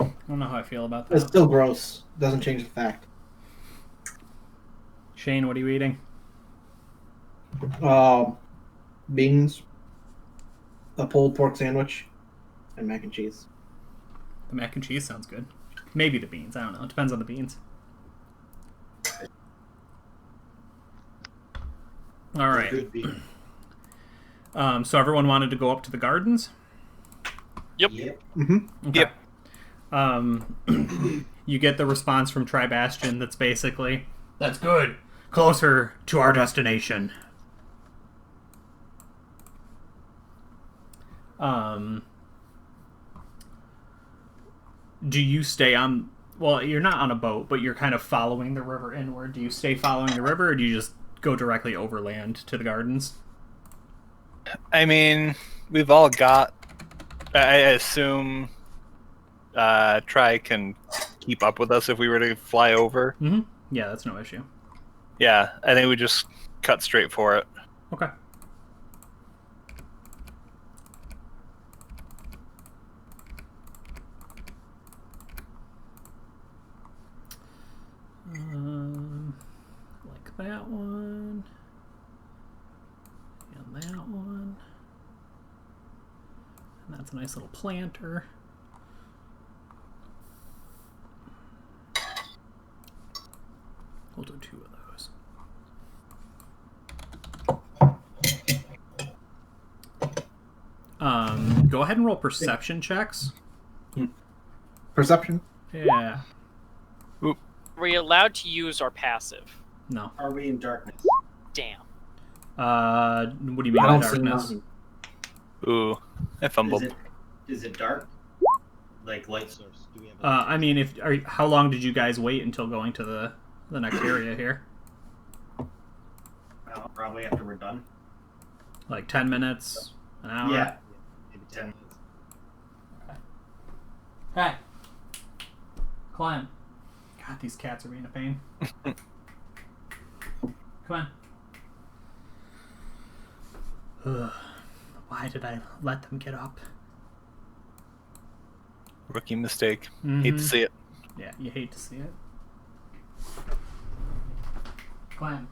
I don't know how I feel about It's that. still gross. Doesn't change the fact. Shane, what are you eating? Beans, a pulled pork sandwich, and mac and cheese. The mac and cheese sounds good. Maybe the beans. I don't know. It depends on the beans. All right. Could be. So everyone wanted to go up to the gardens? Yep. Yep. Mm-hmm. Okay. Yep. You get the response from Tribastion that's basically, "That's good. Closer to our destination." Do you stay on? Well, you're not on a boat, but you're kind of following the river inward. Do you stay following the river, or do you just go directly overland to the gardens? I mean, we've all got. I assume Tri can keep up with us if we were to fly over. Mm-hmm. Yeah, that's no issue. Yeah, I think we just cut straight for it. Okay. Like that one. And that one. And that's a nice little planter. We'll do 2 of those. Go ahead and roll perception checks. Perception? Yeah. Are we allowed to use our passive? No. Are we in darkness? Damn. What do you mean I by don't see darkness? nothing. Ooh, I fumbled. Is it dark? Like light source? Do we have? I mean, how long did you guys wait until going to the next area here? Well, probably after we're done. Like 10 minutes, an hour? Yeah, maybe 10 minutes. Hey, climb. God, these cats are being a pain. Come on. Ugh. Why did I let them get up? Rookie mistake. Mm-hmm. Hate to see it. Yeah, you hate to see it. Climb.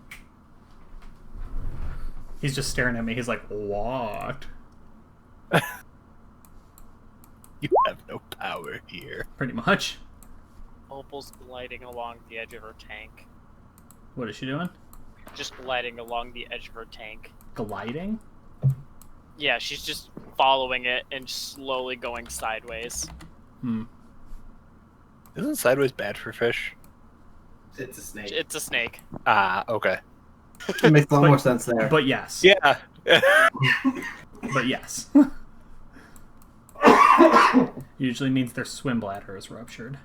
He's just staring at me. He's like, what? You have no power here. Pretty much. Opal's gliding along the edge of her tank. What is she doing? Just gliding along the edge of her tank. Gliding? Yeah, she's just following it and slowly going sideways. Isn't sideways bad for fish? It's a snake. It's a snake. Ah, okay. It makes a lot more sense there. But yes. Yeah. But yes. Usually means their swim bladder is ruptured.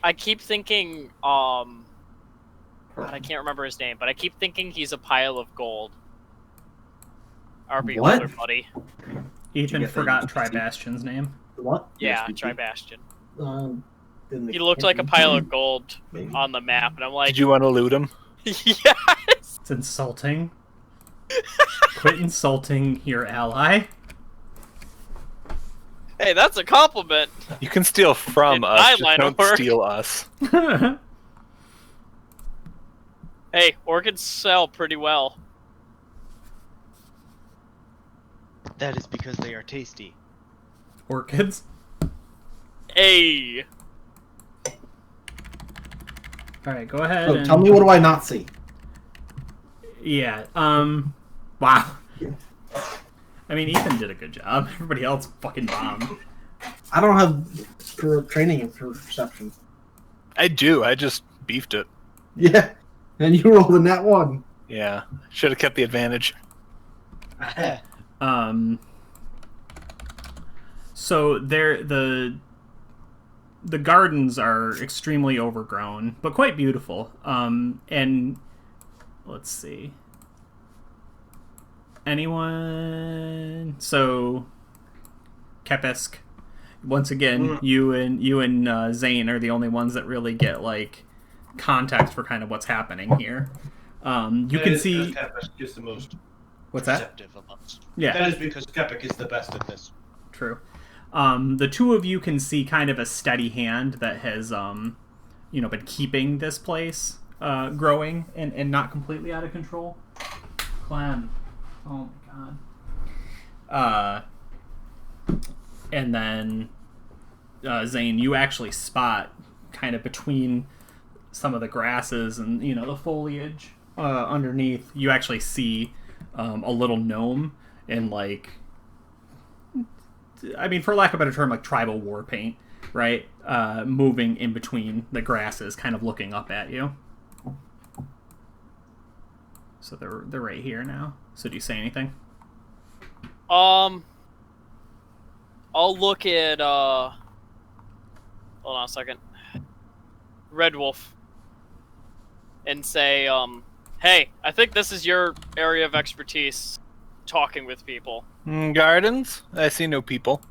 I keep thinking, God, I can't remember his name, but I keep thinking he's a pile of gold. Our What? beholder buddy. Ethan get that forgot UPC? Tribastion's name. What? Yeah, Yes, Tribastion. Didn't He looked like a pile of gold Maybe. on the map, and I'm like, Did you want to loot him? yes! It's insulting. Quit insulting your ally. Hey, that's a compliment. You can steal from In us, my just line of don't work. steal us. Hey, orchids sell pretty well. That is because they are tasty. Orchids. Hey! Alright, go ahead So and... tell me, what do I not see? Yeah, wow. I mean, Ethan did a good job. Everybody else fucking bombed. I don't have training for perception. I do, I just beefed it. Yeah, and you rolled a nat 1. Yeah, should have kept the advantage. So the gardens are extremely overgrown, but quite beautiful. And let's see. Anyone? So Kepisk. Once again, you and Zane are the only ones that really get like context for kind of what's happening here. You can see. Kepik is the most What's that? perceptive amongst. Yeah. That is because Kepik is the best at this. True. The two of you can see kind of a steady hand that has, been keeping this place growing and not completely out of control. Clem. Oh my god. And then, Zane, you actually spot kind of between some of the grasses and, the foliage underneath, you actually see a little gnome in, like, I mean, for lack of a better term, like tribal war paint, right? Moving in between the grasses, kind of looking up at you. So they're right here now. So do you say anything? I'll look at hold on a second. Red Wolf. And say, hey, I think this is your area of expertise, talking with people. Gardens? I see no people.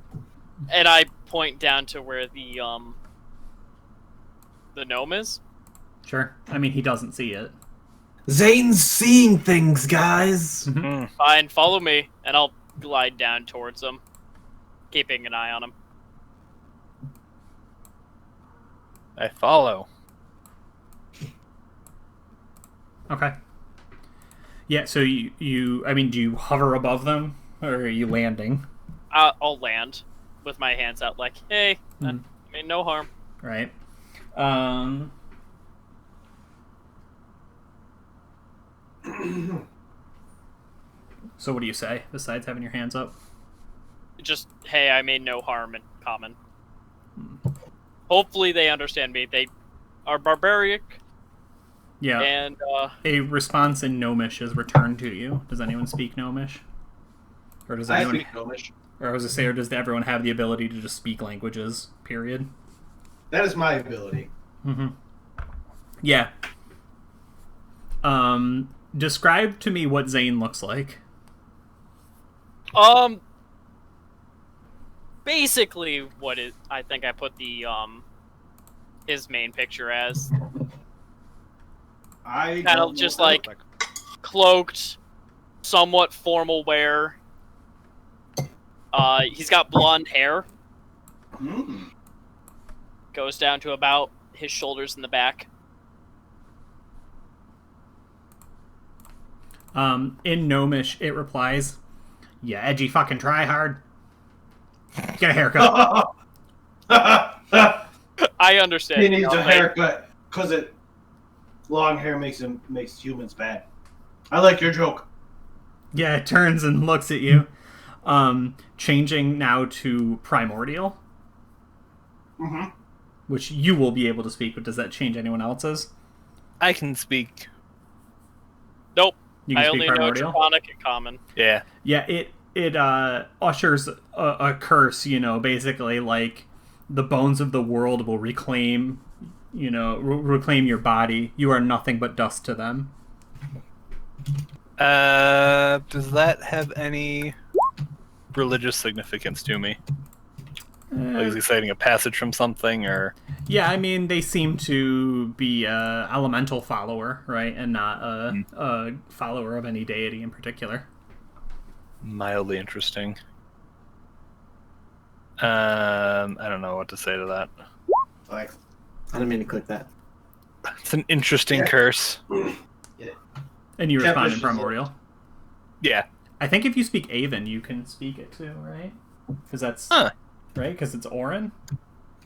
And I point down to where the gnome is. Sure. I mean, he doesn't see it. Zane's seeing things, guys. Fine, follow me, and I'll glide down towards him, keeping an eye on him. I follow. Okay. Yeah, so you I mean, do you hover above them, or are you landing? I'll land with my hands out like, hey, I mean, no harm. Right. So what do you say, besides having your hands up? Just, hey, I made no harm in common. Hopefully they understand me. They are barbaric. Yeah. And, a response in Gnomish is returned to you. Does anyone speak Gnomish? Or does anyone... I speak Gnomish. Or I was to say, or does everyone have the ability to just speak languages, period? That is my ability. Mm-hmm. Yeah. Describe to me what Zane looks like. Basically what is, I think I put the, his main picture as. I kind of just like cloaked, somewhat formal wear. He's got blonde hair. Goes down to about his shoulders in the back. In Gnomish, it replies, "Yeah, edgy fucking try hard. Get a haircut." I understand. He needs a haircut because long hair makes humans bad. I like your joke. Yeah, it turns and looks at you. Changing now to primordial. Which you will be able to speak, but does that change anyone else's? I can speak. Nope. You can I speak only know primordial? Draconic and Common. Yeah. Yeah, it ushers a curse, basically like the bones of the world will reclaim, reclaim your body. You are nothing but dust to them. Does that have any religious significance to me? Like, is he citing a passage from something, or? Yeah, I mean, they seem to be a elemental follower, right, and not a follower of any deity in particular. Mildly interesting. I don't know what to say to that. I didn't mean to click that. It's an interesting curse. And you respond in primordial. Yeah. I think if you speak Avon, you can speak it too, right? Because that's right. Because it's Orin.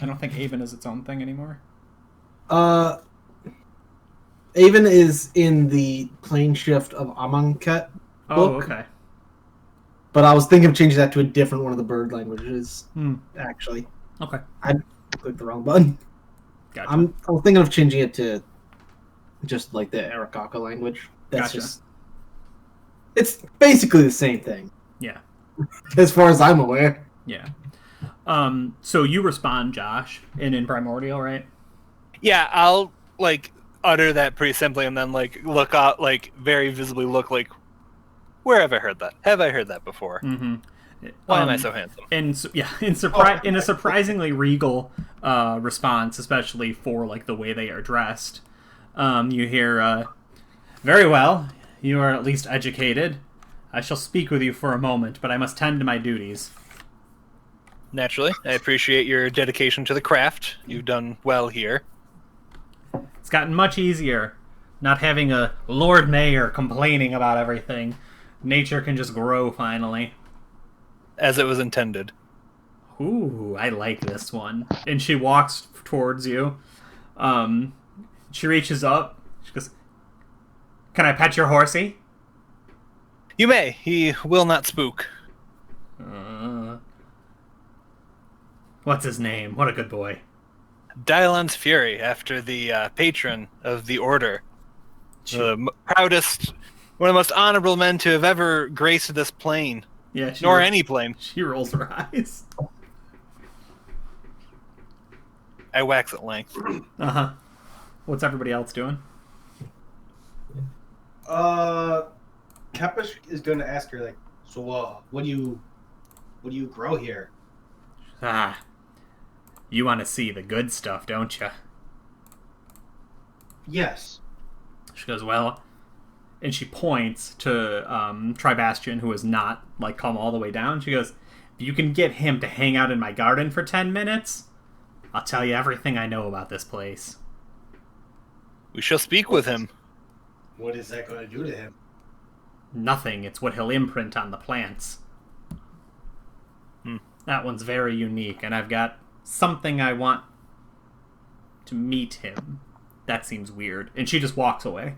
I don't think Avon is its own thing anymore. Avon is in the plane shift of Amonkhet book. Oh, okay. But I was thinking of changing that to a different one of the bird languages. Actually. Okay. I clicked the wrong button. Gotcha. I was thinking of changing it to just like the Arakaka language. That's Gotcha. It's basically the same thing. Yeah. As far as I'm aware. Yeah. So you respond, Josh, in primordial, right? Yeah, I'll utter that pretty simply, and then look out, very visibly look like, where have I heard that? Have I heard that before? Mm-hmm. Why am I so handsome? And in a surprisingly regal response, especially for the way they are dressed, you hear, "Very well. You are at least educated. I shall speak with you for a moment, but I must tend to my duties." Naturally, I appreciate your dedication to the craft. You've done well here. It's gotten much easier, not having a Lord Mayor complaining about everything. Nature can just grow finally. As it was intended. Ooh, I like this one. And she walks towards you. She reaches up. She goes, "Can I pet your horsey?" You may. He will not spook. What's his name? What a good boy. Dylon's Fury, after the patron of the Order. The proudest One of the most honorable men to have ever graced this plane. Yeah, Nor any plane. She rolls her eyes. I wax at length. Uh-huh. What's everybody else doing? Kepish is going to ask her, like, so, what do you grow here? Ah, you want to see the good stuff, don't you? Yes. She goes, well, and she points to Tribastian, who has not, like, come all the way down. She goes, if you can get him to hang out in my garden for 10 minutes, I'll tell you everything I know about this place. We shall speak with him. What is that going to do to him? Nothing. It's what he'll imprint on the plants. That one's very unique, and I've got something I want to meet him. That seems weird. And she just walks away.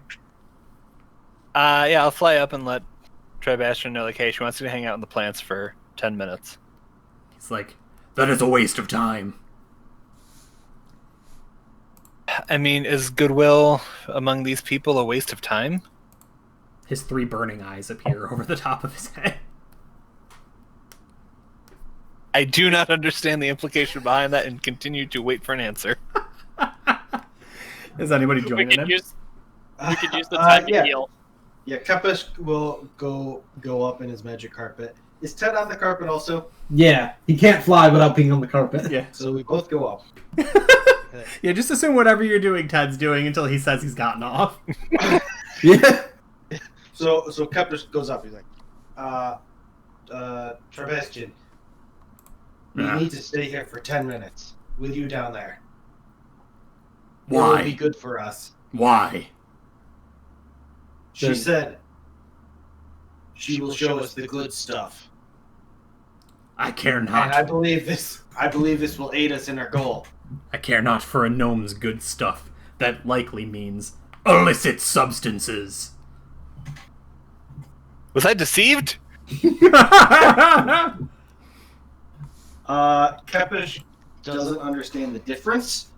Yeah, I'll fly up and let Tribastian know, like, hey, she wants you to hang out in the plants for 10 minutes. He's like, that is a waste of time. I mean, is goodwill among these people a waste of time? His 3 burning eyes appear over the top of his head. I do not understand the implication behind that and continue to wait for an answer. Is anybody joining him? We could use the time to heal. Yeah, Kepish will go up in his magic carpet. Is Ted on the carpet also? Yeah, he can't fly without being on the carpet. Yeah. So we both go up. Yeah, just assume whatever you're doing, Ted's doing until he says he's gotten off. Yeah. So Kepish goes up. He's like, Tribastian, we need to stay here for 10 minutes with you down there. It will be Why? good for us. Why? She said she will show us the good stuff. I care And I not. believe this will aid us in our goal. I care not for a gnome's good stuff. That likely means illicit substances. Was I deceived? Kepish doesn't understand the difference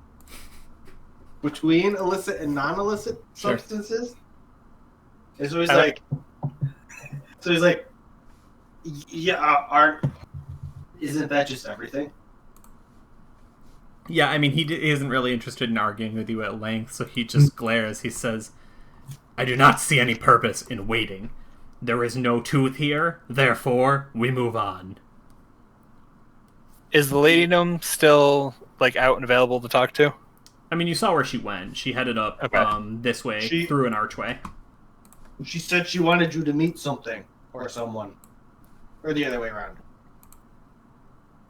between illicit and non-illicit Sure. substances. And so he's like, yeah, isn't that just everything? Yeah, I mean, he isn't really interested in arguing with you at length, so he just glares. He says, I do not see any purpose in waiting. There is no tooth here, therefore, we move on. Is the lady gnome still, like, out and available to talk to? I mean, you saw where she went. She headed up this way, through an archway. She said she wanted you to meet something or someone. Or the other way around.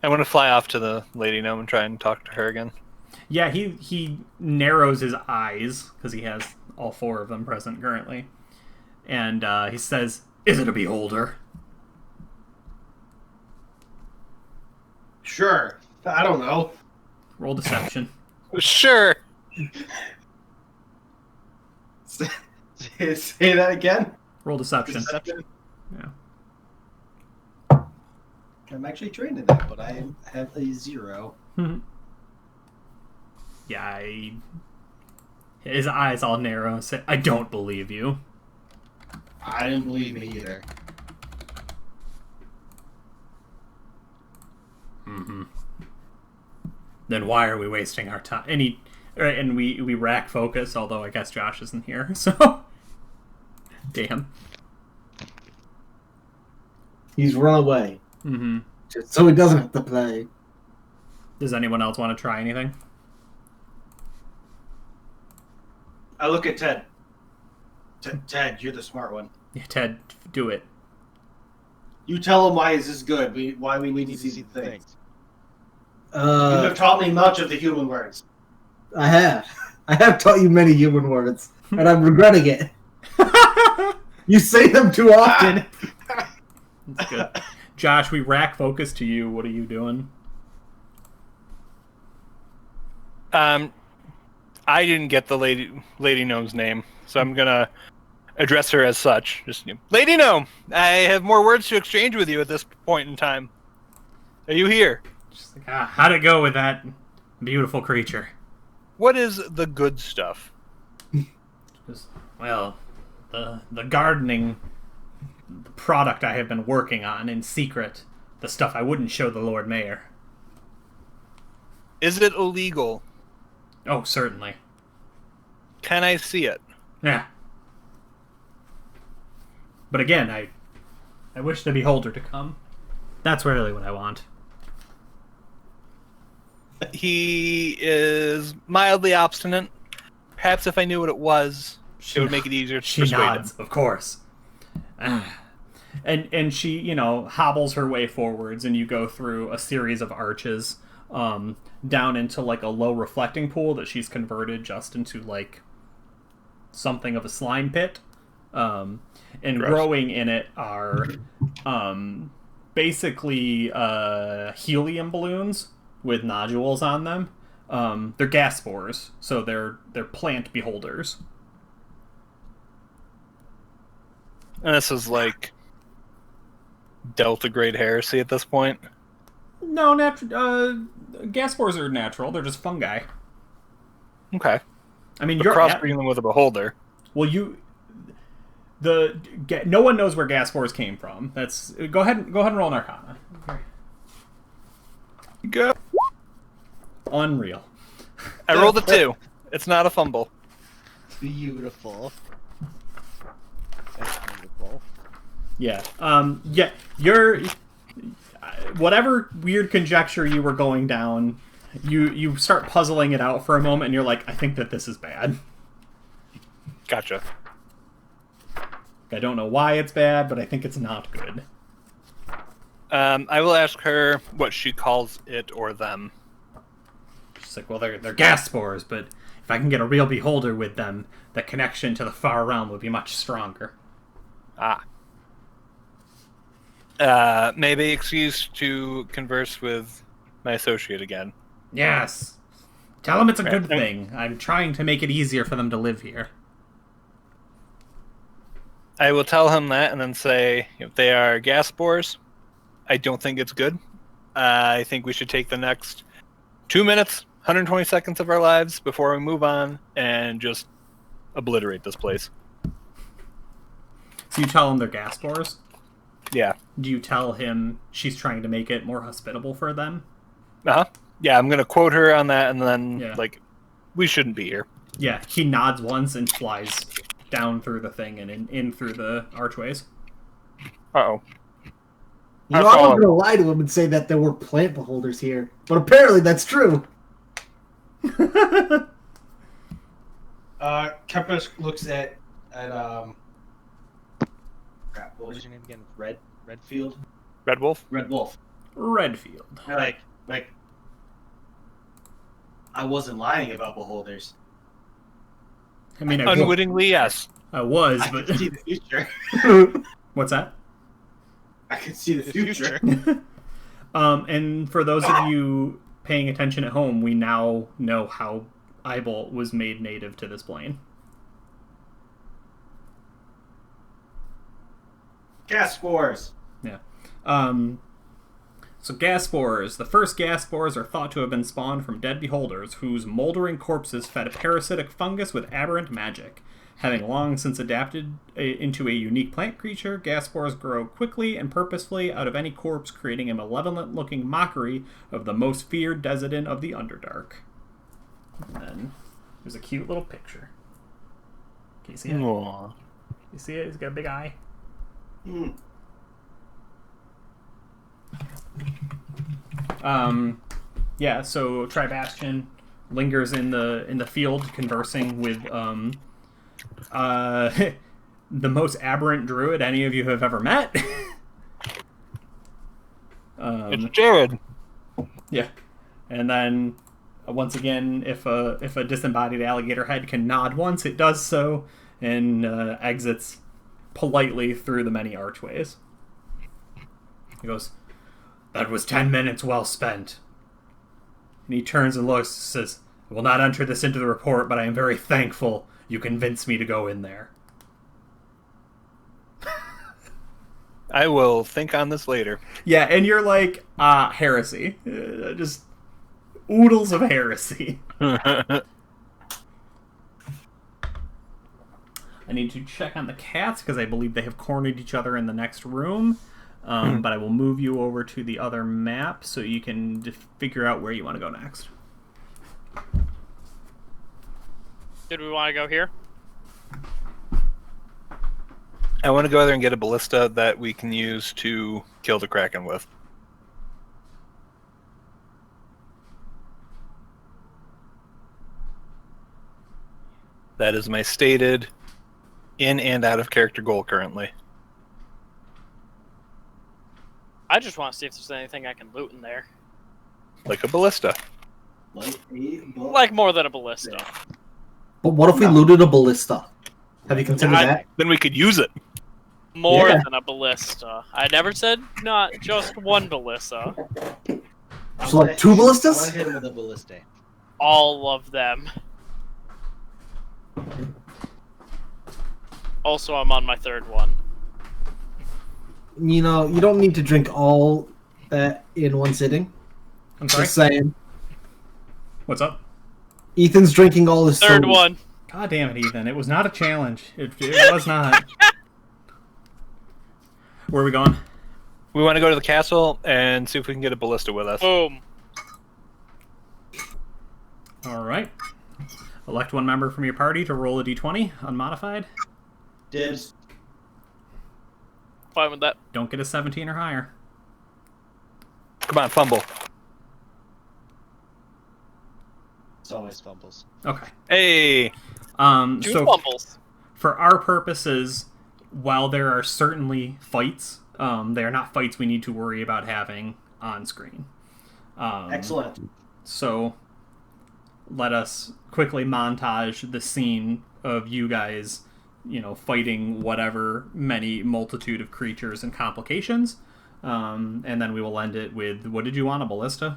I want to fly off to the lady gnome and try and talk to her again. Yeah, he narrows his eyes, because he has all 4 of them present currently. And he says, is it a beholder? Sure. I don't know. Roll deception. Sure. Say that again. Roll deception. Deception. Yeah. I'm actually trained in that, but I have a 0. Yeah, his eyes all narrow and say, I don't believe you. I didn't believe me either. Then why are we wasting our time? And we rack focus, although I guess Josh isn't here, so... Damn. He's run away. Mm-hmm. Just so he doesn't have to play. Does anyone else want to try anything? I look at Ted. Ted, you're the smart one. Yeah, Ted, do it. You tell him why this is good, why we need to see the things. You Uh, have taught me much of the human words. I have taught you many human words, and I'm regretting it. You say them too often. That's good. Josh, we rack focus to you. What are you doing? I didn't get the lady gnome's name, so I'm gonna address her as such. Just Lady Gnome, I have more words to exchange with you at this point in time. Are you here? Just like, how'd it go with that beautiful creature? What is the good stuff? Just, well, the gardening product I have been working on in secret. The stuff I wouldn't show the Lord Mayor. Is it illegal? Oh, certainly. Can I see it? Yeah. But again, I wish the beholder to come. That's really what I want. He is mildly obstinate. Perhaps if I knew what it was, it would make it easier to She persuade nods, him. of course. And she, you know, hobbles her way forwards, and you go through a series of arches down into like a low reflecting pool that she's converted just into like something of a slime pit. And Gross. growing in it are basically helium balloons with nodules on them. They're gas spores, so they're plant beholders. And this is like Delta Grade heresy at this point. No, gas spores are natural. They're just fungi. Okay. I mean, But you're crossbreeding them with a beholder. well, no one knows where gas spores came from. That's go ahead and roll an Arcana. Go. Unreal. I rolled a 2. It's not a fumble. Beautiful. That's beautiful. Yeah. Yeah. You're whatever weird conjecture you were going down. You start puzzling it out for a moment, and you're like, I think that this is bad. Gotcha. I don't know why it's bad, but I think it's not good. I will ask her what she calls it or them. She's like, well, they're gas spores, but if I can get a real beholder with them, the connection to the far realm would be much stronger. Maybe excuse to converse with my associate again. Yes. Tell them it's a good thing. I'm trying to make it easier for them to live here. I will tell him that and then say, if they are gas spores, I don't think it's good. I think we should take the next 2 minutes, 120 seconds of our lives before we move on and just obliterate this place. So you tell him they're gas spores? Yeah. Do you tell him she's trying to make it more hospitable for them? Uh-huh. Yeah, I'm going to quote her on that and then, Yeah. we shouldn't be here. Yeah, he nods once and flies down through the thing and in through the archways. Uh-oh. You know, I was going to lie to him and say that there were plant beholders here, but apparently that's true. Kepler looks at crap, what was your name again? Redfield? Red Wolf? Red Wolf. Redfield. Like I wasn't lying about beholders. I mean, Unwittingly, yes. I was, I but... could see the future. What's that? I could see the future. And for those of you paying attention at home, we now know how Eyebolt was made native to this plane. Gas spores. Yeah. So gas spores. The first gas spores are thought to have been spawned from dead beholders whose moldering corpses fed a parasitic fungus with aberrant magic. Having long since adapted into a unique plant creature, gas spores grow quickly and purposefully out of any corpse, creating a malevolent-looking mockery of the most feared Desident of the Underdark. And then there's a cute little picture. Can you see it? Aww. You see it? He's got a big eye. Yeah, so Tribastian lingers in the field conversing with the most aberrant druid any of you have ever met. It's Jared. Yeah. And then once again, if a disembodied alligator head can nod once, it does so and exits politely through the many archways. He goes, "That was 10 minutes well spent." And he turns and looks and says, "I will not enter this into the report, but I am very thankful you convinced me to go in there." I will think on this later. Yeah, and you're like, heresy. Just oodles of heresy. I need to check on the cats because I believe they have cornered each other in the next room. But I will move you over to the other map so you can figure out where you want to go next. Did we want to go here? I want to go there and get a ballista that we can use to kill the Kraken with. That is my stated in and out of character goal currently. I just want to see if there's anything I can loot in there. Like a ballista. Like more than a ballista. But what if we looted a ballista? Have you considered that? Then we could use it. More Yeah. than a ballista. I never said not just one ballista. So like 2 I ballistas? want to hit him with a ballista. All of them. Also, I'm on my 3rd one. You know, you don't need to drink all that in one sitting. I'm sorry? Just saying. What's up? Ethan's drinking all his 3rd soda. one. God damn it, Ethan. It was not a challenge. It was not. Where are we going? We want to go to the castle and see if we can get a ballista with us. Boom. All right. Elect one member from your party to roll a d20, unmodified. Dibs. Fine with that. Don't get a 17 or higher. Come on, fumble. It's always fumbles. Okay. Hey! 2 So fumbles. for our purposes, while there are certainly fights, they are not fights we need to worry about having on screen. Excellent. So let us quickly montage the scene of you guys, fighting whatever many multitude of creatures and complications. And then we will end it with, what did you want, a ballista?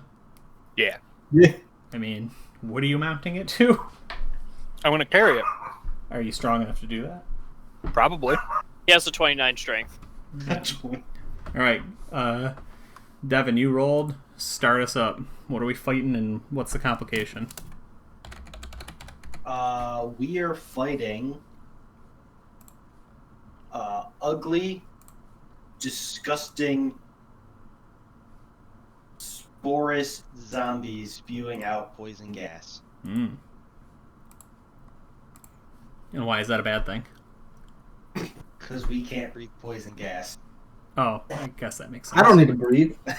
Yeah. Yeah. I mean, what are you mounting it to? I want to carry it. Are you strong enough to do that? Probably. He has a 29 strength. All right. Devin, you rolled. Start us up. What are we fighting and what's the complication? We are fighting ugly, disgusting, sporous zombies spewing out poison gas. And why is that a bad thing? Because we can't breathe poison gas. Oh, I guess that makes sense. I don't need to breathe. I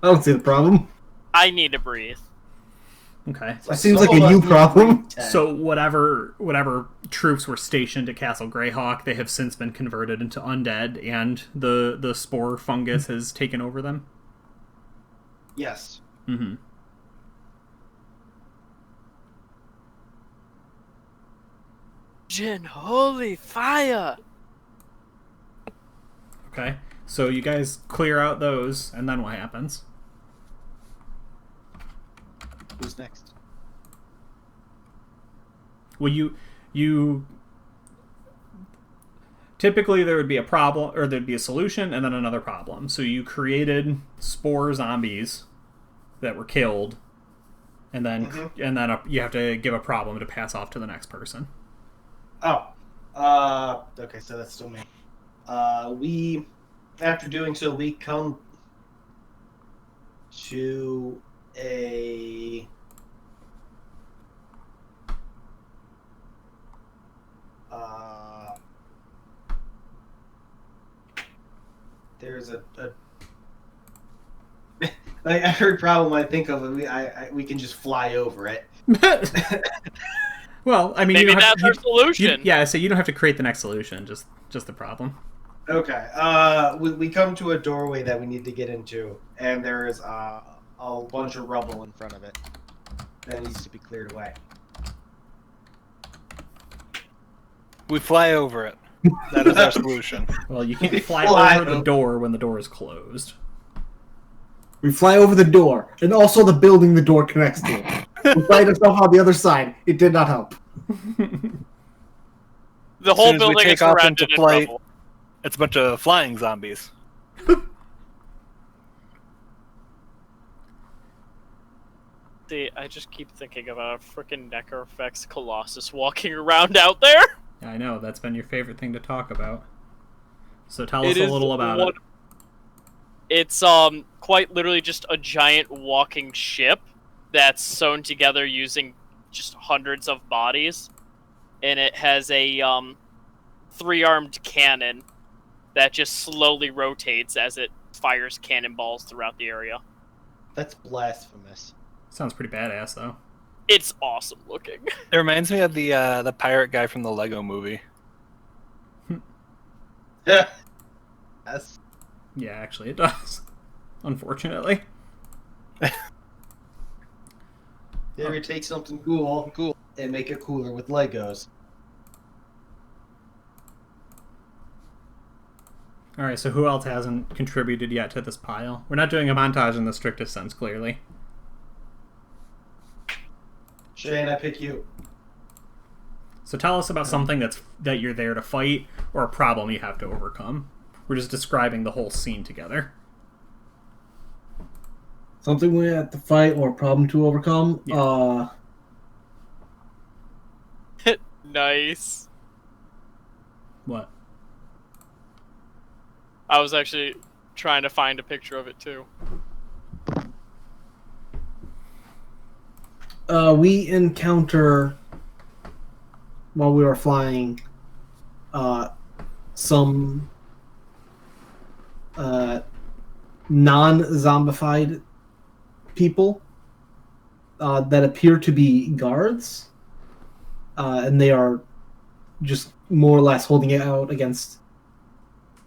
don't see the problem. I need to breathe. Okay. That seems like a you problem. So whatever troops were stationed at Castle Greyhawk, they have since been converted into undead, and the spore fungus has taken over them. Yes. Mm-hmm. Jin, holy fire! Okay. So you guys clear out those, and then what happens? Who's next? Well, you typically there would be a problem, or there'd be a solution, and then another problem. So you created spore zombies that were killed, and then you have to give a problem to pass off to the next person. Oh. Okay, so that's still me. We, after doing so, we come to a... there's a like every problem I think of, we can just fly over it. Well, I mean, Maybe you don't have that's our solution. so you don't have to create the next solution, just the problem. Okay. We come to a doorway that we need to get into, and there is a bunch of rubble in front of it that needs to be cleared away. We fly over it. That is our solution. Well, you can't fly Fly over the over. door when the door is closed. We fly over the door, and also the building the door connects to. We find ourselves on the other side. It did not help. The As whole soon as we building is take off surrounded into in flight, rubble. it's a bunch of flying zombies. See, I just keep thinking about a freaking Necrofax Colossus walking around out there. I know, that's been your favorite thing to talk about. So tell us It a is little about one- it. It's quite literally just a giant walking ship that's sewn together using just hundreds of bodies, and it has a 3-armed cannon that just slowly rotates as it fires cannonballs throughout the area. That's blasphemous. Sounds pretty badass, though. It's awesome looking. It reminds me of the pirate guy from the Lego movie. Yes. Yeah, actually, it does. Unfortunately. You ever take something cool and make it cooler with Legos? Alright, so who else hasn't contributed yet to this pile? We're not doing a montage in the strictest sense, clearly. Shane, I pick you. So tell us about something that you're there to fight, or a problem you have to overcome. We're just describing the whole scene together. Something we have to fight or a problem to overcome. Yeah. Nice. What? I was actually trying to find a picture of it too. We encounter, while we were flying, some non-zombified people that appear to be guards, and they are just more or less holding it out against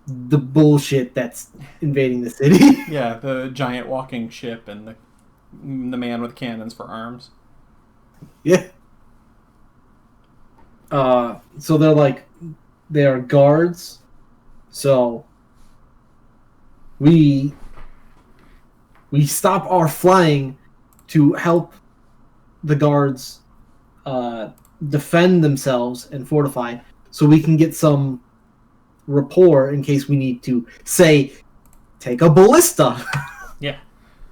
the bullshit that's invading the city. Yeah, the giant walking ship and the man with cannons for arms. Yeah. So they are guards. So we stop our flying to help the guards defend themselves and fortify, so we can get some rapport in case we need to, say, take a ballista. Yeah,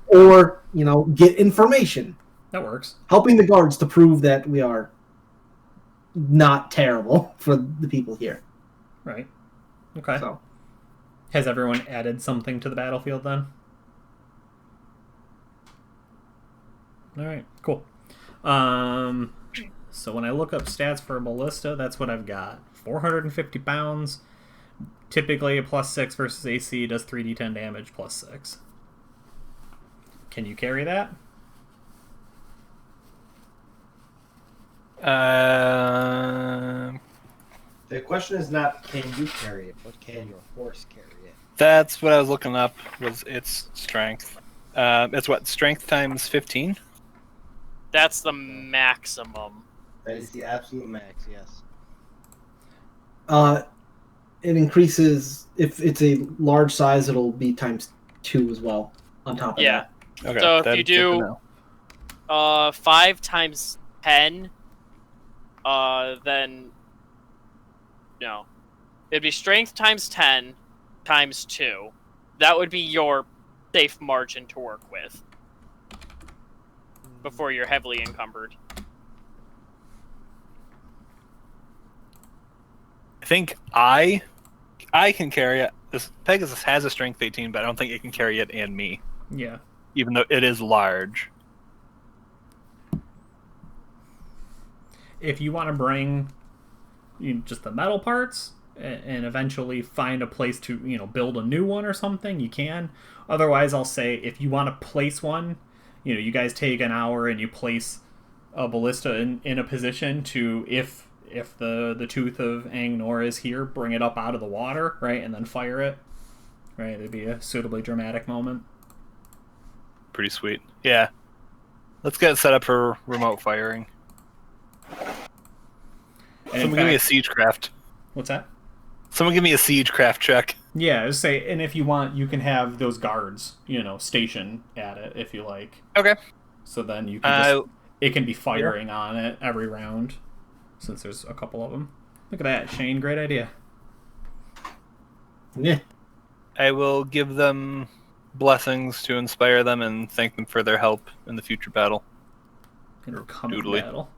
Or, get information. that works. Helping the guards to prove that we are not terrible for the people here. Right. Okay. So, Has everyone added something to the battlefield then? Alright, cool. So when I look up stats for a ballista, that's what I've got. 450 pounds, typically a +6 versus AC, does 3d10 damage +6. Can you carry that? The question is not can you carry it, but can your horse carry it? That's what I was looking up, was its strength. It's what, strength times 15? That's the maximum. That is the absolute max, yes. it increases, if it's a large size, it'll be ×2 as well on top of Yeah. that. Okay, So if that's you good to do know. 5 times 10, then no, it'd be strength times 10 times 2. That would be your safe margin to work with before you're heavily encumbered. I think I can carry it. This Pegasus has a strength 18, but I don't think it can carry it and me, Yeah. even though it is large. If you want to bring just the metal parts and eventually find a place to build a new one or something, you can. Otherwise, I'll say if you want to place one, you guys take an hour and you place a ballista in a position to, if the tooth of Angnor is here, bring it up out of the water, right, and then fire it, right? It'd be a suitably dramatic moment. Pretty sweet. Yeah. Let's get it set up for remote firing. And Someone give me a siegecraft. What's that? Someone give me a siegecraft check. Yeah, I was say, and if you want, you can have those guards, stationed at it if you like. Okay. So then you can it can be firing on it every round, since there's a couple of them. Look at that, Shane. Great idea. Yeah. I will give them blessings to inspire them and thank them for their help in the future battle. In the coming Doodly. battle.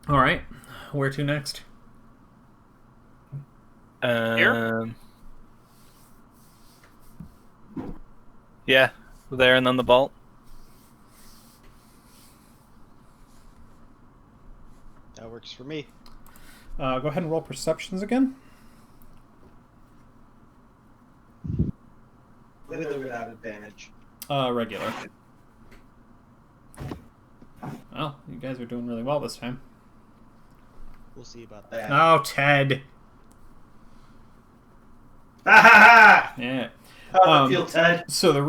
All right. Where to next? Yeah, there and then the vault. That works for me. Go ahead and roll perceptions again. With or without advantage. Regular. Well, you guys are doing really well this time. We'll see about that. Oh, Ted. Ha ha ha! Yeah. How do you feel, Ted? So the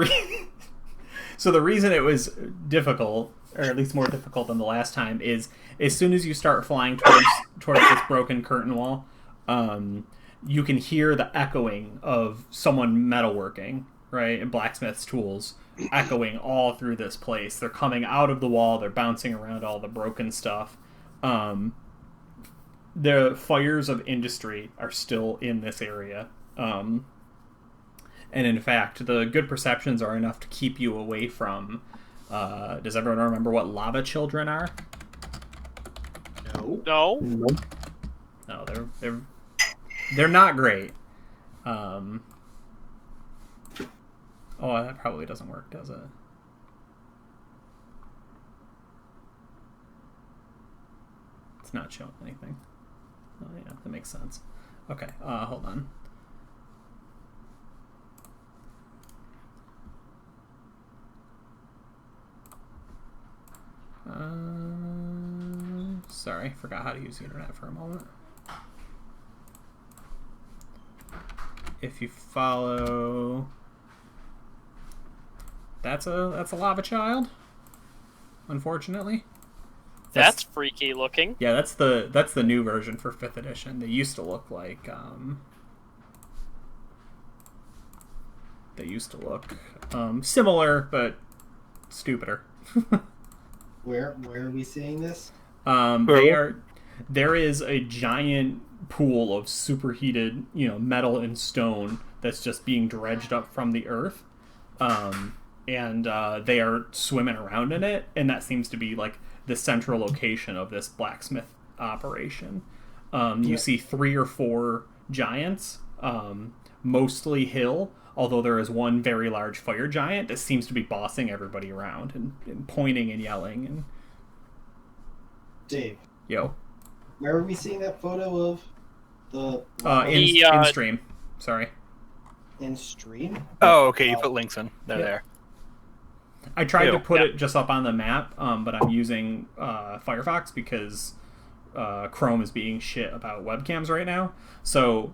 reason it was difficult, or at least more difficult than the last time, is as soon as you start flying towards this broken curtain wall, you can hear the echoing of someone metalworking, right, and blacksmith's tools echoing all through this place. They're coming out of the wall. They're bouncing around all the broken stuff. The fires of industry are still in this area. And in fact, the good perceptions are enough to keep you away from... does everyone remember what lava children are? No. No. No, they're not great. Oh, that probably doesn't work, does it? It's not showing anything. Oh yeah, that makes sense. Okay, hold on. Sorry, forgot how to use the internet for a moment. If you follow, that's a lava child. Unfortunately, That's freaky looking. yeah. That's the new version for 5th edition. They used to look like similar but stupider. Where are we seeing this? There is a giant pool of superheated, metal and stone that's just being dredged up from the earth, and they are swimming around in it, and that seems to be like the central location of this blacksmith operation. You see 3 or 4 giants, mostly hill, although there is one very large fire giant that seems to be bossing everybody around and pointing and yelling. And Dave, yo, where are we seeing that photo of the in stream. Sorry. in stream? Oh, okay. You put links in. They're there. I tried to put it just up on the map, but I'm using Firefox because Chrome is being shit about webcams right now. So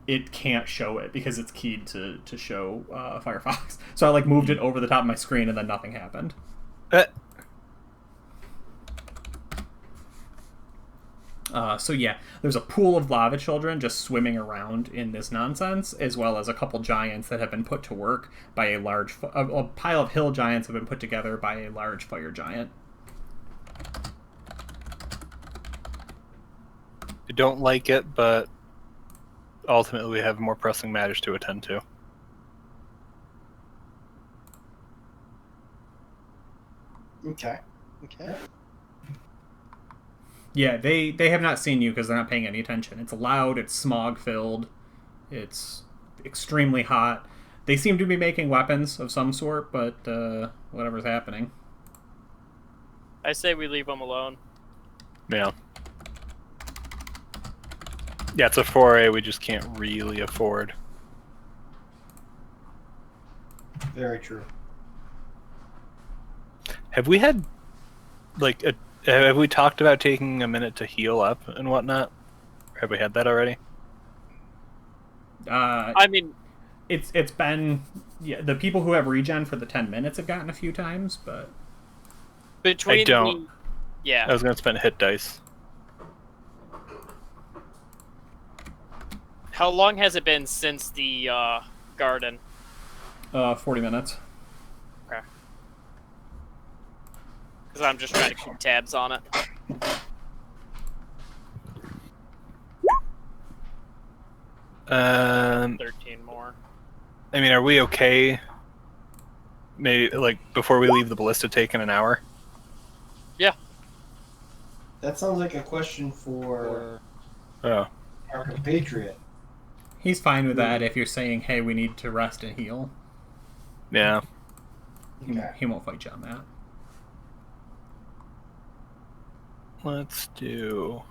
it can't show it because it's keyed to show Firefox. So I moved it over the top of my screen and then nothing happened. So yeah, there's a pool of lava children just swimming around in this nonsense, as well as a couple giants that have been put to work by a pile of hill giants have been put together by a large fire giant. I don't like it, but ultimately we have more pressing matters to attend to. Okay. Yeah, they have not seen you because they're not paying any attention. It's loud, it's smog-filled, it's extremely hot. They seem to be making weapons of some sort, but whatever's happening. I say we leave them alone. Yeah. Yeah, it's a foray we just can't really afford. Very true. Have we had, have we talked about taking a minute to heal up and whatnot? Or have we had that already? I mean, it's been the people who have regen for the 10 minutes have gotten a few times, but between I don't. Yeah. I was going to spend hit dice. How long has it been since the garden? 40 minutes. Okay. Because I'm just trying to keep tabs on it. Um, 13 more. I mean, are we okay? Maybe before we leave the ballista, taking an hour. Yeah. That sounds like a question for Oh. our compatriot. He's fine with that if you're saying, hey, we need to rest and heal. Yeah. He won't fight you on that. Let's do...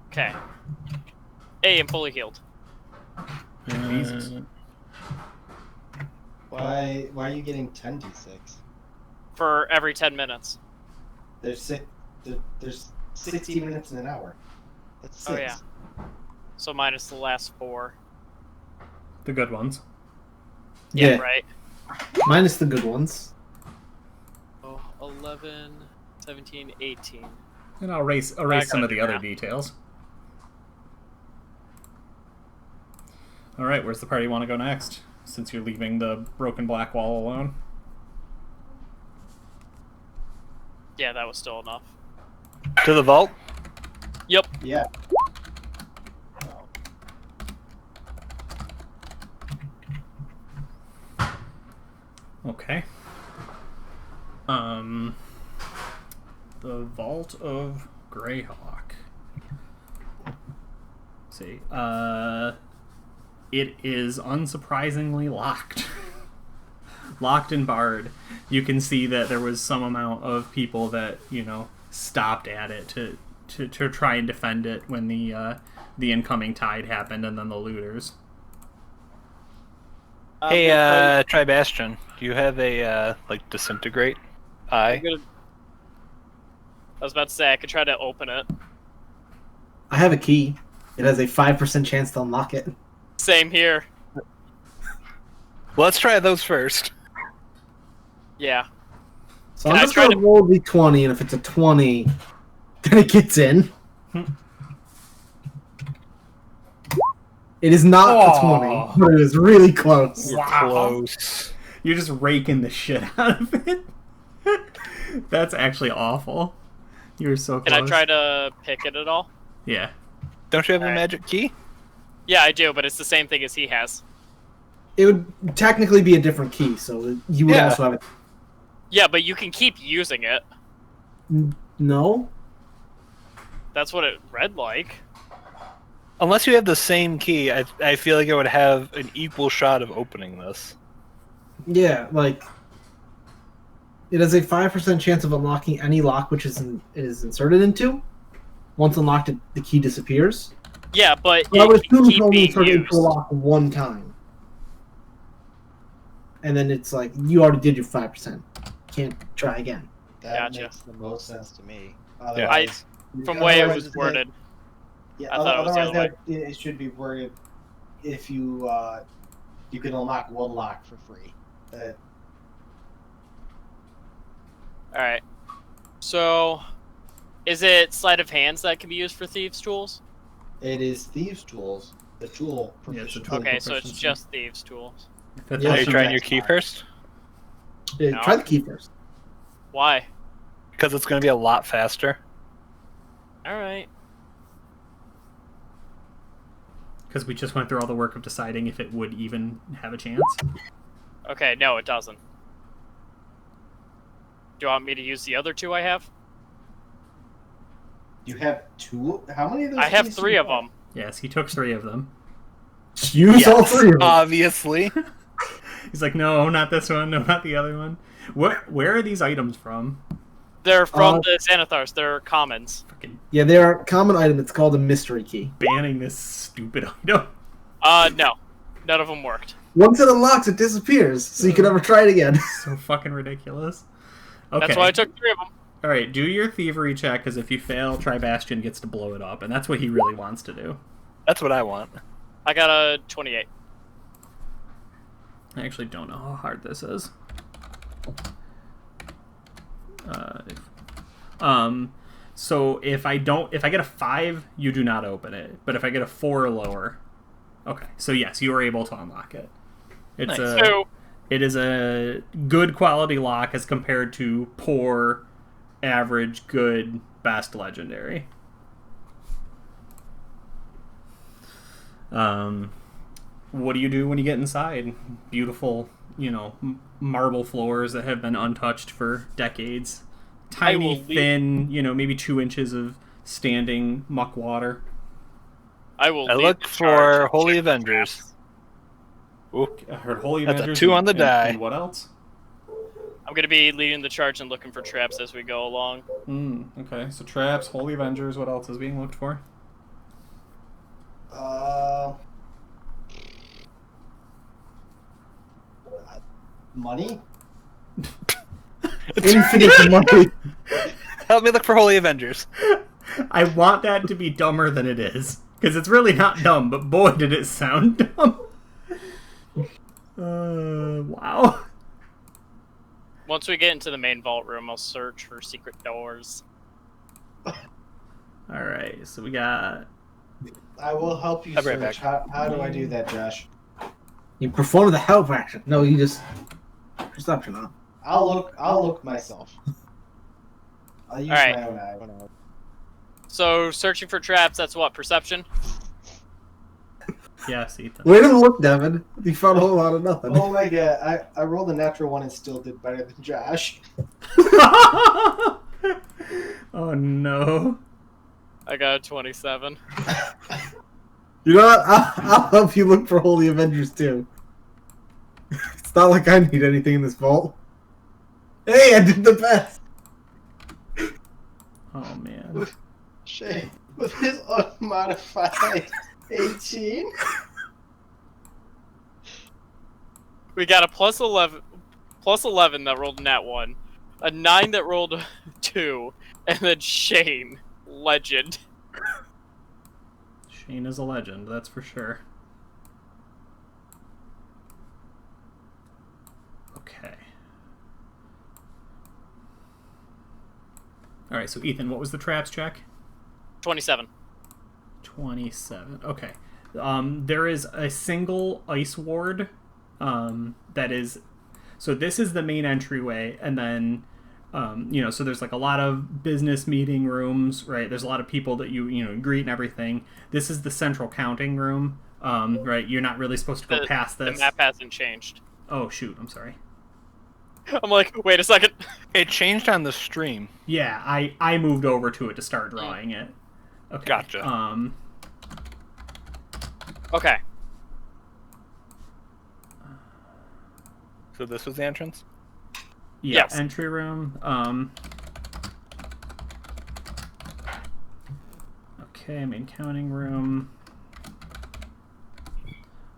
Okay. Hey, I'm fully healed. Jesus. Why are you getting 10d6? For every 10 minutes. There's 60 minutes in an hour. That's 6. Oh, yeah. So minus the last 4. The good ones. Yeah, right. Minus the good ones. Oh, 11, 17, 18. And I'll erase some of the other details. Alright, where's the party want to go next? Since you're leaving the broken black wall alone. Yeah, that was still enough. To the vault? Yep. Yeah. Okay. The Vault of Greyhawk. Let's see. It is unsurprisingly locked. Locked and barred. You can see that there was some amount of people that, stopped at it to try and defend it when the incoming tide happened, and then the looters. Hey, Tribastian, do you have a, disintegrate eye? I was about to say, I could try to open it. I have a key. It has a 5% chance to unlock it. Same here. Let's try those first. Yeah. So Can I'm I just try going to roll d20, and if it's a 20, then it gets in. It is not a 20, but it is really close. You're close. You're just raking the shit out of it. That's actually awful. You're so close. Can I try to pick it at all? Yeah. Don't you have a Alright. magic key? Yeah, I do, but it's the same thing as he has. It would technically be a different key, so you would Yeah. also have it. Yeah, but you can keep using it. No? That's what it read like. Unless you have the same key, I feel like it would have an equal shot of opening this. Yeah, it has a 5% chance of unlocking any lock which it is inserted into. Once unlocked, the key disappears. Yeah, but I would it can assume it's keep only being inserted used. into a lock one time. And then it's like, you already did your 5%. Can't try again. That Gotcha. makes the most sense to me. Yeah. Otherwise, From the way it otherwise was it's worded. Yeah, I thought it was the otherwise other it should be worded if you can unlock one lock for free. Alright. So, is it sleight of hands that can be used for thieves' tools? It is thieves' tools. The tool. Yeah, it's a proficiency. tool. Okay, so it's proficiency. just thieves' tools. That's Yeah, Are you awesome. trying your key first? No. Try the key first. Why? Because it's going to be a lot faster. Alright. Because we just went through all the work of deciding if it would even have a chance. Okay, no, it doesn't. Do you want me to use the other 2 I have? You have 2? How many of those? I have keys do 3 you of have? them. Yes, he took 3 of them. Use all 3 of them. Obviously. He's like, no, not this one, no, not the other one. Where are these items from? They're from the Xanathars. They're commons. Fucking Yeah, they are a common item. It's called a mystery key. banning this stupid item. No. None of them worked. Once it unlocks, it disappears, so you can never try it again. So fucking ridiculous. Okay. That's why I took 3 of them. All right, do your thievery check, because if you fail, Tribastian gets to blow it up, and that's what he really wants to do. That's what I want. I got a 28. I actually don't know how hard this is. So if I get a 5, you do not open it. But if I get a 4 or lower, okay. So yes, you are able to unlock it. It's Nice. it is a good quality lock as compared to poor, average, good, best legendary. what do you do when you get inside? Beautiful, marble floors that have been untouched for decades. Tiny, thin, maybe 2 inches of standing muck water. I look for Holy Avengers. Ooh, I heard Holy That's Avengers. a 2 on the die. And what else? I'm going to be leading the charge and looking for traps as we go along. Okay, so traps, Holy Avengers, what else is being looked for? Money? Infinite money. Help me look for Holy Avengers. I want that to be dumber than it is. Because it's really not dumb, but boy, did it sound dumb. Wow. Once we get into the main vault room, I'll search for secret doors. Alright, so we got... I will help you I'll be right search. back. How do I do that, Josh? You perform the help action. No, you just perception on. I'll look myself. I'll use Alright. my own eye. So, searching for traps, that's what, perception? Yes, Ethan. Way to look, Devin. You found a whole lot of nothing. Oh my god, I rolled a natural 1 and still did better than Josh. Oh no. I got a 27. You know what? I'll help you look for Holy Avengers too. It's not like I need anything in this vault. Hey, I did the best. Oh man. Shit. With his unmodified 18? We got a plus 11 that rolled a nat 1, a 9 that rolled a 2, and then Shane, legend. Shane is a legend, that's for sure. Okay. Alright, so Ethan, what was the traps check? 27. 27. Okay. There is a single ice ward that is... So this is the main entryway, and then, so there's like a lot of business meeting rooms, right? There's a lot of people that you greet and everything. This is the central counting room, right? You're not really supposed to go past this. The map hasn't changed. Oh, shoot. I'm sorry. I'm like, wait a second. It changed on the stream. Yeah, I moved over to it to start drawing it. Okay. Gotcha. Okay. So this was the entrance? Yeah, Yes. entry room. Okay, main counting room.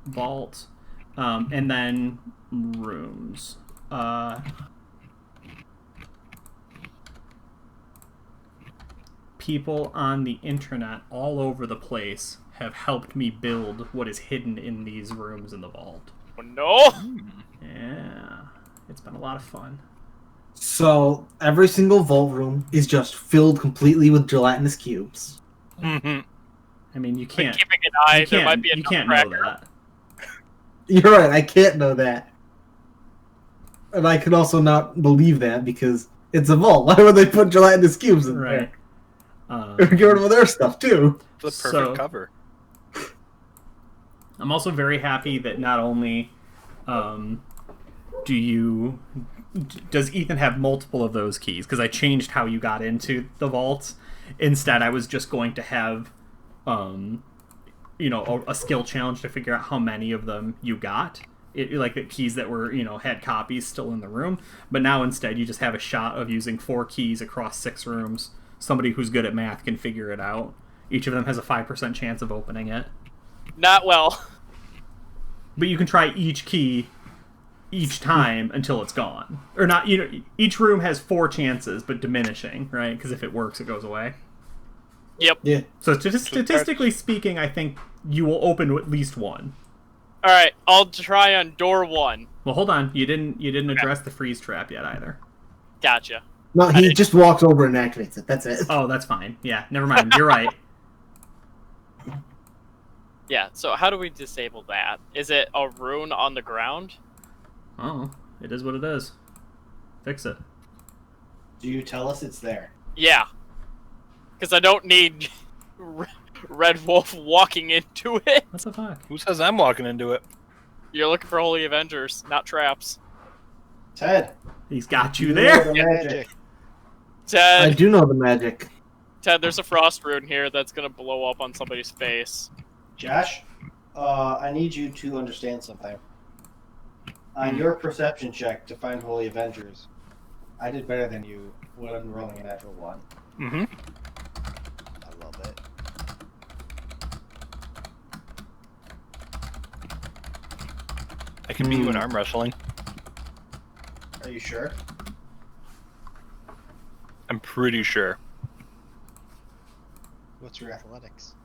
Vault. And then rooms. People on the internet all over the place have helped me build what is hidden in these rooms in the vault. Oh, no! Yeah, it's been a lot of fun. So every single vault room is just filled completely with gelatinous cubes. Mm-hmm. I mean, you can't. Keeping an eye, You there can't, might be a you can't know nutcracker. that. You're right, I can't know that. And I can also not believe that because it's a vault. Why would they put gelatinous cubes in Right. there? Get rid of their stuff too. The perfect So- cover. I'm also very happy that not only does Ethan have multiple of those keys, because I changed how you got into the vaults. Instead, I was just going to have a skill challenge to figure out how many of them you got. Like the keys that were, had copies still in the room. But now instead you just have a shot of using 4 keys across 6 rooms. Somebody who's good at math can figure it out. Each of them has a 5% chance of opening it. Not well. But you can try each key each time until it's gone. Or not, each room has 4 chances, but diminishing, right? Because if it works, it goes away. Yep. Yeah. So statistically speaking, I think you will open at least one. Alright, I'll try on door 1. Well, hold on. You didn't address the freeze trap yet either. Gotcha. No, he just walks over and activates it. That's it. Oh, that's fine. Yeah, never mind. You're right. Yeah, so how do we disable that? Is it a rune on the ground? Oh, it is what it is. Fix it. Do you tell us it's there? Yeah. Because I don't need Red Wolf walking into it. What the fuck? Who says I'm walking into it? You're looking for Holy Avengers, not traps. Ted. He's got you know there. the magic. I Ted, do know the magic. there's a frost rune here that's gonna blow up on somebody's face. Josh, I need you to understand something. On your perception check to find Holy Avengers, I did better than you when rolling a natural 1. Mm-hmm. I love it. I can beat you in arm wrestling. Are you sure? I'm pretty sure. What's your athletics?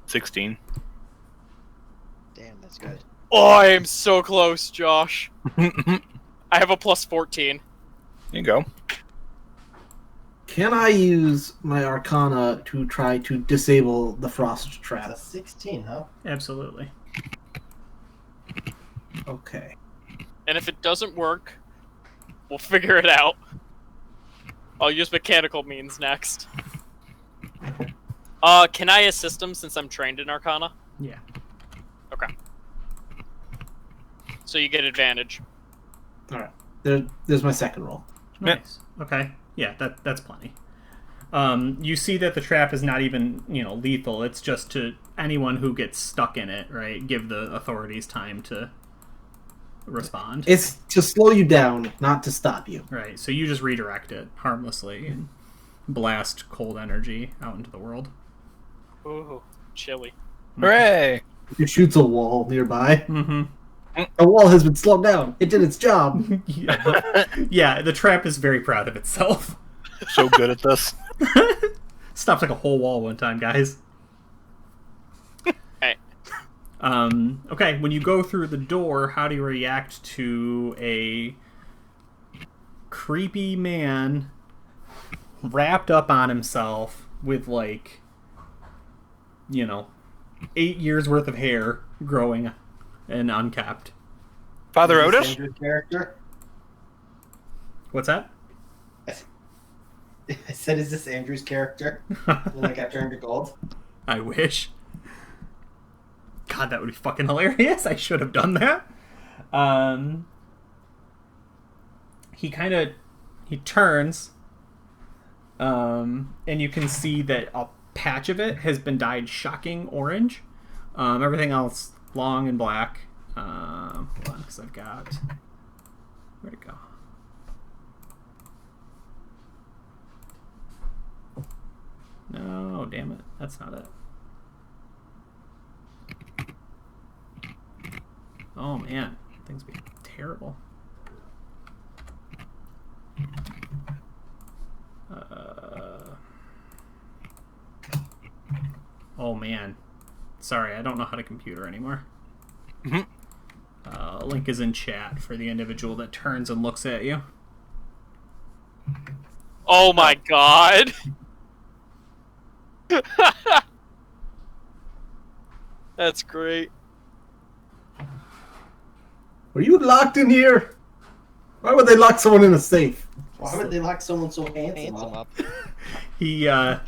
16. Damn, that's good. Oh, I am so close, Josh. There I have a plus 14. you go. Can I use my Arcana to try to disable the frost trap? That's a 16, huh? Absolutely. Okay. And if it doesn't work, we'll figure it out. I'll use mechanical means next. Can I assist him since I'm trained in Arcana? Yeah. Okay. So you get advantage. All right. There's my second roll. Nice. Okay. Yeah, that's plenty. You see that the trap is not even, lethal. It's just to anyone who gets stuck in it, right? Give the authorities time to respond. It's to slow you down, not to stop you. Right. So you just redirect it harmlessly and blast cold energy out into the world. Ooh, chilly. Hooray! It shoots a wall nearby. Mm-hmm. A wall has been slowed down. It did its job. Yeah, the trap is very proud of itself. So good at this. Stopped like a whole wall one time, guys. Hey. Okay, when you go through the door, how do you react to a creepy man wrapped up on himself with 8 years worth of hair growing and unkept? Father Is this Otis? Andrew's character? What's that? I said, is this Andrew's character? When I got turned to gold? I wish. God, that would be fucking hilarious. I should have done that. He turns, and you can see that a patch of it has been dyed shocking orange. Everything else long and black. Hold on, because I've got... Where'd it go? No, damn it. That's not it. Oh, man. Things be terrible. Oh, man. Sorry, I don't know how to computer anymore. Link is in chat for the individual that turns and looks at you. Oh my god! That's great. Were you locked in here? Why would they lock someone in a safe? Why would they lock someone so handsome up? He's kind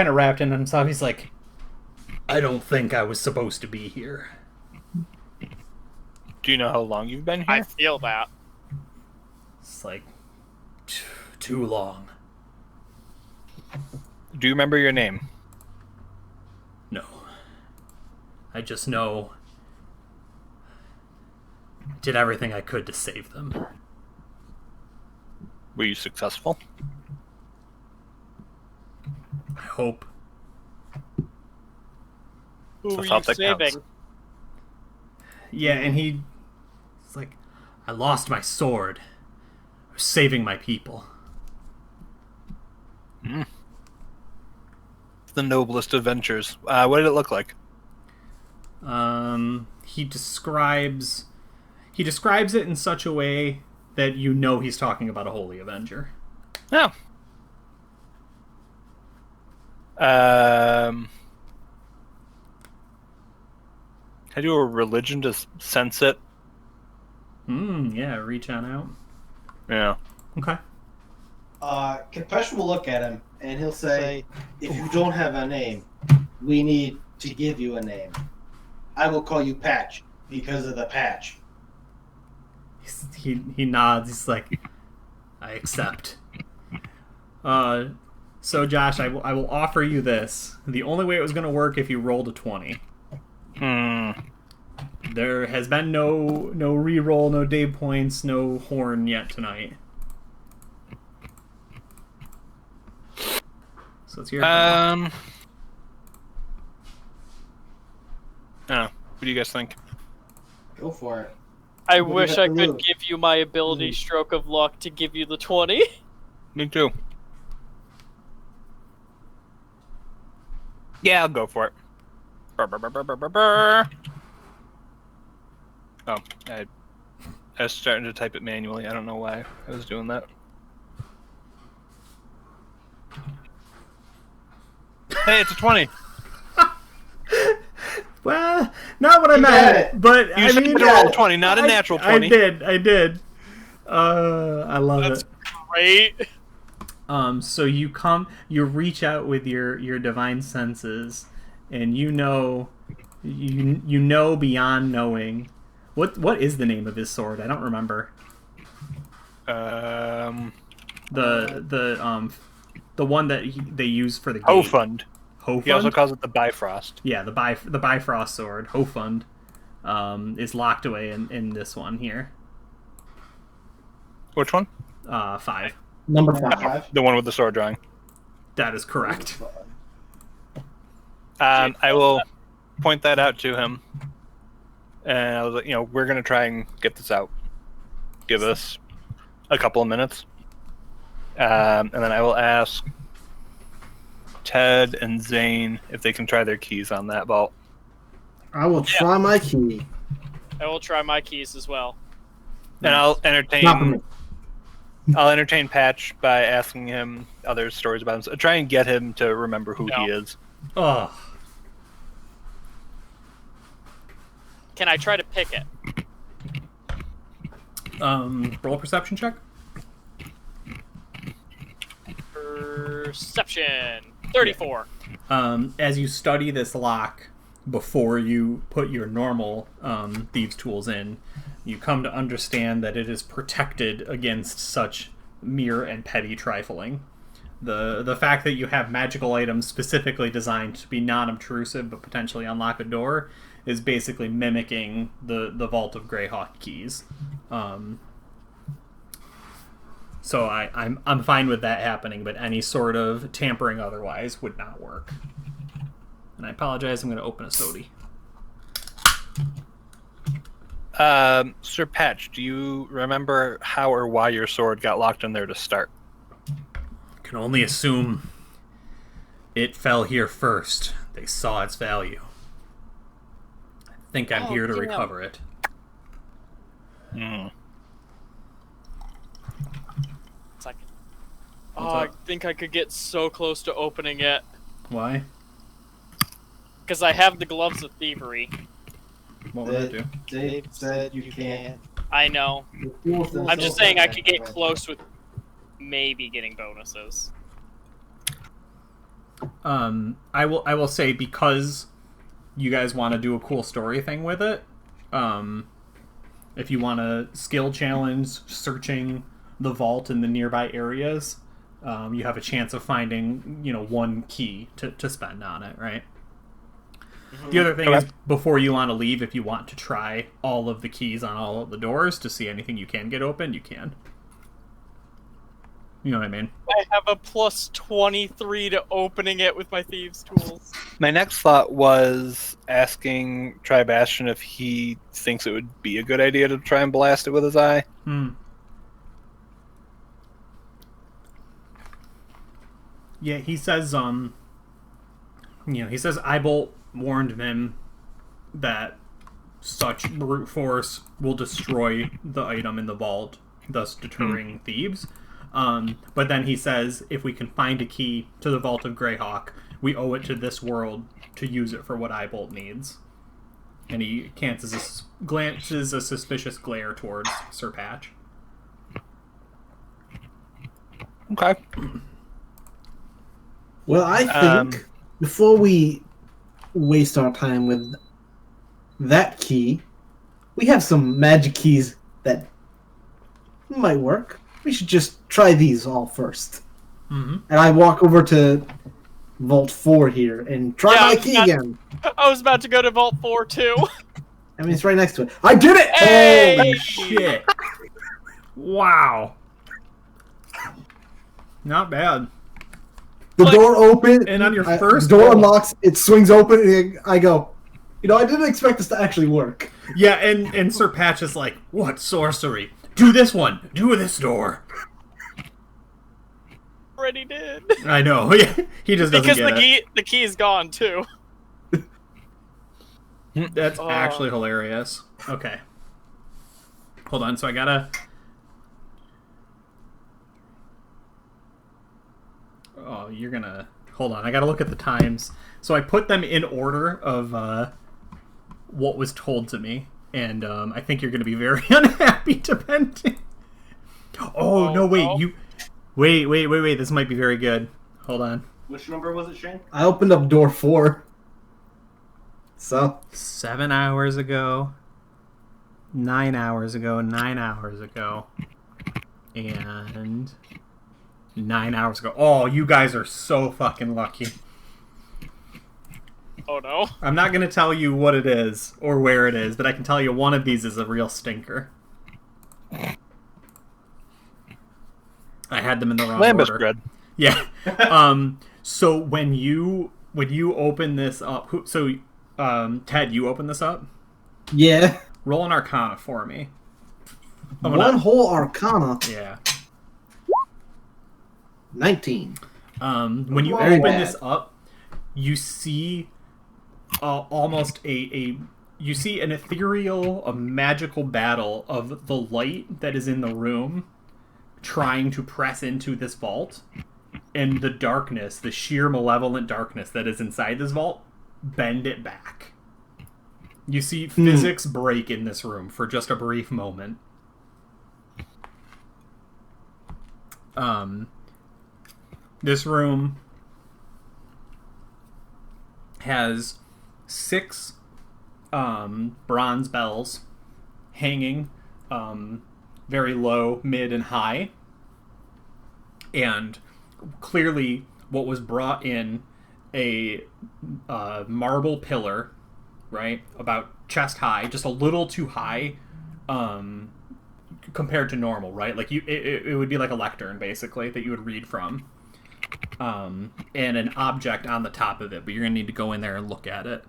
of wrapped in himself. He's like, I don't think I was supposed to be here. Do you know how long you've been here? I feel that. It's like too long. Do you remember your name? No. I just know I did everything I could to save them. Were you successful? I hope. Who It's a are you thought that counts. saving? Yeah, and he's like, I lost my sword. I was saving my people. It's the noblest of ventures. What did it look like? He describes it in such a way that you know he's talking about a holy avenger. Oh. Can I do a religion to sense it? Yeah, reach on out. Yeah. Okay. Capesh will look at him and he'll say, "If you don't have a name, we need to give you a name. I will call you Patch because of the patch." He nods. He's like, I accept. So Josh, I will offer you this. The only way it was going to work if you rolled a 20. There has been no re-roll, no Dave points, no horn yet tonight. So it's your turn. What do you guys think? Go for it. I What do you wish have I to could lose? give you my ability stroke of luck to give you the 20. Me too. Yeah, I'll go for it. Oh, I was starting to type it manually. I don't know why I was doing that. Hey, it's a 20. Well, not what I You got meant, it. but You I said mean, to roll a 20, not a natural 20. I did. I love That's it. great. So you reach out with your divine senses, and you know beyond knowing. What is the name of his sword? I don't remember. The one that they use for the gate. Hofund. Hofund? He also calls it the Bifrost. Yeah, the Bifrost sword, Hofund, is locked away in this one here. Which one? 5. Number Number 5. 5. The one with the sword drawing. That is correct. I will point that out to him. And I was like, we're going to try and get this out. Give us a couple of minutes. And then I will ask Ted and Zane if they can try their keys on that vault. I will try my key. I will try my keys as well. And I'll Not for me. entertain Patch by asking him other stories about him. So try and get him to remember who he is. Oh, Can I try to pick it? roll a perception check. Perception. 34. As you study this lock before you put your normal thieves' tools in, you come to understand that it is protected against such mere and petty trifling. The fact that you have magical items specifically designed to be non-obtrusive but potentially unlock a door is basically mimicking the Vault of Greyhawk keys. So I'm fine with that happening, but any sort of tampering otherwise would not work. And I apologize, I'm going to open a sody. Sir Patch, do you remember how or why your sword got locked in there to start? Can only assume it fell here first. They saw its value. I think I'm here to recover it. It's like, I think I could get so close to opening it. Why? Because I have the gloves of thievery. What would that do? Dave said you can't. I know. I'm just saying I could get close with maybe getting bonuses. I will say, because you guys want to do a cool story thing with it, if you want a skill challenge searching the vault in the nearby areas, you have a chance of finding, one key to spend on it, right? Mm-hmm. The other thing is, before you want to leave, if you want to try all of the keys on all of the doors to see anything you can get open, you can. You know what I mean? I have a plus 23 to opening it with my thieves' tools. My next thought was asking Tribastian if he thinks it would be a good idea to try and blast it with his eye. Yeah, he says, Eyebolt warned him that such brute force will destroy the item in the vault, thus deterring thieves. But then he says, if we can find a key to the Vault of Greyhawk, we owe it to this world to use it for what Eyebolt needs. And he glances a suspicious glare towards Sir Patch. Okay. Well, I think before we waste our time with that key, we have some magic keys that might work. We should just try these all first. Mm-hmm. And I walk over to Vault 4 here and try my key again. I was about to go to Vault 4 too. I mean, it's right next to it. I did it! Hey! Holy shit. Wow. Not bad. The door opens. And on your first the door roll- unlocks, it swings open, and I go, I didn't expect this to actually work. Yeah, and Sir Patch is like, what sorcery? Do this one. Do this door. Already did. I know. He just doesn't Because get it. the key is gone too. That's actually hilarious. Okay. Hold on, so I gotta... Oh, you're gonna... Hold on, I gotta look at the times. So I put them in order of what was told to me. And I think you're gonna be very unhappy depending... Oh, no, wait, no. Wait, this might be very good. Hold on. Which number was it, Shane? I opened up door 4. So, 7 hours ago, 9 hours ago, 9 hours ago, and 9 hours ago. Oh, you guys are so fucking lucky. Oh no. I'm not going to tell you what it is or where it is, but I can tell you one of these is a real stinker. I had them in the wrong Lambus order. bread. Yeah. So when you open this up, Ted, you open this up? yeah. Roll an Arcana for me. One whole Arcana, Yeah. 19. When you Very open bad. this up, you see almost you see an ethereal, a magical battle of the light that is in the room trying to press into this vault, and the darkness, the sheer malevolent darkness that is inside this vault, bend it back. You see physics break in this room for just a brief moment. This room has 6 bronze bells hanging very low, mid, and high. And clearly what was brought in a marble pillar, right, about chest high, just a little too high compared to normal, right? Like it would be like a lectern, basically, that you would read from. And an object on the top of it, but you're gonna need to go in there and look at it.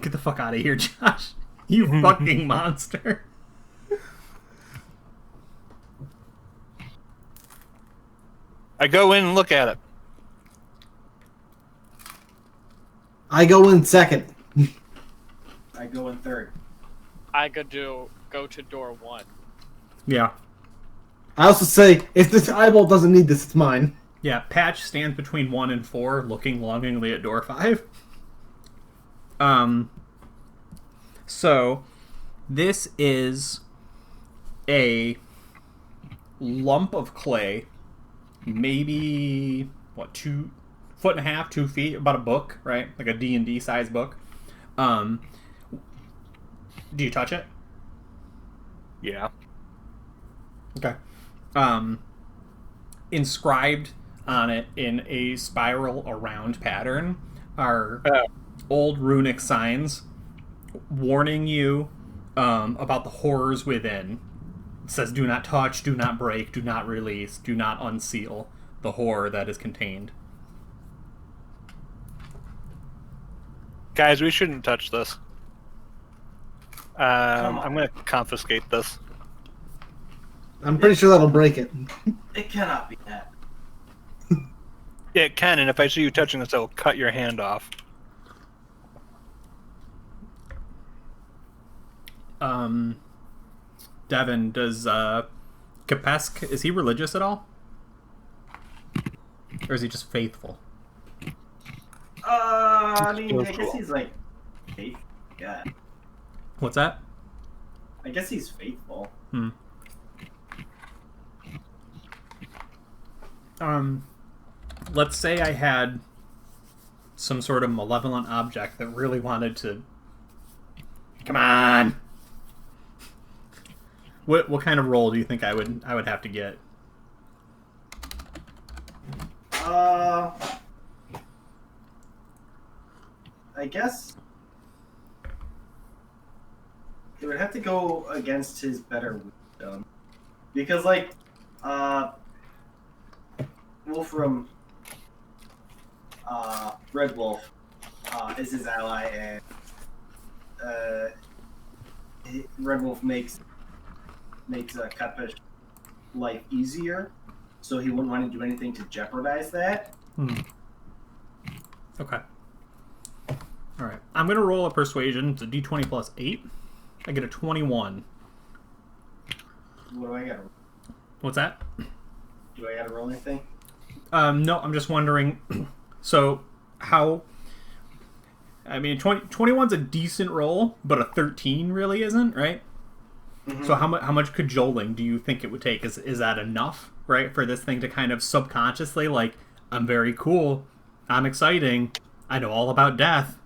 Get the fuck out of here, Josh. You fucking monster. I go in and look at it. I go in second. I go in third. I go to door 1. Yeah. I also say, if this eyeball doesn't need this, it's mine. Yeah, Patch stands between 1 and 4, looking longingly at door 5. So, this is a lump of clay, maybe, 2.5 feet, 2 feet, about a book, right? Like a D&D size book. Do you touch it? Yeah. Okay. Inscribed on it in a spiral around pattern are old runic signs warning you about the horrors within. It says, do not touch, do not break, do not release, do not unseal the horror that is contained. Guys, we shouldn't touch this. I'm going to confiscate this. I'm pretty sure that'll break it. It cannot be that. Yeah, it can, and if I see you touching this, I will cut your hand off. Devin, does Kapesk, is he religious at all? Or is he just faithful? I mean, I guess he's like faithful. Yeah. What's that? I guess he's faithful. let's say I had some sort of malevolent object that really wanted to. Come on. What kind of roll do you think I would have to get? I guess it would have to go against his better wisdom, because Wolfram, Red Wolf, is his ally, and Red Wolf makes Kapish life easier, so he wouldn't want to do anything to jeopardize that. Okay. All right. I'm gonna roll a persuasion. It's a d20 plus 8. I get a 21. What do I got? What's that? Do I got to roll anything? No, I'm just wondering. So, how? I mean, 21's a decent roll, but a 13 really isn't, right? Mm-hmm. So how much cajoling do you think it would take? Is that enough, right, for this thing to kind of subconsciously, like, I'm very cool, I'm exciting, I know all about death.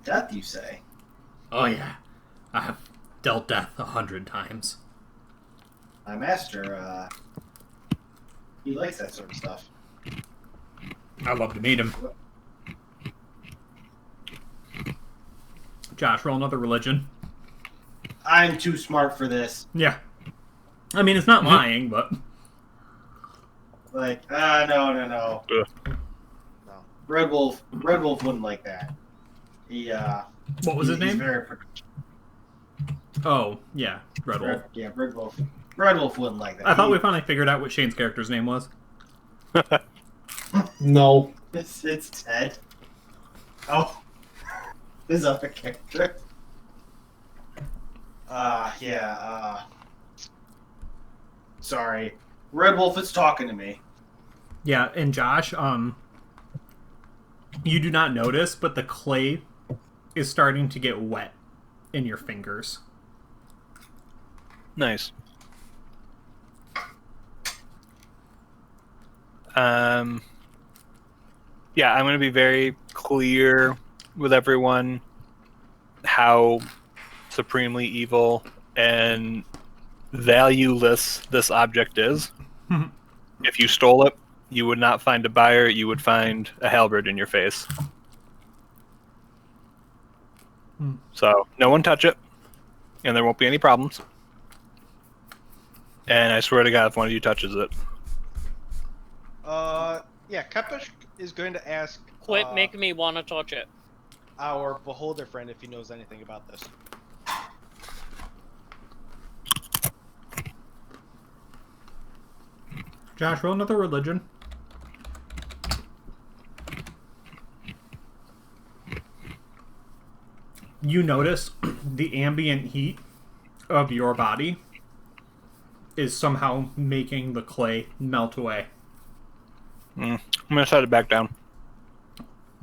Death, you say? Oh yeah, I have dealt death 100 times. My master, he likes that sort of stuff. I'd love to meet him. Josh, roll another religion. I'm too smart for this. Yeah. I mean, it's not lying, but... Like, no. No. Red Wolf wouldn't like that. He, what was his name? Very... Oh, yeah, Red Wolf. Red Wolf. Red Wolf wouldn't like that. I thought we finally figured out what Shane's character's name was. No. It's Ted. Oh. His other character. Sorry. Red Wolf is talking to me. Yeah, and Josh, you do not notice, but the clay is starting to get wet in your fingers. Nice. Yeah, I'm going to be very clear with everyone how supremely evil and valueless this object is. If you stole it, you would not find a buyer, you would find a halberd in your face. So, no one touch it, and there won't be any problems. And I swear to God, if one of you touches it. Yeah, Kapish is going to ask... Quit making me want to touch it. Our beholder friend if he knows anything about this. Josh, roll another religion. You notice the ambient heat of your body is somehow making the clay melt away. I'm going to set it back down.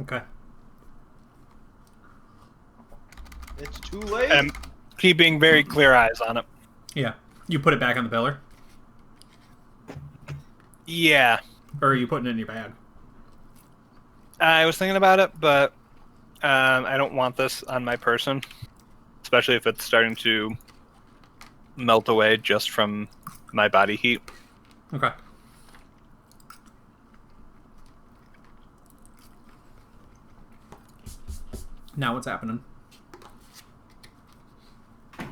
Okay. It's too late. And keeping very clear eyes on it. Yeah. You put it back on the pillar? Yeah. Or are you putting it in your bag? I was thinking about it, but I don't want this on my person. Especially if it's starting to melt away just from my body heat. Okay. Now what's happening?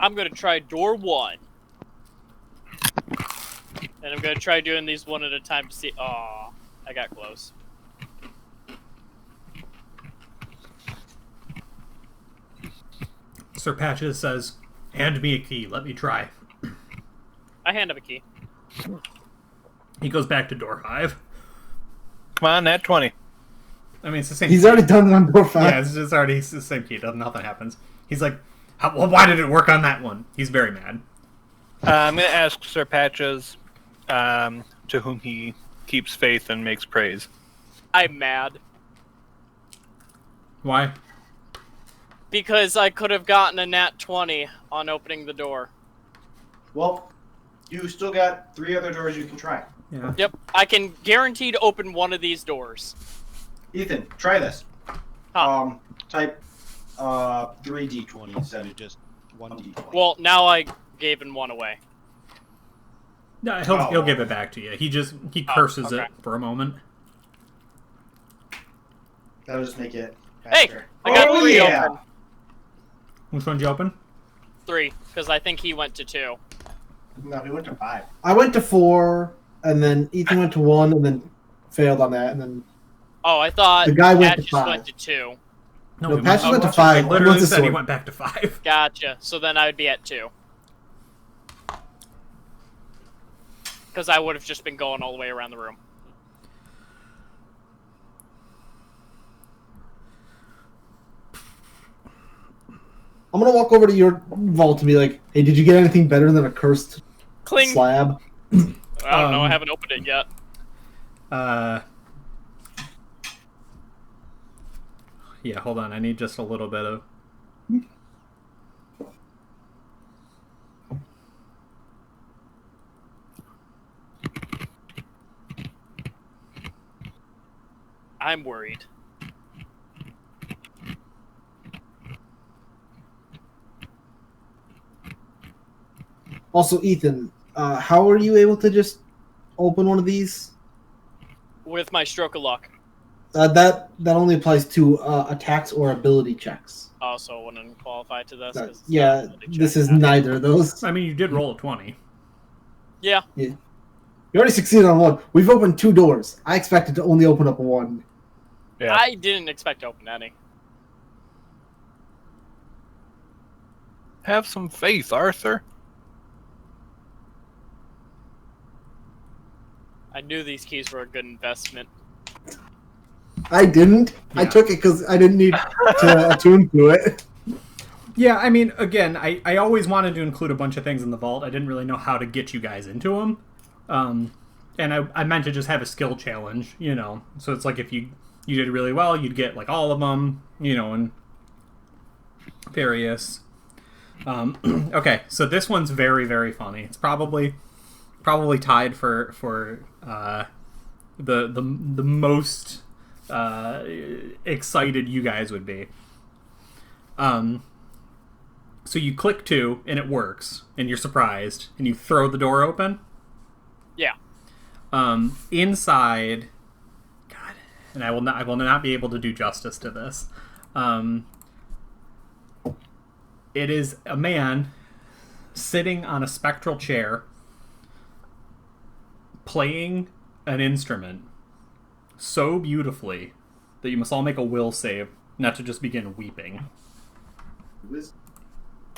I'm going to try door 1. And I'm going to try doing these one at a time to see... Aw, I got close. Sir Patches says, hand me a key, let me try. I hand him a key. He goes back to door 5. Come on, nat 20. I mean, it's the same. He's already done it on door 5. Yeah, it's already the same key. Nothing happens. He's like, well, why did it work on that one? He's very mad. I'm going to ask Sir Patches, to whom he keeps faith and makes praise. I'm mad. Why? Because I could have gotten a nat 20 on opening the door. Well, You still got 3 other doors you can try. Yeah. Yep, I can guarantee to open one of these doors. Ethan, try this. Huh. Type 3d20 instead of just 1d20. Well, now I gave one away. No, he'll give it back to you. He curses okay. it for a moment. That'll just make it Hey, faster. I got 3 yeah. open. Which one'd you open? 3, because I think he went to 2. No, he went to 5. I went to 4, and then Ethan went to 1, and then failed on that, and then Oh, I thought The guy went Pat to just 5. went to 2. No, he Patch went to I 5. He literally went to said he sword. went back to 5. Gotcha. So then I would be at 2. Because I would have just been going all the way around the room. I'm gonna walk over to your vault and be like, "Hey, did you get anything better than a cursed Cling. slab?" I don't know. I haven't opened it yet. Yeah, hold on. I need just a little bit of... I'm worried. Also, Ethan, how are you able to just open one of these? With my stroke of luck. That only applies to attacks or ability checks. Also wouldn't qualify to this. 'cause it's Yeah, not ability this check. is neither of those. I mean, you did roll a 20. Yeah. You already succeeded on one. We've opened 2 doors. I expected to only open up 1. Yeah. I didn't expect to open any. Have some faith, Arthur. I knew these keys were a good investment. I didn't. I Yeah. took it because I didn't need to attune to it. Yeah, I mean, again, I always wanted to include a bunch of things in the vault. I didn't really know how to get you guys into them. And I meant to just have a skill challenge, you know. So it's like if you did really well, you'd get like all of them, you know, and various. Okay, so this one's very, very funny. It's probably tied for the most excited you guys would be. So you click 2 and it works, and you're surprised, and you throw the door open. Yeah. Inside, God, and I will not be able to do justice to this. It is a man sitting on a spectral chair, playing an instrument so beautifully that you must all make a will save not to just begin weeping.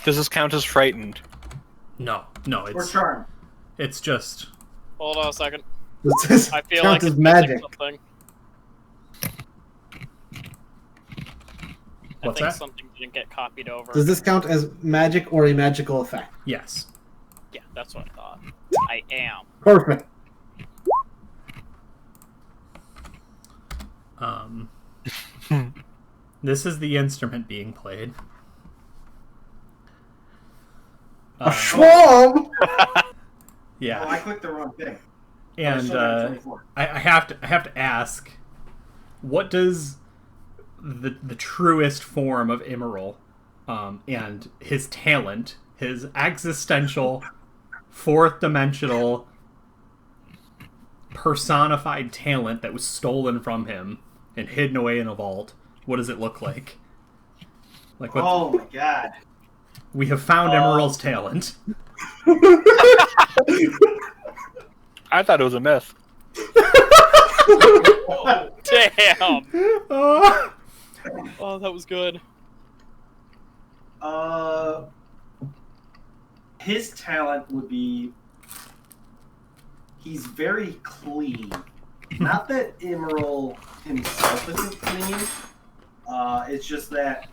Does this count as frightened? No, Or charm. it's just Hold on a second. Does this I feel count like as it's missing magic? something. What's I think that? something didn't get copied over. Does this count as magic or a magical effect? yes. Yeah, that's what I thought. I am. Perfect. This is the instrument being played. A schwab! Yeah. Oh, I clicked the wrong thing. And still got 24. I have to ask, what does the truest form of Emerald and his talent, his existential, fourth dimensional, personified talent that was stolen from him and hidden away in a vault, what does it look like? Like what? Oh my god. We have found Emerald's talent. I thought it was a myth. Damn! Oh. Oh, that was good. His talent would be he's very clean. Not that Emerald himself isn't clean. It's just that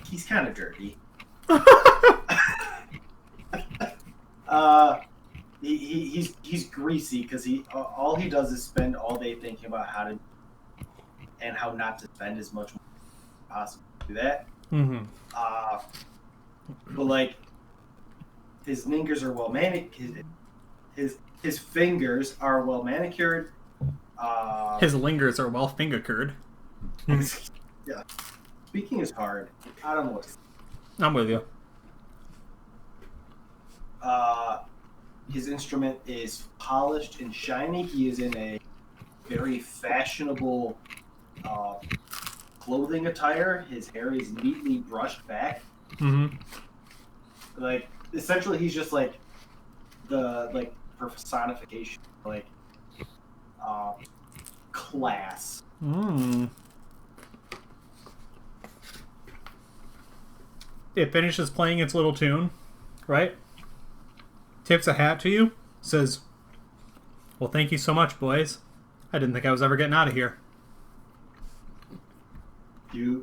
he's kind of dirty. He's greasy because all he does is spend all day thinking about how to and how not to spend as much money as possible to do that. Mm-hmm. But like his fingers are well manicured. His fingers are well manicured. His lingers are well fingercured. Yeah. Speaking is hard. I don't know what to say. I'm with you. His instrument is polished and shiny. He is in a very fashionable clothing attire. His hair is neatly brushed back. Mm-hmm. Like, essentially, he's just like the personification, like class. Mm. It finishes playing its little tune, right? Tips a hat to you, says, "Well, thank you so much, boys. I didn't think I was ever getting out of here." You're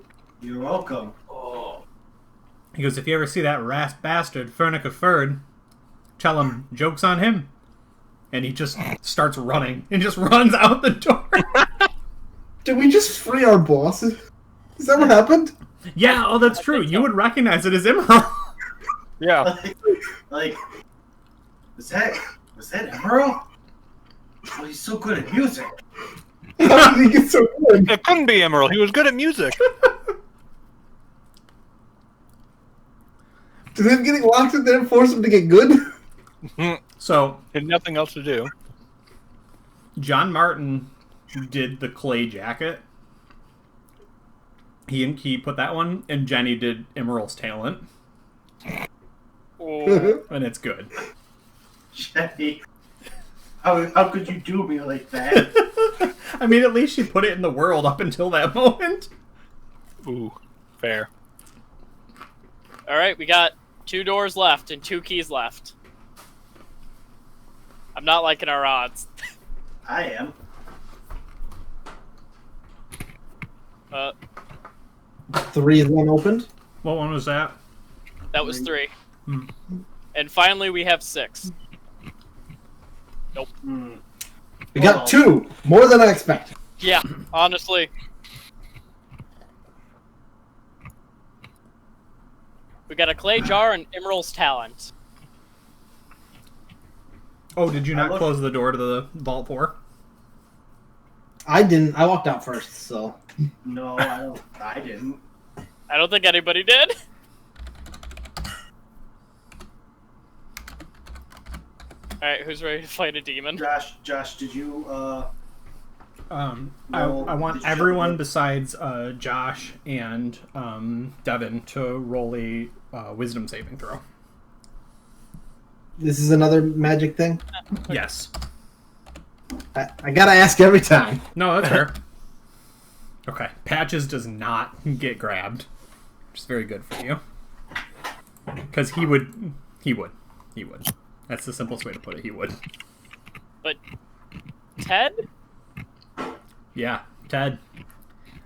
welcome. Oh. He goes, "If you ever see that bastard, Fernica Ferd, tell him joke's on him." And he just starts running and just runs out the door. Did we just free our bosses? Is that what happened? Yeah, oh, that's true. You would recognize it as Emerald. Yeah. Like, was that Emerald? Oh, he's so good at music. How did he get so good? It couldn't be Emerald. He was good at music. Did him getting locked in there force him to get good? So, Had nothing else to do. John Martin did the clay jacket. He put that one, and Jenny did Emerald's talent. Oh. And it's good. Jenny, how could you do me like that? I mean, at least she put it in the world up until that moment. Ooh, fair. All right, we got 2 doors left and 2 keys left. I'm not liking our odds. I am. 3 is unopened. What one was that? That was 3. Hmm. And finally, we have 6. Nope. We got 2. More than I expected. Yeah, honestly. We got a clay jar and Emerald's talent. Oh, did you not close the door to the vault 4? I didn't. I walked out first, so. No, I didn't. I don't think anybody did. Alright, who's ready to fight a demon? Josh, did you I want everyone besides Josh and Devin to roll a wisdom saving throw. This is another magic thing? Yes. I gotta ask every time. No, that's fair. Okay. Patches does not get grabbed. Which is very good for you. Because he would. That's the simplest way to put it. He would. But Ted? Yeah, Ted.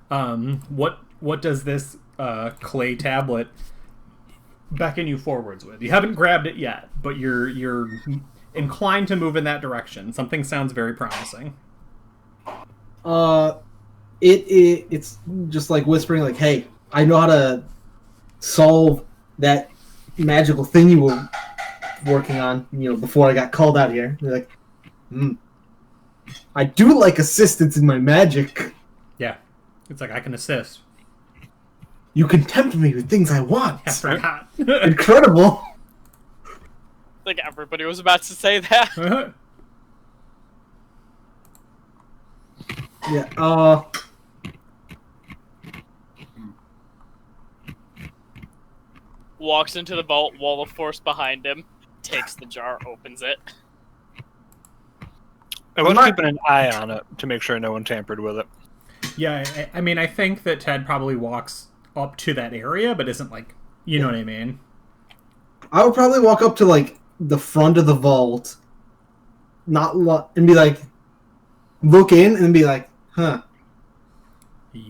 What does this clay tablet beckon you forwards with? You haven't grabbed it yet, but you're inclined to move in that direction. Something sounds very promising. It's just like whispering, like, "Hey, I know how to solve that magical thing you were working on, before I got called out here." You're like, I do like assistance in my magic. Yeah, it's like I can assist. You can tempt me with things I want. I forgot. Incredible. I think everybody was about to say that. Yeah. Walks into the vault, wall of force behind him, takes the jar, opens it. I was keeping an eye on it to make sure no one tampered with it. Yeah, I mean, I think that Ted probably walks up to that area, but isn't like, you know what I mean? I would probably walk up to, like, the front of the vault, and be like, look in and be like, huh.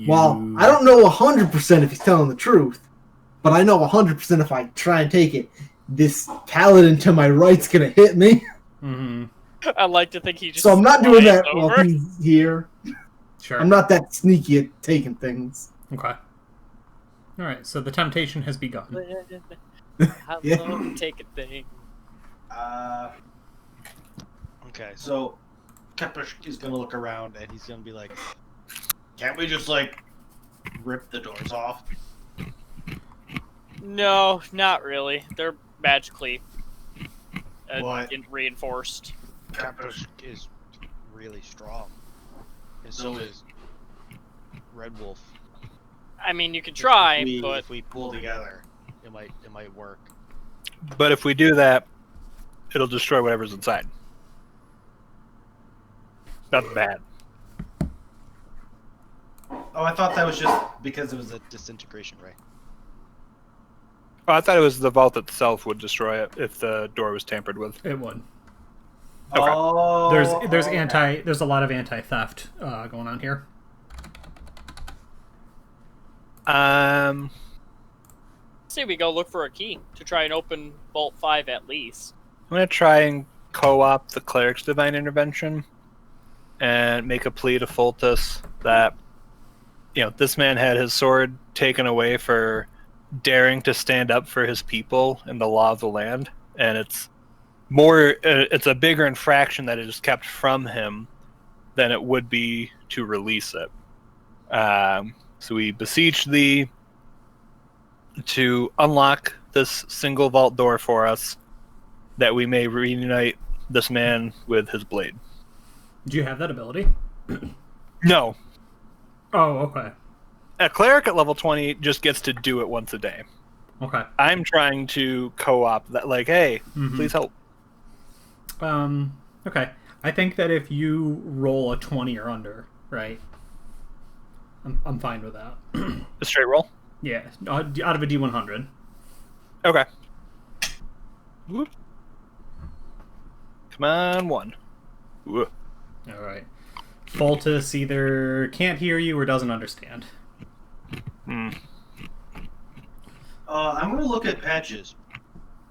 Well, I don't know 100% if he's telling the truth, but I know 100% if I try and take it, this paladin to my right's gonna hit me. Mm-hmm. I like to think he just. So I'm not doing that over. while he's here. Sure. I'm not that sneaky at taking things. Okay. All right. So the temptation has begun. I love taking things. Okay, so Kepish is gonna look around and he's gonna be like, "Can't we just like rip the doors off?" No, not really. They're magically What? reinforced. Kepish is really strong, and so is Red Wolf. I mean, you could try, but if we pull together, it might work. But if we do that, it'll destroy whatever's inside. That's bad. Oh, I thought that was just because it was a disintegration ray. Oh, I thought it was the vault itself would destroy it if the door was tampered with. It would. Okay. Oh, There's a lot of anti-theft going on here. say we go look for a key to try and open Vault 5 at least. I'm going to try and co-op the Cleric's Divine Intervention and make a plea to Foltus that, you know, this man had his sword taken away for daring to stand up for his people and the law of the land, and it's a bigger infraction that it is kept from him than it would be to release it. So we beseech thee to unlock this single vault door for us, that we may reunite this man with his blade. Do you have that ability? No. Oh, okay. A cleric at level 20 just gets to do it once a day. Okay. I'm trying to co-op that, like, hey, please help. Okay. I think that if you roll a 20 or under, right? I'm fine with that. A straight roll? Yeah, out of a D100. Okay. Whoop. Come on, one. Whoop. All right. Foltus either can't hear you or doesn't understand. I'm going to look at Patches,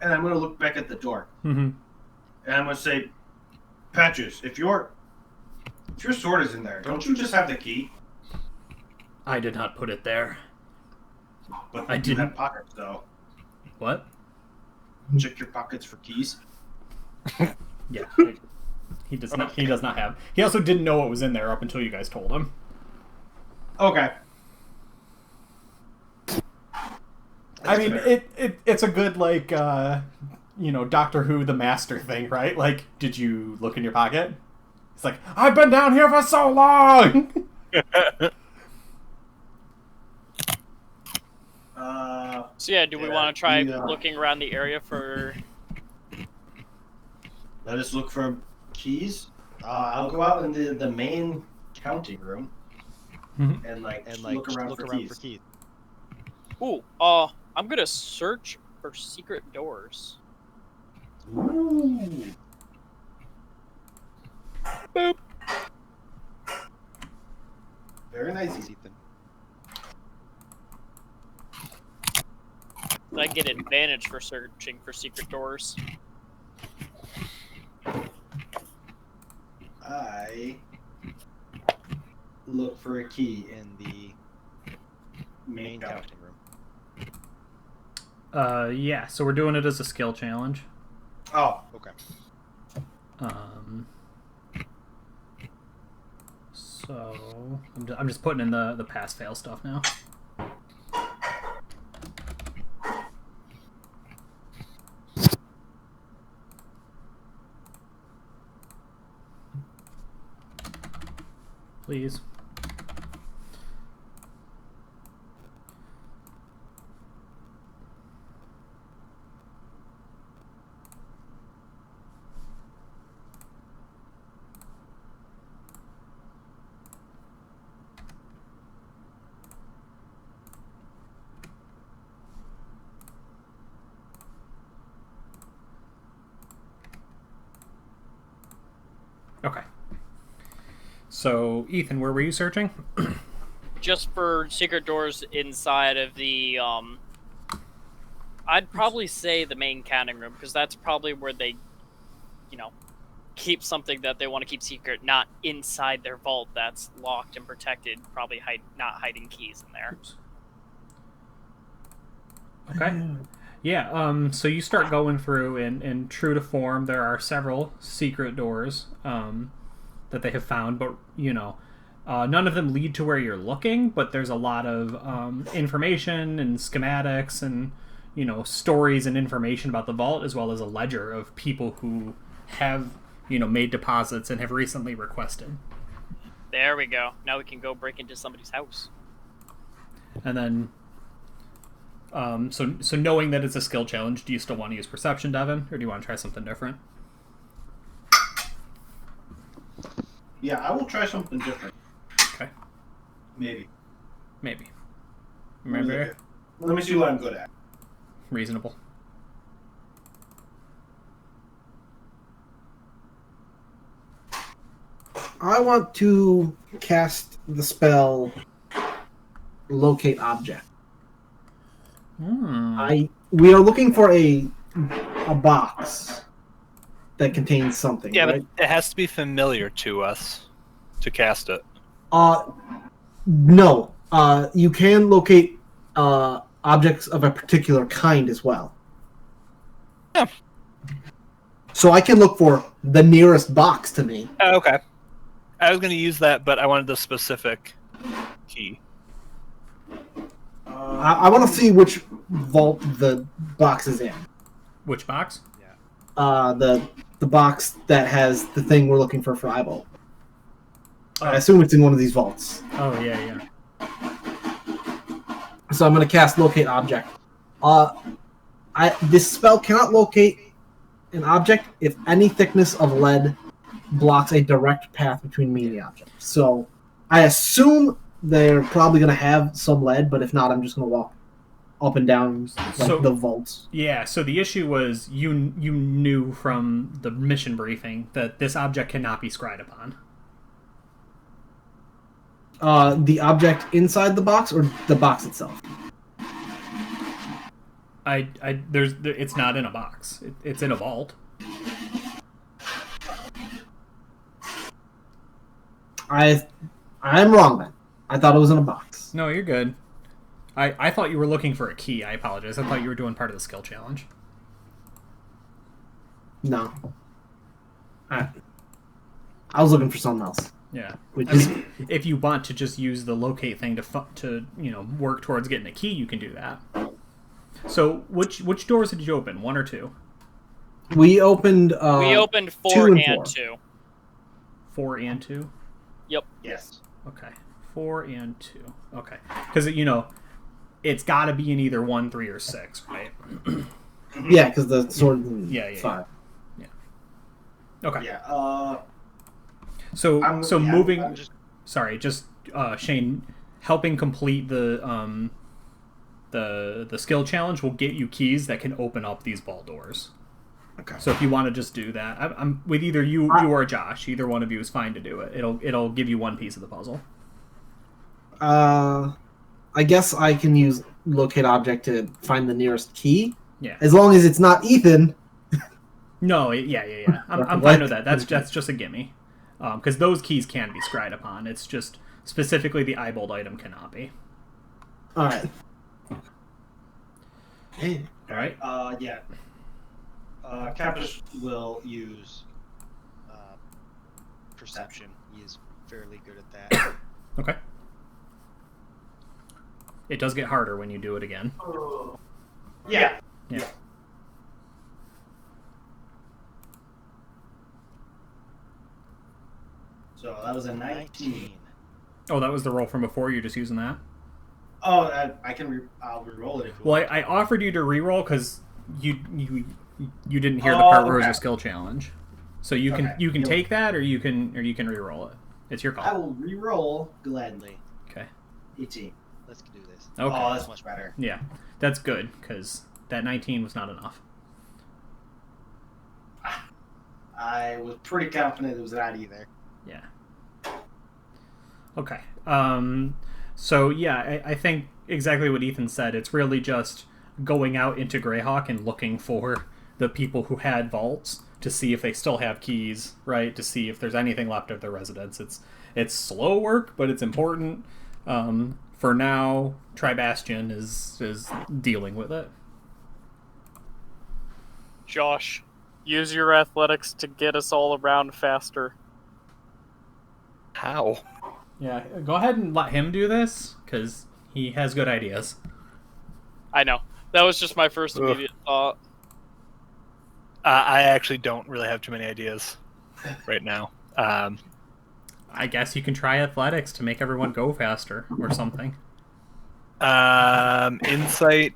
and I'm going to look back at the door. Mm-hmm. And I'm going to say, Patches, if your sword is in there, don't you just have the key? I did not put it there. But I you didn't. have pockets, though. What? Check your pockets for keys. Yeah. He does not. He does not have. He also didn't know what was in there up until you guys told him. Okay. I mean, it's a good, like, Doctor Who the Master thing, right? Like, did you look in your pocket? It's like, I've been down here for so long! So yeah, do we want to try looking around the area for... Let us look for keys. I'll go out in the main counting room and look around for keys. Ooh, I'm gonna search for secret doors. Ooh. Boop. Very nice, Ethan. I get advantage for searching for secret doors. I look for a key in the main counting room. Yeah, so we're doing it as a skill challenge. Oh, Okay. So I'm just putting in the pass-fail stuff now. Please. Okay. So, Ethan, where were you searching? Just for secret doors inside of the, I'd probably say the main counting room, because that's probably where they, keep something that they want to keep secret, not inside their vault that's locked and protected, probably not hiding keys in there. Okay. Yeah, so you start going through, and true to form, there are several secret doors that they have found, but, none of them lead to where you're looking, but there's a lot of information and schematics and, stories and information about the vault, as well as a ledger of people who have, made deposits and have recently requested. There we go. Now we can go break into somebody's house. And then... So knowing that it's a skill challenge, do you still want to use perception, Devin, or do you want to try something different? Yeah, I will try something different. Okay. Maybe. Remember? Let me see what I'm good at. Reasonable. I want to cast the spell Locate Object. We are looking for a box that contains something. Yeah, right? but it has to be familiar to us to cast it. No. You can locate objects of a particular kind as well. Yeah. So I can look for the nearest box to me. Oh, okay. I was going to use that, but I wanted the specific key. I want to see which vault the box is in. Which box? The box that has the thing we're looking for eyeball. I assume it's in one of these vaults. Oh, yeah. So I'm going to cast Locate Object. This spell cannot locate an object if any thickness of lead blocks a direct path between me and the object. So I assume they're probably going to have some lead, but if not, I'm just going to walk up and down the vaults. Yeah, so the issue was you knew from the mission briefing that this object cannot be scryed upon. The object inside the box or the box itself? It's not in a box. It's in a vault. I'm wrong then. I thought it was in a box. No, you're good. I thought you were looking for a key. I apologize. I thought you were doing part of the skill challenge. No. I was looking for something else. Yeah. Which if you want to just use the locate thing to work towards getting a key, you can do that. So which doors did you open? 1 or 2? We opened 4 and 2. 4 and 2? Yep. Yes. Okay. 4 and 2. Okay. Because it's got to be in either 1, 3, or 6, right? Yeah, because the sword. Yeah. 5. Yeah. Okay. Yeah. Moving. Shane, helping complete the skill challenge will get you keys that can open up these vault doors. Okay. So if you want to just do that, I'm with either you or Josh. Either one of you is fine to do it. It'll give you one piece of the puzzle. I guess I can use Locate Object to find the nearest key. Yeah. As long as it's not Ethan. No. Yeah. I'm fine with that. That's just a gimme. Because those keys can be scryed upon. It's just specifically the eyeballed item cannot be. All right. All right. Yeah. Capus will use Perception. He is fairly good at that. Okay. It does get harder when you do it again. Yeah. So that was a 19. Oh, that was the roll from before. You're just using that? Oh, I can. I'll re-roll it. If you Well, I offered you to re-roll because you didn't hear the part where it was a skill challenge. So you can take that or you can re-roll it. It's your I call. will re-roll gladly. Okay. 18. Let's do this. Okay. Oh, that's much better. Yeah, that's good because that 19 was not enough. I was pretty confident it was not either. Yeah. Okay. So yeah, I think exactly what Ethan said. It's really just going out into Greyhawk and looking for the people who had vaults to see if they still have keys, right? To see if there's anything left of their residence. It's slow work, but it's important. For now, Tribastian is dealing with it. Josh, use your athletics to get us all around faster. How? Yeah, go ahead and let him do this, because he has good ideas. I know. That was just my first immediate thought. I actually don't really have too many ideas right now. I guess you can try athletics to make everyone go faster, or something. Insight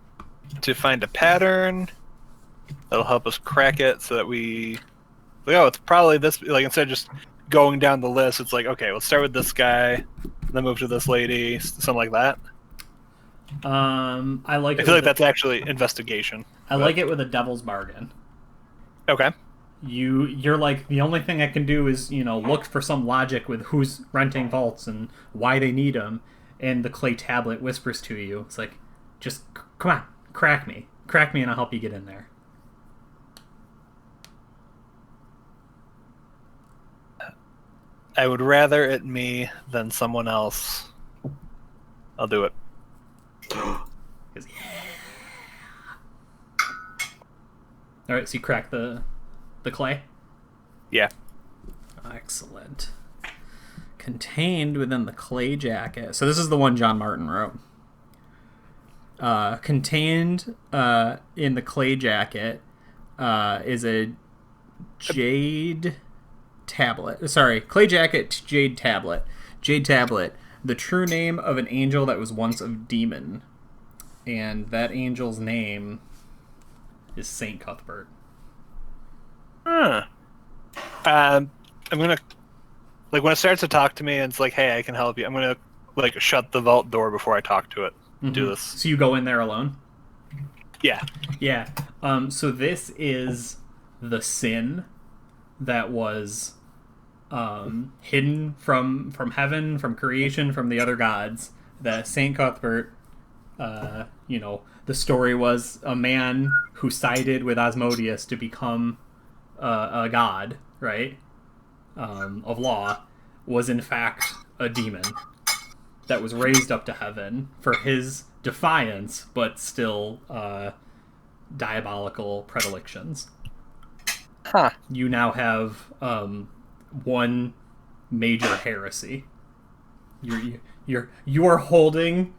to find a pattern that'll help us crack it, so that it's probably this. Like, instead of just going down the list, it's like, okay, let's start with this guy, then move to this lady, something like that. I like. I feel like that's actually investigation. I like it with a devil's bargain. Okay. You're like, the only thing I can do is, look for some logic with who's renting vaults and why they need them, and the clay tablet whispers to you. It's like, just come on, crack me, and I'll help you get in there. I would rather it me than someone else. I'll do it. 'Cause, All right, so you crack the clay? Yeah. Excellent. Contained within the clay jacket. So this is the one John Martin wrote. Contained in the clay jacket is a jade tablet. Sorry, clay jacket, jade tablet. Jade tablet. The true name of an angel that was once a demon. And that angel's name is Saint Cuthbert. I'm gonna, like, when it starts to talk to me and it's like, hey, I can help you, I'm gonna, like, shut the vault door before I talk to it. Do this. So you go in there alone? Yeah. Yeah. So this is the sin that was hidden from heaven, from creation, from the other gods. That Saint Cuthbert, the story was a man who sided with Asmodeus to become a god, right? Of law, was in fact a demon that was raised up to heaven for his defiance, but still diabolical predilections. Huh. You now have one major heresy. You're holding,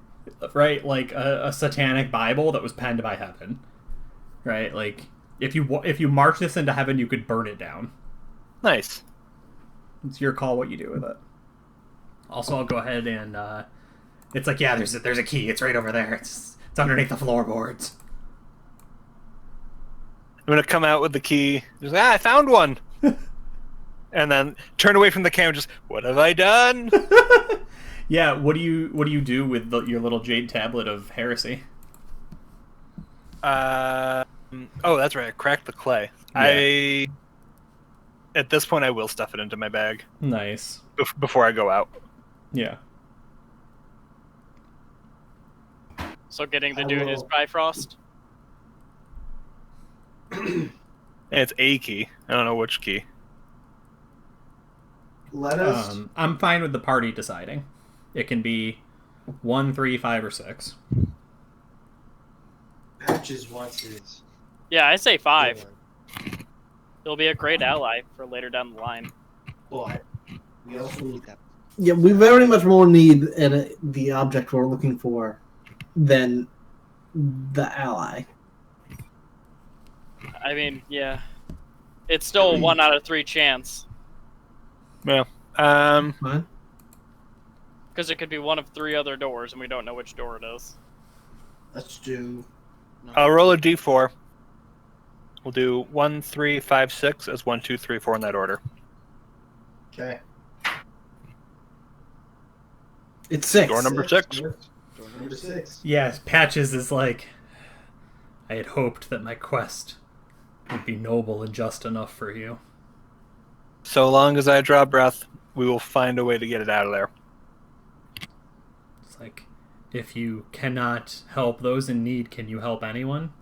right, like a satanic Bible that was penned by heaven, right? Like, if you march this into heaven, you could burn it down. Nice. It's your call what you do with it. Also, I'll go ahead and it's like, yeah, there's a key. It's right over there. It's underneath the floorboards. I'm gonna come out with the key. Just, I found one. And then turn away from the camera. Just, what have I done? Yeah. What do you do with your little jade tablet of heresy? Oh, that's right. I cracked the clay. Yeah. At this point, I will stuff it into my bag. Nice. Before I go out. Yeah. So getting the dude is Bifrost. It's a key. I don't know which key. Let us. I'm fine with the party deciding. It can be 1, 3, 5, or 6. Patches wants his. Yeah, I say 5. He'll be a great ally for later down the line. But we also need that. Yeah, we very much more need the object we're looking for than the ally. I mean, yeah. It's still a 1 out of 3 chance. Yeah. Fine. Because it could be one of 3 other doors, and we don't know which door it is. Let's do. I'll roll a d4. We'll do 1, 3, 5, 6 as 1, 2, 3, 4 in that order. Okay. It's 6. Door number 6. Door number 6. Yes, Patches is like, I had hoped that my quest would be noble and just enough for you. So long as I draw breath, we will find a way to get it out of there. It's like, if you cannot help those in need, can you help anyone?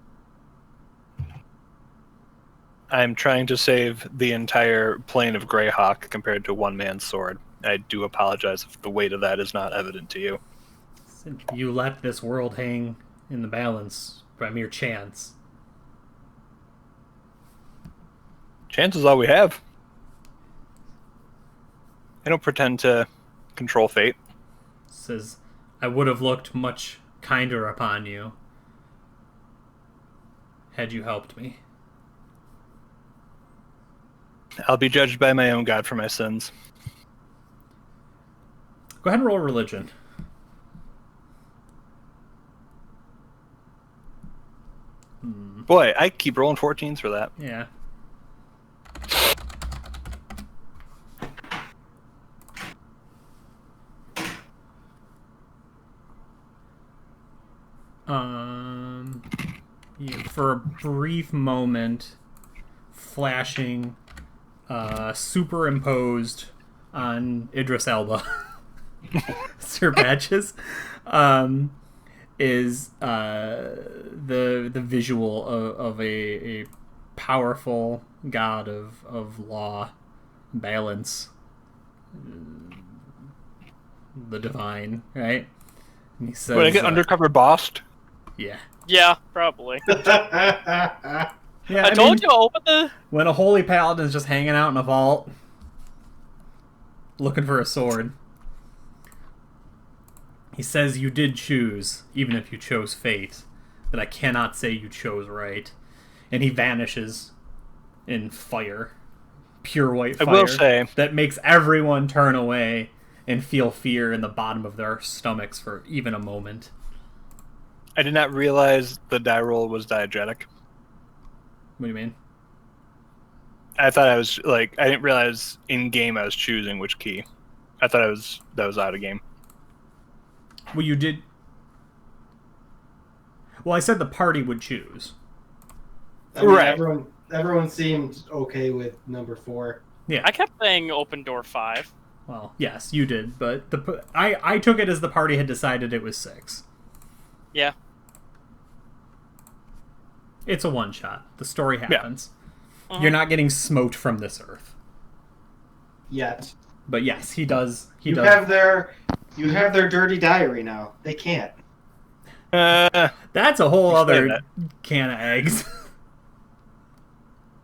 I'm trying to save the entire plane of Greyhawk compared to one man's sword. I do apologize if the weight of that is not evident to you. You let this world hang in the balance by mere chance. Chance is all we have. I don't pretend to control fate. Says, I would have looked much kinder upon you had you helped me. I'll be judged by my own God for my sins. Go ahead and roll religion. Boy, I keep rolling 14s for that. Yeah. For a brief moment, flashing, superimposed on Idris Elba, Sir Patches, is the visual of a powerful god of law, balance, the divine, right? And he says, Would I get undercover bossed? Yeah. Yeah, probably. Yeah, I told you, open the... When a holy paladin is just hanging out in a vault, looking for a sword, he says you did choose, even if you chose fate, that I cannot say you chose right. And he vanishes in fire. Pure white fire. I will say... that makes everyone turn away and feel fear in the bottom of their stomachs for even a moment. I did not realize the die roll was diegetic. What do you mean? I thought I was, like, I didn't realize in-game I was choosing which key. I thought that was out of game. Well, you did... Well, I said the party would choose. I mean, Right. Everyone seemed okay with number 4. Yeah. I kept saying open door 5. Well, yes, you did, but I took it as the party had decided it was 6. Yeah. It's a one-shot. The story happens. Uh-huh. You're not getting smote from this earth. Yet. But yes, he does. You have their dirty diary now. They can't. That's a whole Explain other that. can of eggs.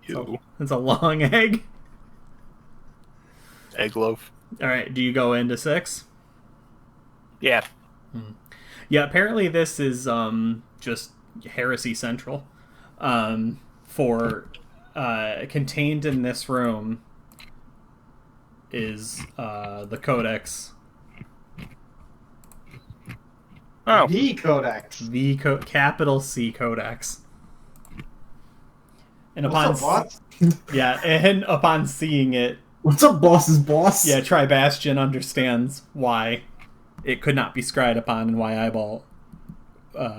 Ew. It's a long egg. Egg loaf. All right, do you go into 6? Yeah. Yeah, apparently this is just heresy central. For contained in this room is the Codex. Oh. The Codex. The capital C Codex. And What's upon up, boss? yeah, and upon seeing it, What's up, boss's boss? yeah, Tribastian understands why it could not be scryed upon and why Eyeball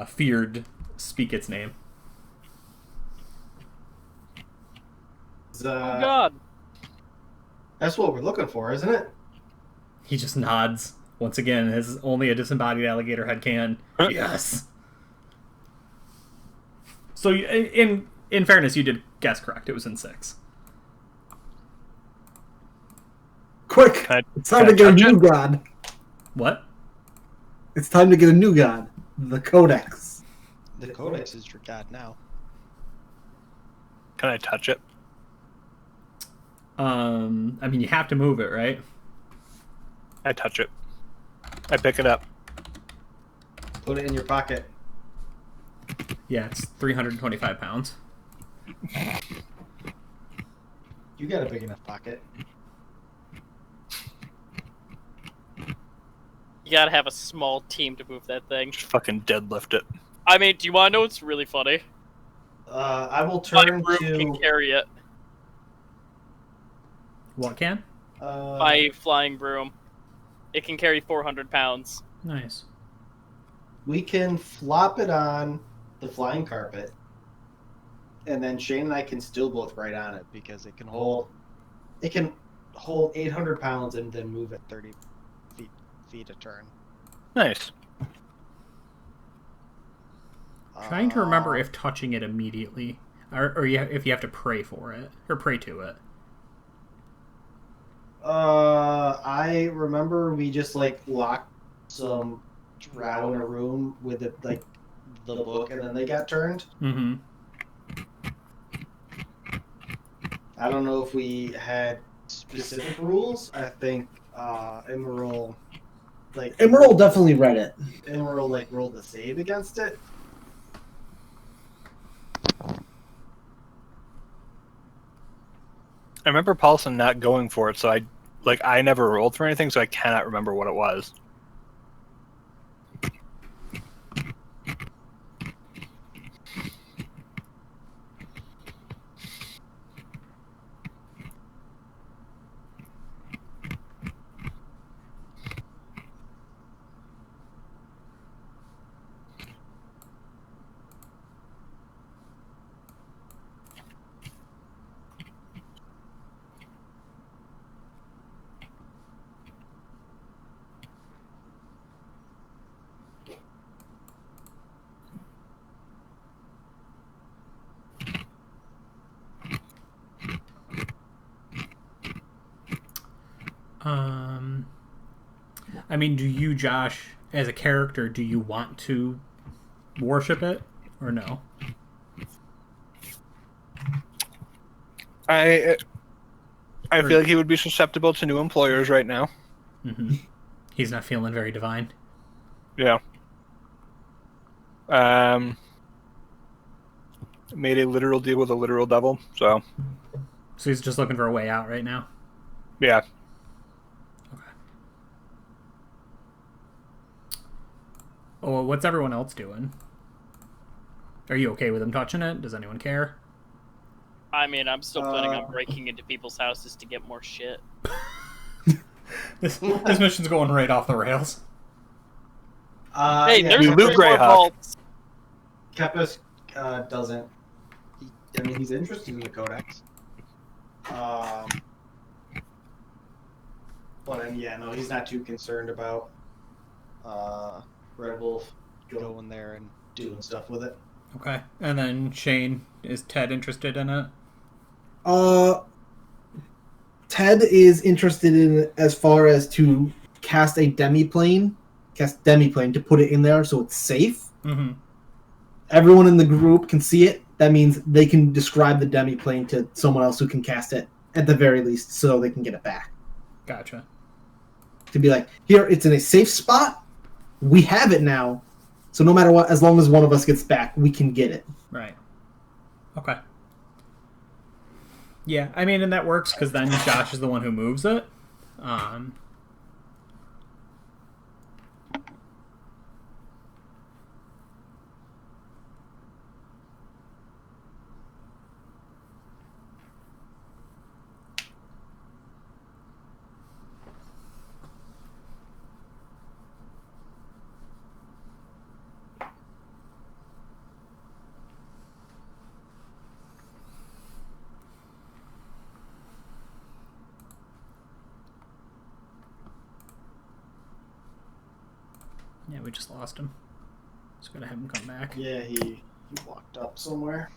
feared speak its name. Oh god. That's what we're looking for, isn't it? He just nods. Once again, as only a disembodied alligator head can. Yes. So, in fairness, you did guess correct. It was in 6. Quick! Can I- It's time can to I get a touch new it? god. What? It's time to get a new god. The Codex. The Codex is your god now. Can I touch it? I mean, you have to move it, right? I touch it. I pick it up. Put it in your pocket. Yeah, it's 325 pounds. You got a big enough pocket. You gotta have a small team to move that thing. Just fucking deadlift it. I mean, do you wanna know what's really funny? I will My turn broom can to carry it. What can? My flying broom. It can carry 400 pounds. Nice. we can flop it on the flying carpet, and then Shane and I can still both ride on it because it can hold 800 pounds and then move at 30 feet a turn. Nice. Trying to remember if touching it immediately, or if you have to pray for it, or pray to it. I remember we just locked some drow in a room with it, the book, and then they got turned. Mm-hmm. I don't know if we had specific rules. I think Emerald definitely read it. Emerald like rolled a save against it. I remember Paulson not going for it, so I never rolled for anything, so I cannot remember what it was. I mean, do you, Josh, as a character, do you want to worship it or no? I feel like he would be susceptible to new employers right now. Mm-hmm. He's not feeling very divine. Yeah. Made a literal deal with a literal devil, so he's just looking for a way out right now. Yeah. Okay. Oh, what's everyone else doing? Are you okay with him touching it? Does anyone care? I mean, I'm still planning on breaking into people's houses to get more shit. This mission's going right off the rails. Hey, yeah, there's Loot more Greyhawk. vaults. Kepis doesn't. He's interested in the Codex. But yeah, no, he's not too concerned about Red Wolf Going there and doing stuff with it. Okay. And then Shane, is Ted interested in it? Ted is interested in it as far as to cast demiplane to put it in there so it's safe. Mm-hmm. Everyone in the group can see it. That means they can describe the demiplane to someone else who can cast it at the very least so they can get it back. Gotcha. To be like, here, it's in a safe spot. We have it now. So no matter what, as long as one of us gets back, we can get it. Right. Okay. Yeah, I mean, and that works because then Josh is the one who moves it. Yeah, we just lost him. Just gotta have him come back. Yeah, he walked up somewhere.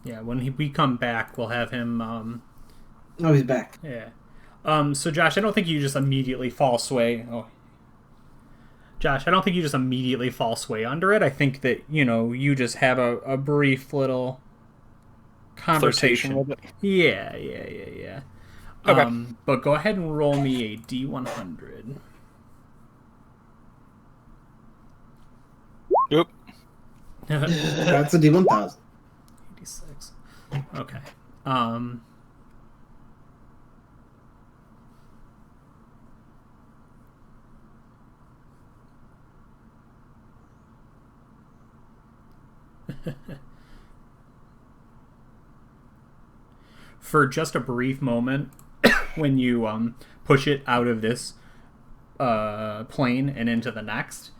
Yeah, when we come back, we'll have him. Oh, he's back. Yeah. So Josh, I don't think you just immediately fall sway. Oh, Josh, I don't think you just immediately fall sway under it. I think that you just have a brief little conversation with it. Yeah. Okay. But go ahead and roll me a D100. Yep. That's a D1000. 86. Okay. For just a brief moment, when you push it out of this plane and into the next,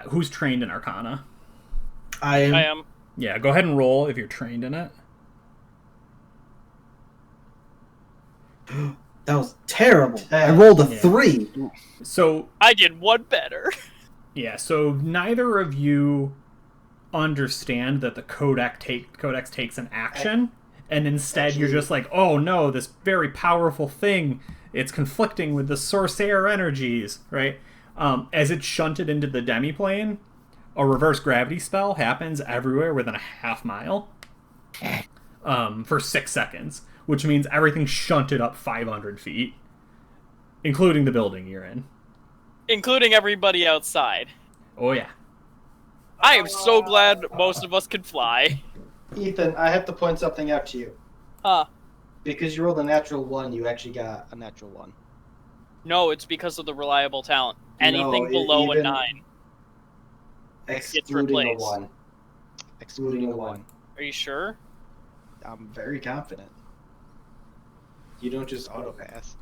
who's trained in Arcana? I am. Yeah, go ahead and roll if you're trained in it. That was terrible. I rolled a 3. So I did one better. yeah, so neither of you understand that the codex takes an action, and instead you're just like, oh no, this very powerful thing, it's conflicting with the Sorcerer energies, right? As it's shunted into the demiplane, a reverse gravity spell happens everywhere within a half mile. for 6 seconds, which means everything shunted up 500 feet, including the building you're in. Including everybody outside. Oh, yeah. I am so glad most of us could fly. Ethan, I have to point something out to you. Huh. Because you rolled a natural 1, you actually got a natural 1. No, it's because of the reliable talent. Anything No, below a even 9. Excluding a replaced. 1. Excluding a 1. Are you sure? I'm very confident. You don't just auto pass.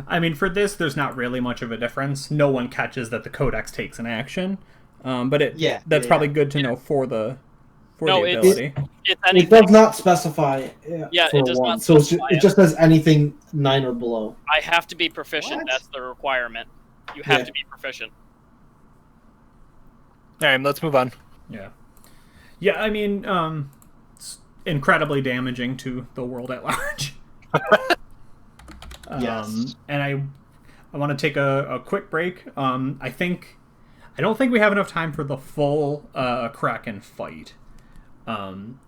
I mean, for this, there's not really much of a difference. No one catches that the codex takes an action. But that's probably good to know for the ability. It's It anything. does not specify. Yeah, for it does one. not So specify it just says anything 9 or below. I have to be proficient. What? That's the requirement. You have to be proficient. All right, let's move on. Yeah. Yeah, I mean, it's incredibly damaging to the world at large. Yes. And I want to take a quick break. I don't think we have enough time for the full Kraken fight.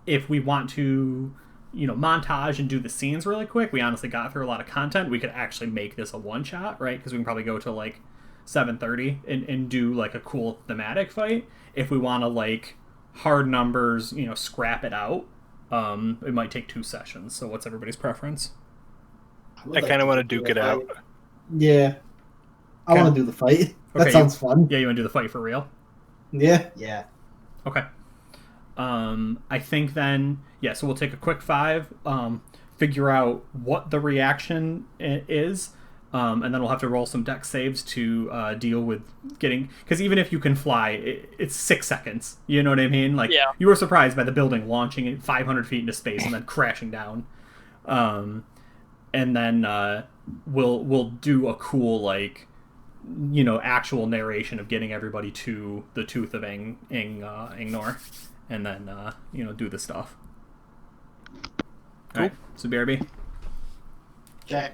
If we want to, montage and do the scenes really quick, we honestly got through a lot of content. We could actually make this a one-shot, right? Because we can probably go to, 7:30 and do, a cool thematic fight. If we want to, hard numbers, scrap it out, it might take 2 sessions. So what's everybody's preference? I kind of want to duke it out. Yeah. I want to do the fight. That Okay, sounds fun. Yeah, you want to do the fight for real? Yeah. Yeah. Okay. I think then, so we'll take a quick 5, figure out what the reaction is, and then we'll have to roll some dex saves to deal with getting... Because even if you can fly, it's 6 seconds. You know what I mean? You were surprised by the building launching 500 feet into space and then crashing down. And then we'll do a cool, actual narration of getting everybody to the Tooth of Angnor. And then, do the stuff. All right, so BRB. Okay.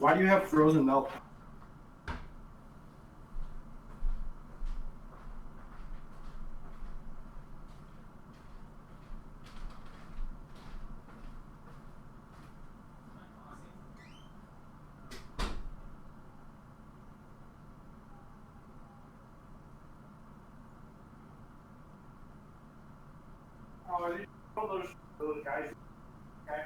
Why do you have frozen milk? Oh, I didn't know those guys. Okay.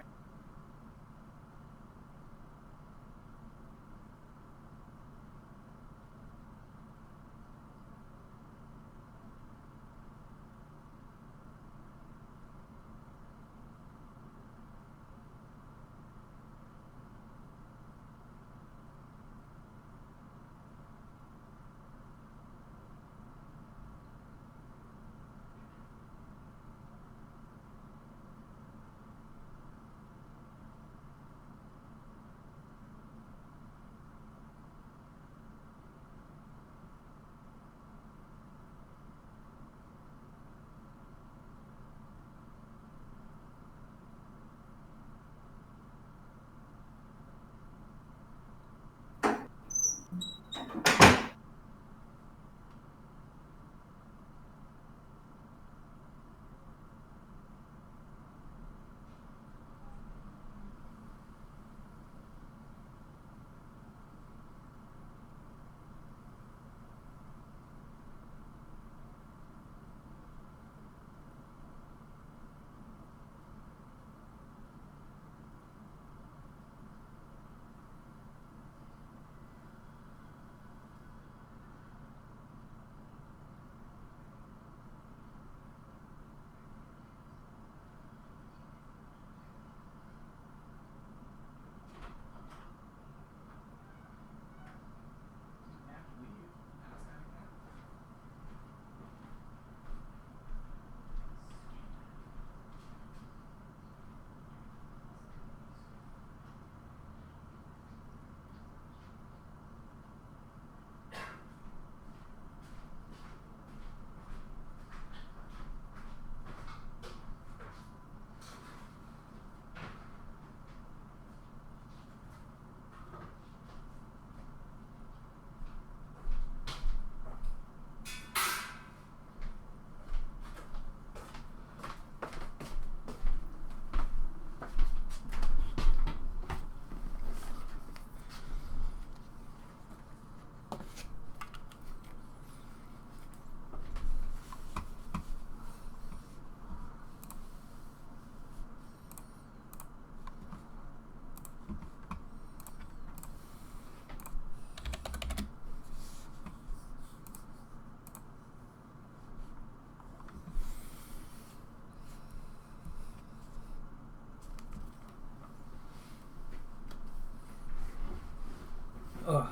Ugh.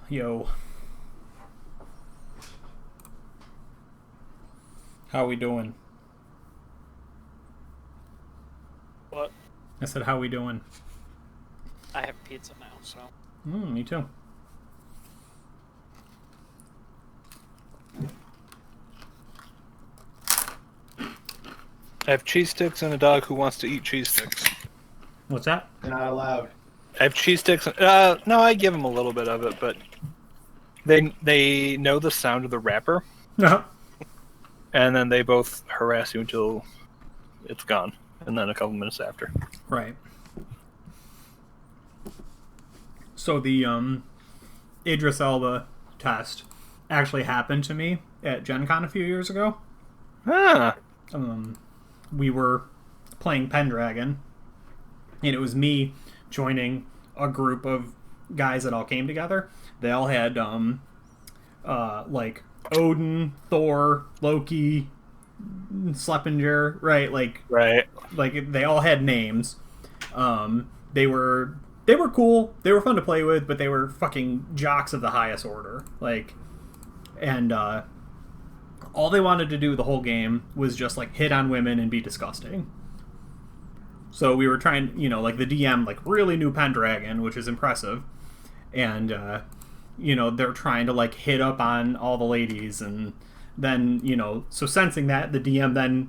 Yo. How we doing? What? I said, how we doing? I have pizza now, so. Me too. I have cheese sticks and a dog who wants to eat cheese sticks. What's that? Not allowed. I have cheese sticks. No, I give them a little bit of it, but they know the sound of the wrapper, and then they both harass you until it's gone, and then a couple minutes after. Right. So the Idris Elba test actually happened to me at Gen Con a few years ago. Ah. We were playing Pendragon, and it was me joining a group of guys that all came together. They all had like Odin, Thor, Loki, Slepinger, right? Like they all had names. They were cool. They were fun to play with, but they were fucking jocks of the highest order. Like, and all they wanted to do the whole game was just like hit on women and be disgusting. So we were trying, like the DM like really knew Pendragon, which is impressive, and they're trying to like hit up on all the ladies, and then so sensing that, the DM then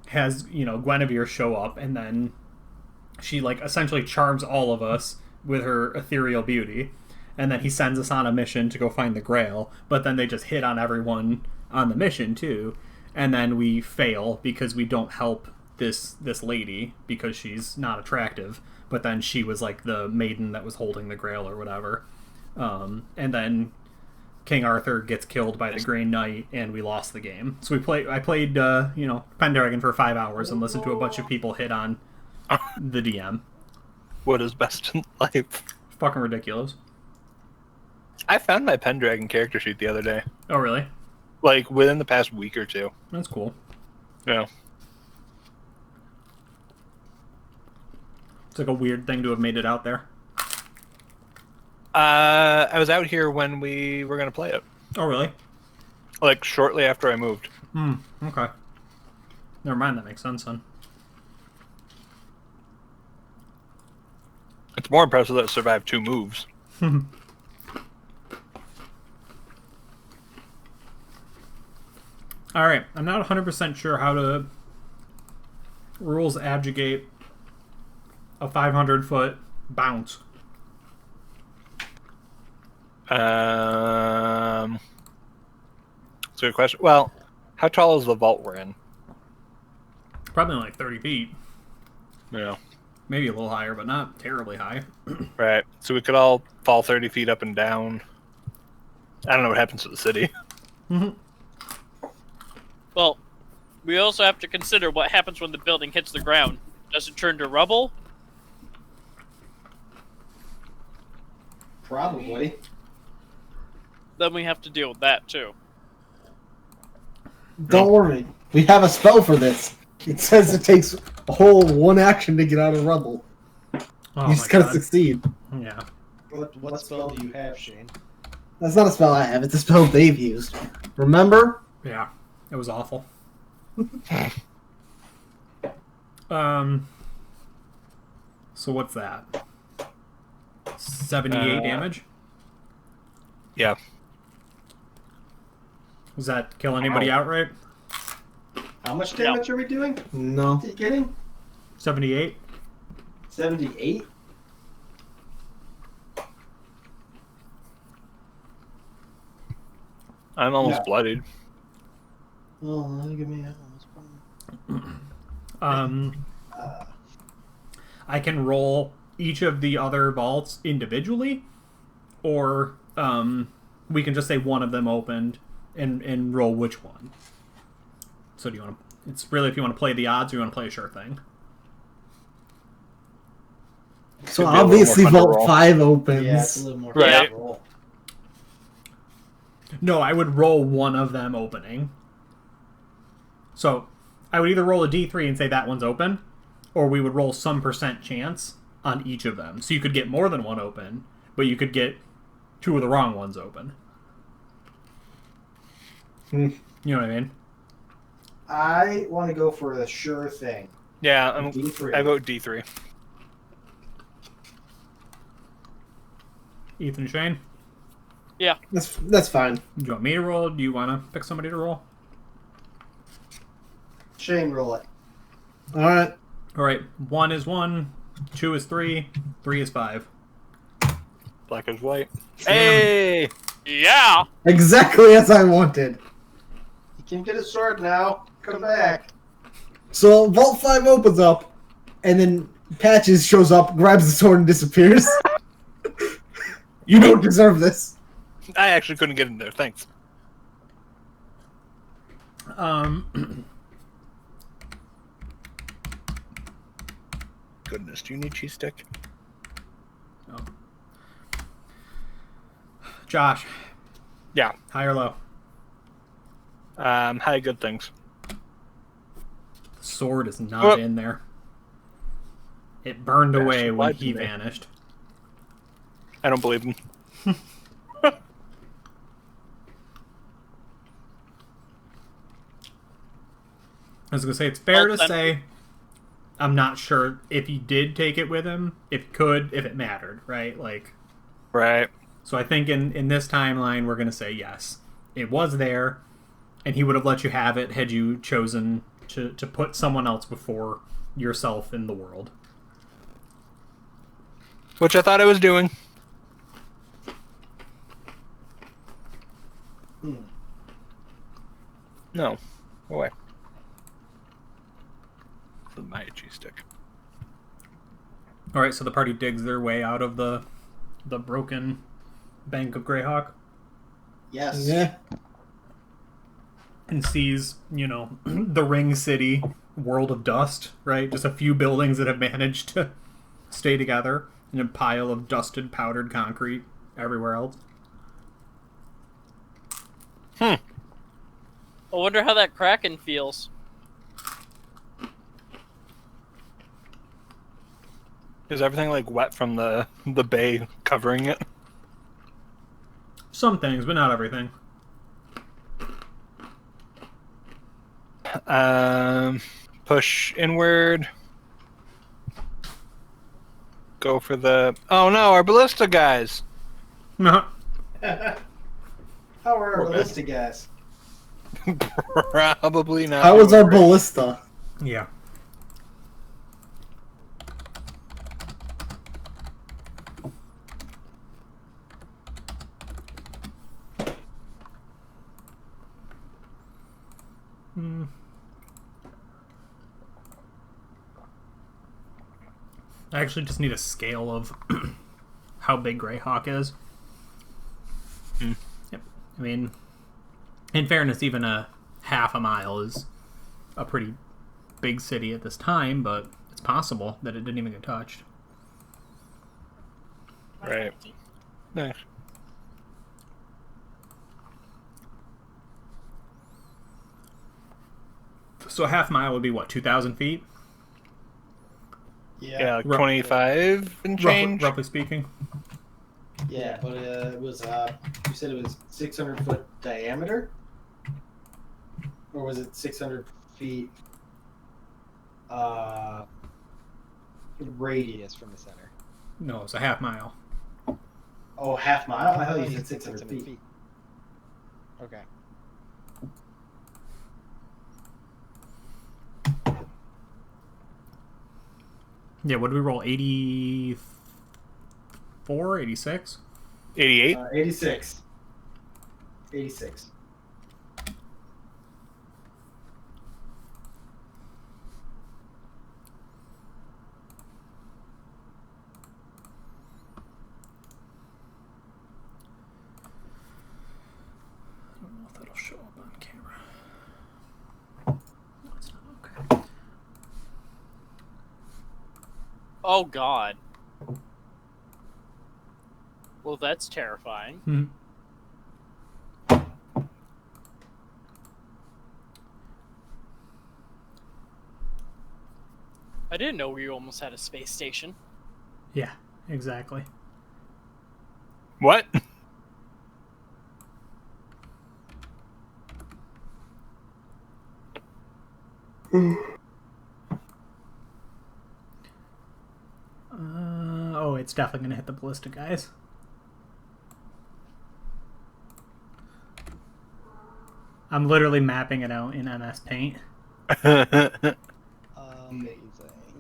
has Guinevere show up, and then she like essentially charms all of us with her ethereal beauty, and then he sends us on a mission to go find the Grail, but then they just hit on everyone on the mission too, and then we fail because we don't help this lady because she's not attractive, but then she was like the maiden that was holding the Grail or whatever, and then King Arthur gets killed by the Green Knight, and we lost the game. So I played Pendragon for 5 hours and listened to a bunch of people hit on the DM. What is best in life? Fucking ridiculous. I found my Pendragon character sheet the other day. Oh, really? Like, within the past week or two. That's cool. Yeah. It's like a weird thing to have made it out there. I was out here when we were going to play it. Oh, really? Like, shortly after I moved. Okay. Never mind, that makes sense then. It's more impressive that it survived 2 moves. Alright, I'm not 100% sure how to rules abjugate a 500-foot bounce. That's a good question. Well, how tall is the vault we're in? Probably like 30 feet. Yeah. Maybe a little higher, but not terribly high. Right. So we could all fall 30 feet up and down. I don't know what happens to the city. Well, we also have to consider what happens when the building hits the ground. Does it turn to rubble? Probably. Then we have to deal with that, too. Don't worry. We have a spell for this. It says it takes a whole 1 action to get out of rubble. Oh, You just gotta succeed. Yeah. What spell do you have, Shane? That's not a spell I have. It's a spell they've used. Remember? Yeah. It was awful. So what's that? 78 damage? Yeah. Does that kill anybody outright? How much damage are we doing? No. Are you kidding? 78? 78? I'm almost Yeah. bloodied. Oh, give me I can roll each of the other vaults individually, or we can just say one of them opened and roll which one. So do you want to? It's really if you want to play the odds or you want to play a sure thing. So Could be a little obviously more fun to Vault roll. 5 opens. Yeah, it's a little more Right. roll. No, I would roll one of them opening. So I would either roll a d3 and say that one's open, or we would roll some percent chance on each of them. So you could get more than one open, but you could get 2 of the wrong ones open. You know what I mean? I want to go for the sure thing. Yeah, D3. I vote D3. Ethan, Shane? Yeah. That's fine. Do you want me to roll? Do you want to pick somebody to roll? Shane, roll it. All right. All right. 1 is 1. 2 is 3. 3 is 5. Black is white. Hey! Yeah. Exactly as I wanted. You can get a sword now. Come back. So Vault 5 opens up, and then Patches shows up, grabs the sword, and disappears. You don't deserve this. I actually couldn't get in there. Thanks. Goodness, do you need cheese stick? Oh. Josh. Yeah. High or low? High good things. The sword is not in there. It burned away when lied to he me. vanished. I don't believe him. I was going to say, it's fair Well, to say I'm not sure if he did take it with him, if he could, if it mattered, right? Like, Right. so I think in this timeline, we're going to say yes. It was there, and he would have let you have it had you chosen to put someone else before yourself in the world. Which I thought I was doing. No. Go away. My cheese stick. All right, so the party digs their way out of the broken bank of Greyhawk Yes. Yeah. and sees, the ring city world of dust, right? Just a few buildings that have managed to stay together and a pile of dusted, powdered concrete everywhere else. I wonder how that Kraken feels. Is everything like wet from the bay covering it? Some things, but not everything. Push inward. Go for the... Oh no, our ballista guys! No. How are our ballista guys? Probably not. How was doing our great. ballista? Yeah. I actually just need a scale of how big Greyhawk is. Yep. I mean, in fairness, even a half a mile is a pretty big city at this time, but it's possible that it didn't even get touched. Right. Nice. So a half mile would be what, 2,000 feet? Yeah, like Rough- 25 and change. Roughly speaking. Yeah, but it was, you said it was 600 foot diameter? Or was it 600 feet radius from the center? No, it's a half mile. Oh, half mile? I thought you said 600 feet. Okay. Yeah, what did we roll? 84? 86? 88. 86. 86. I don't know if that'll show up on camera. No, it's not. Okay. Oh god. Well, that's terrifying. didn't know we almost had a space station. Yeah, exactly. What? Oh, it's definitely going to hit the ballista guys. I'm literally mapping it out in MS Paint. Amazing.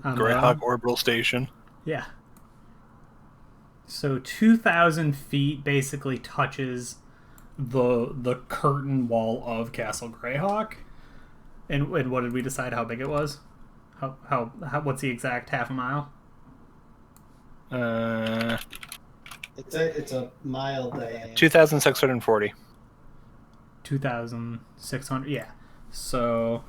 Greyhawk Orbital Station. Yeah. So 2,000 feet basically touches the curtain wall of Castle Greyhawk. And what did we decide how big it was? How what's the exact half a mile? It's a mile diameter. 2,640. 2,600. Yeah. So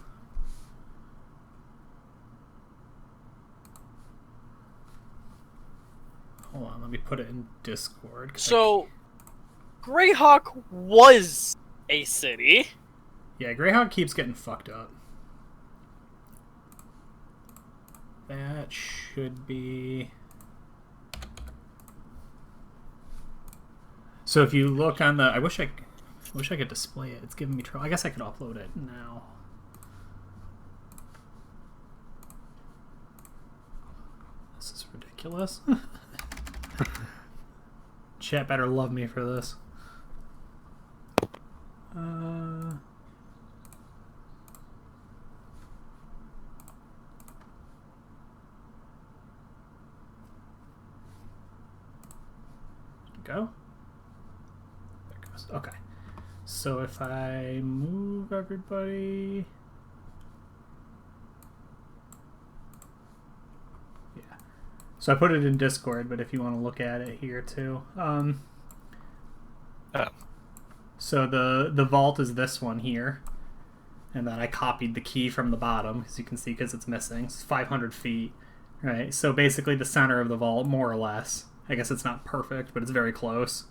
hold on, let me put it in Discord. So, Greyhawk was a city. Yeah, Greyhawk keeps getting fucked up. That should be... So if you look on the... I wish I could display it. It's giving me trouble. I guess I could upload it now. This is ridiculous. Chat better love me for this. Go. There it goes. Okay. So if I move everybody... Yeah. So I put it in Discord, but if you want to look at it here too. So the vault is this one here. And then I copied the key from the bottom, as you can see, because it's missing. It's 500 feet. Right? So basically the center of the vault, more or less. I guess it's not perfect, but it's very close.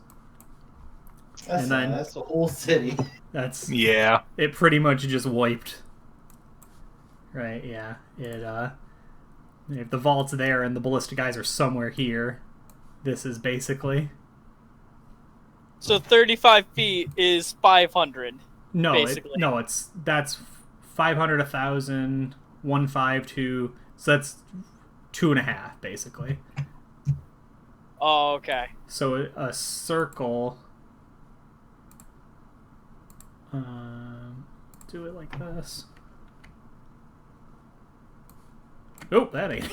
That's the whole city. That's... Yeah. It pretty much just wiped. Right, yeah. If the vault's there and the ballista guys are somewhere here, this is basically... So 35 feet is 500. No, basically. That's 500, 1,000, 152. So that's 2.5, basically. Oh, okay. So a circle. Do it like this. Oh, that ain't.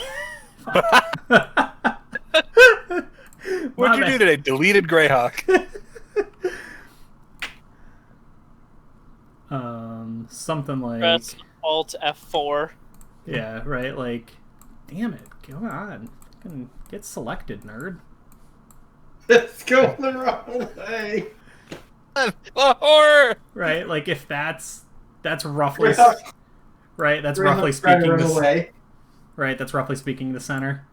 What'd you do today? Deleted Greyhawk. Something like... Press Alt F4. Yeah, right, like... Damn it, come on. Fucking get selected, nerd. It's going the wrong way. Horror! Right, like if that's roughly... Greyhawk. Right, that's Greyhawk's roughly trying to speaking run away. Right, that's roughly speaking the center.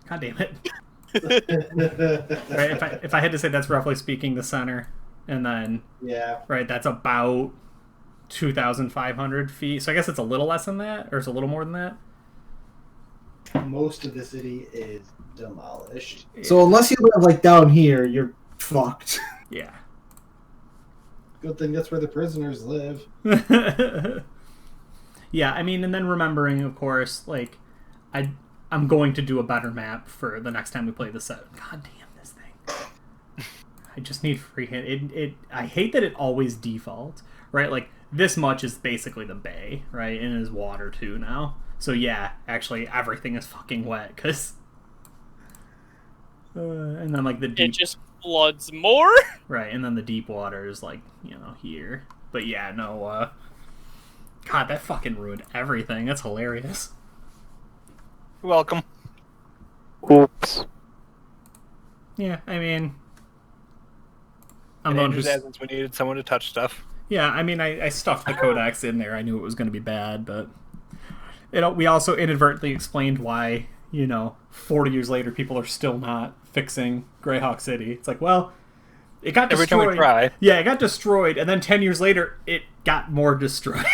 God damn it. Right, if I had to say that's roughly speaking the center, and then... Yeah. Right, that's about 2,500 feet. So I guess it's a little less than that, or it's a little more than that. Most of the city is demolished. So unless you live like down here, you're fucked. Yeah. Good thing that's where the prisoners live. Yeah, I mean, and then remembering, of course, like, I'm going to do a better map for the next time we play the set. God damn this thing. I just need freehand. I hate that it always defaults, right? Like, this much is basically the bay, right? And it is water, too, now. So, yeah, actually, everything is fucking wet, because... and then, like, the deep... It just floods more? Right, and then the deep water is, like, here. But, yeah, no, God, that fucking ruined everything. That's hilarious. You're welcome. Oops. Yeah, I mean... I'm In the one Andrew's who's... absence, we needed someone to touch stuff. Yeah, I mean, I stuffed the codex in there. I knew it was going to be bad, but... we also inadvertently explained why, 40 years later, people are still not fixing Greyhawk City. It's like, well, it got destroyed. Every time we try. Yeah, it got destroyed, and then 10 years later, it got more destroyed.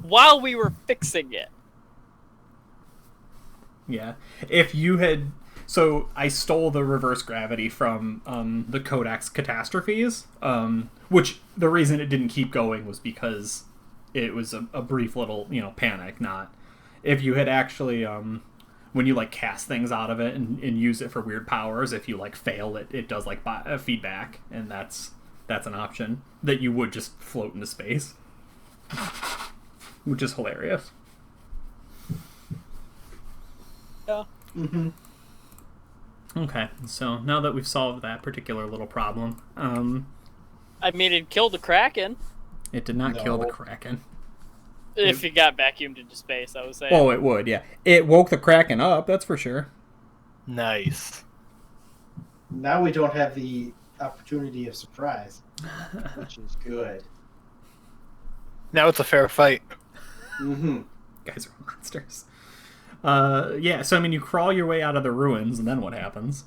while we were fixing it. Yeah. If you had... So, I stole the reverse gravity from the Codex Catastrophes, which the reason it didn't keep going was because it was a brief little, panic, not... If you had actually, when you, like, cast things out of it and use it for weird powers, if you, like, fail, it does, like, feedback, and that's an option, that you would just float into space. Which is hilarious. Yeah. Mm-hmm. Okay, so now that we've solved that particular little problem, I mean, it killed the Kraken. it did not kill the Kraken. If it got vacuumed into space, I was saying. Oh, it would, yeah. It woke the Kraken up, that's for sure. Nice. Now we don't have the opportunity of surprise, which is good. Now it's a fair fight. Mm-hmm. Guys are monsters. Yeah, so I mean, you crawl your way out of the ruins, and then what happens?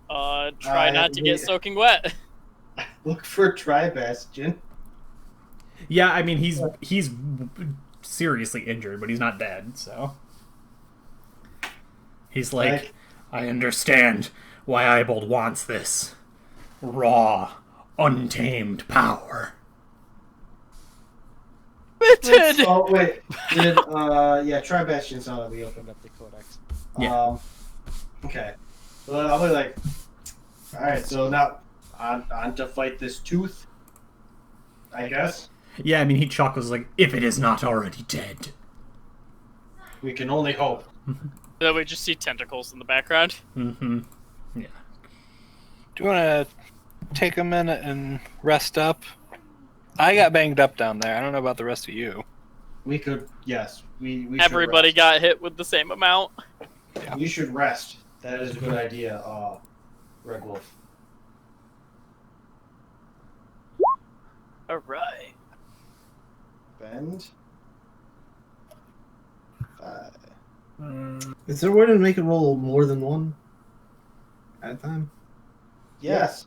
Try not to get soaking wet. Look for Tribastion. Yeah, I mean, he's seriously injured, but he's not dead, so... He's like, I understand why Eyebold wants this. Raw, untamed power. Bitten! Oh, wait. Tribastion saw that we opened up the Codex. Yeah. Okay. Well, I'll be like, alright, so now on to fight this tooth, I guess. Yeah, I mean, he chuckles like, if it is not already dead. We can only hope. Then we just see tentacles in the background. Mm-hmm. Yeah. Do you want to take a minute and rest up? I got banged up down there. I don't know about the rest of you. We could, yes. We Everybody should rest. got hit with the same amount. Yeah. We should rest. That is a good idea, Red Wolf. Alright. Bend. 5. Is there a way to make it roll more than one at a time? Yes.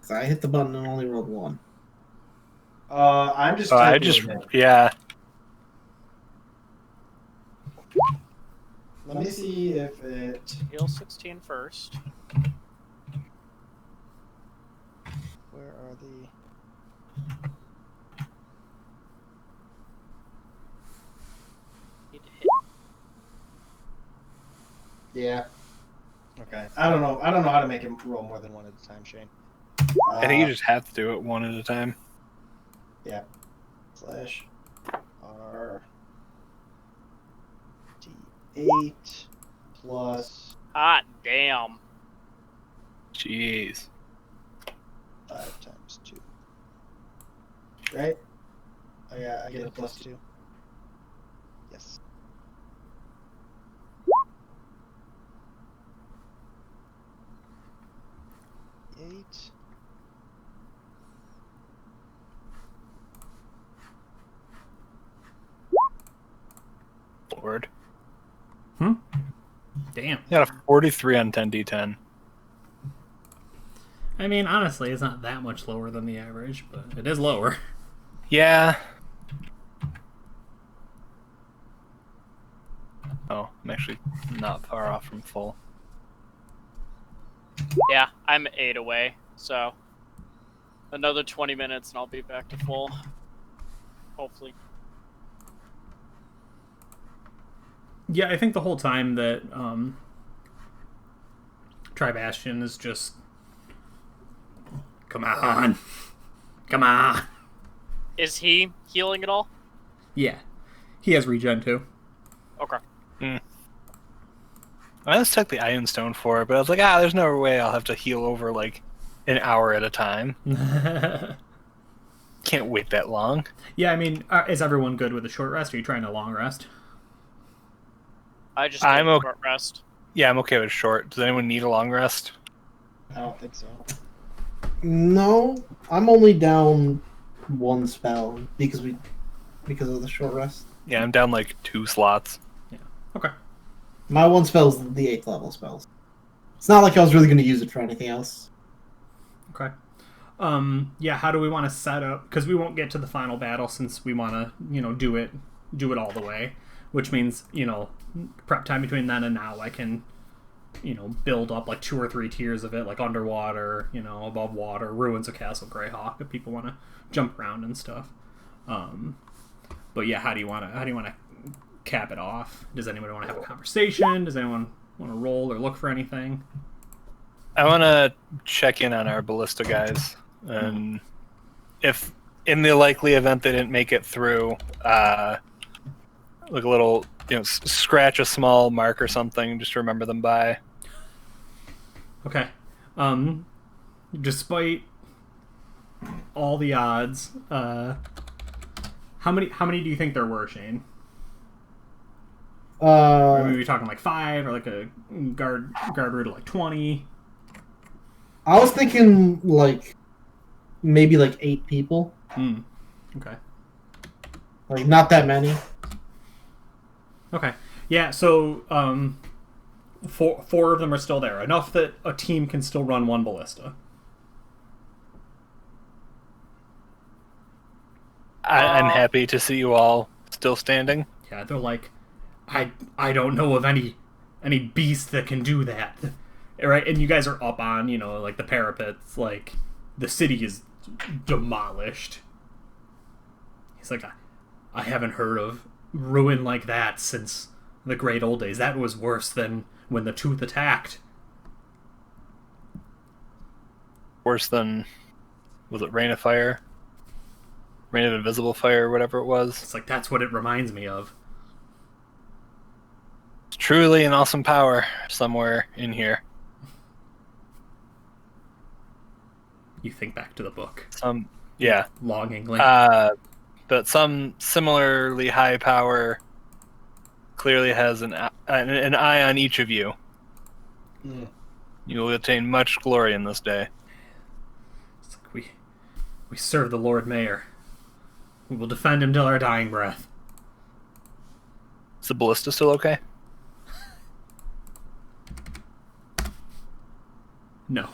'Cause I hit the button and only rolled one. I'm just. I just, yeah. Let me see if it. Heal 16 first. Where are the? Need to hit. Yeah. Okay. I don't know how to make him roll more More than than one at a time, Shane. I think you just have to do it one at a time. slash R D8 plus Hot damn. Jeez. 5 times 2. Right? Oh yeah, I get a plus 2. Yes. Eight. Lord. Damn. You got a 43 on 10d10. I mean, honestly, it's not that much lower than the average, but it is lower. Yeah. Oh, I'm actually not far off from full. Yeah, I'm 8 away, so another 20 minutes and I'll be back to full. Hopefully. Yeah, I think the whole time that Tribastion is just... Come on. Come on. Is he healing at all? Yeah. He has regen too. Okay. I just took the Iron Stone for it, but I was like, there's no way I'll have to heal over like an hour at a time. Can't wait that long. Yeah, I mean, is everyone good with a short rest? Or are you trying a long rest? I just I'm need a okay. short rest. Yeah, I'm okay with short. Does anyone need a long rest? I don't think so. No, I'm only down one spell because of the short rest. Yeah, I'm down like 2 slots. Okay. My one spell's the 8th level spells. It's not like I was really going to use it for anything else. Okay. Yeah, how do we want to set up? Because we won't get to the final battle since we want to, do it all the way. Which means, prep time between then and now, I can, build up like 2 or 3 tiers of it, like underwater, above water, ruins of Castle Greyhawk, if people want to jump around and stuff. But yeah, how do you want to cap it off? Does anyone want to have a conversation? Does anyone want to roll or look for anything? I want to check in on our ballista guys, and if in the likely event they didn't make it through, like a little, scratch a small mark or something just to remember them by. Okay. Despite all the odds, how many do you think there were, Shane? Or maybe we talking like 5, or like a guard route of like 20. I was thinking like maybe like 8 people. Okay. Like not that many. Okay. Yeah. So 4 of them are still there, enough that a team can still run 1 ballista. I'm happy to see you all still standing. Yeah, they're like, I don't know of any beast that can do that. Right? And you guys are up on, like the parapets, like the city is demolished. He's like, I haven't heard of ruin like that since the great old days. That was worse than when the Tooth attacked. Worse than, was it Rain of Fire? Rain of Invisible Fire, whatever it was. It's like, that's what it reminds me of. It's truly an awesome power somewhere in here. You think back to the book. Yeah. Longingly. But some similarly high power clearly has an eye on each of you. You will attain much glory in this day. It's like we serve the Lord Mayor. We will defend him till our dying breath. Is the ballista still okay? No.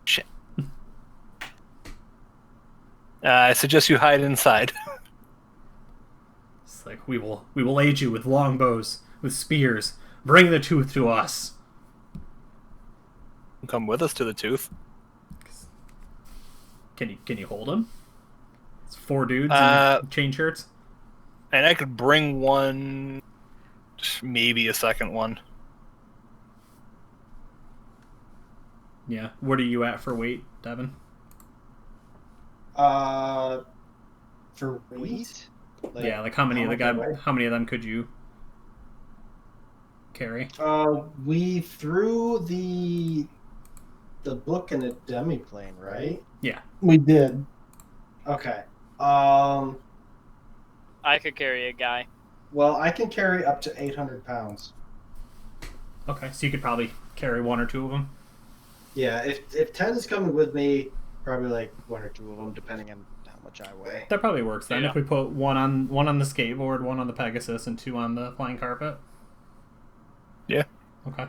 Shit. I suggest you hide inside. It's like, we will aid you with longbows, with spears. Bring the Tooth to us. Come with us to the Tooth. Can you hold him? It's 4 dudes in chain shirts. And I could bring one, maybe a second one. Yeah. What are you at for weight, Devin? For weight? Yeah, like how many of them could you carry? We threw the book in a demiplane, right? Yeah. We did. Okay. I could carry a guy. Well, I can carry up to 800 pounds. Okay, so you could probably carry 1 or 2 of them. Yeah, if Ted is coming with me, probably like 1 or 2 of them, depending on how much I weigh. That probably works then. Yeah. If we put one on the skateboard, 1 on the Pegasus, and 2 on the flying carpet. Yeah. Okay.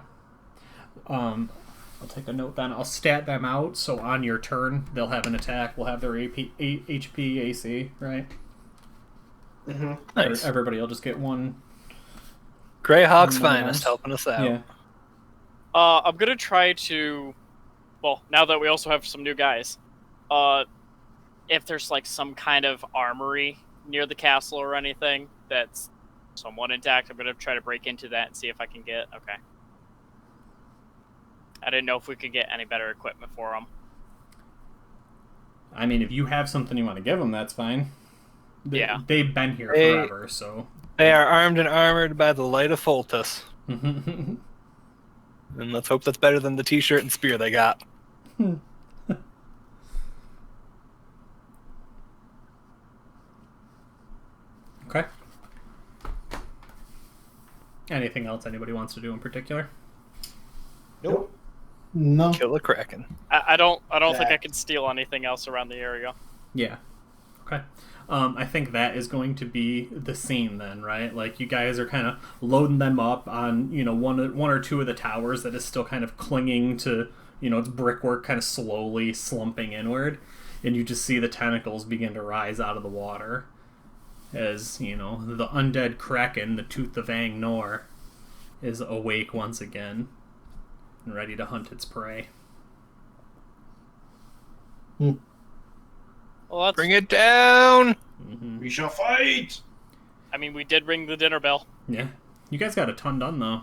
I'll take a note then. I'll stat them out, so on your turn, they'll have an attack. We'll have their HP, AC, right? Mm-hmm. Nice. Everybody will just get 1. Greyhawk's One finest else. helping us out. Yeah. I'm gonna try to, well, now that we also have some new guys, if there's like some kind of armory near the castle or anything that's somewhat intact, I'm gonna try to break into that and see if I can get. Okay. I didn't know if we could get any better equipment for them. I mean, if you have something you want to give them, that's fine. Yeah. They've been here forever, so. They are armed and armored by the light of Foltus. And let's hope that's better than the t-shirt and spear they got. Okay. Anything else anybody wants to do in particular? Nope. No. Kill a kraken. I don't think Yeah. I can steal anything else around the area. Yeah. Okay. I think that is going to be the scene then, right? Like you guys are kind of loading them up on, one or 2 of the towers that is still kind of clinging to its brickwork kind of slowly slumping inward, and you just see the tentacles begin to rise out of the water as, the undead kraken, the Tooth of Ang-Nor, is awake once again and ready to hunt its prey. Well, that's... Bring it down! We shall fight! I mean, we did ring the dinner bell. Yeah. You guys got a ton done, though.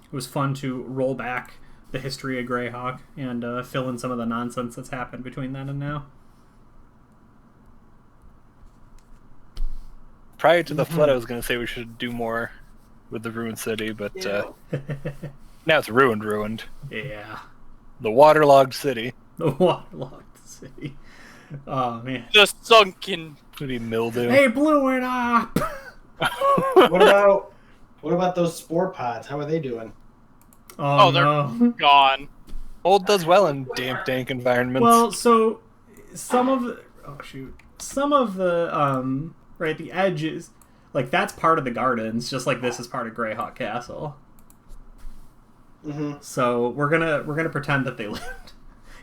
It was fun to roll back the history of Greyhawk and fill in some of the nonsense that's happened between then and now. Prior to the flood, I was going to say we should do more with the ruined city, but now it's ruined. Yeah. The waterlogged city. The waterlogged city. Oh, man. The sunken... Pretty mildew. They blew it up! What about those spore pods? How are they doing? Oh, they're no. gone. Old does well in damp, dank environments. Well, so some of the right, the edges, like, that's part of the gardens, just like this is part of Greyhawk Castle. Mm-hmm. So we're gonna pretend that they lived,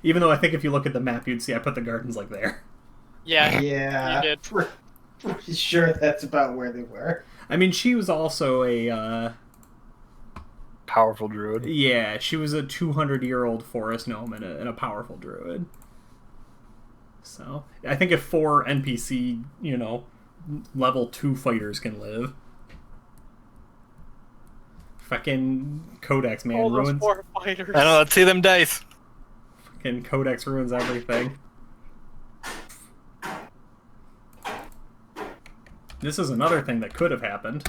even though I think if you look at the map, you'd see I put the gardens like there. Yeah, Yeah. you did. Pretty sure that's about where they were. I mean, she was also a powerful druid. yeah, she was a 200-year-old forest gnome and a powerful druid. So I think if 4 NPC, level 2 fighters can live. Fucking Codex, man, All those ruins. 4 fighters. I know, let's see them dice. Fucking Codex ruins everything. This is another thing that could have happened.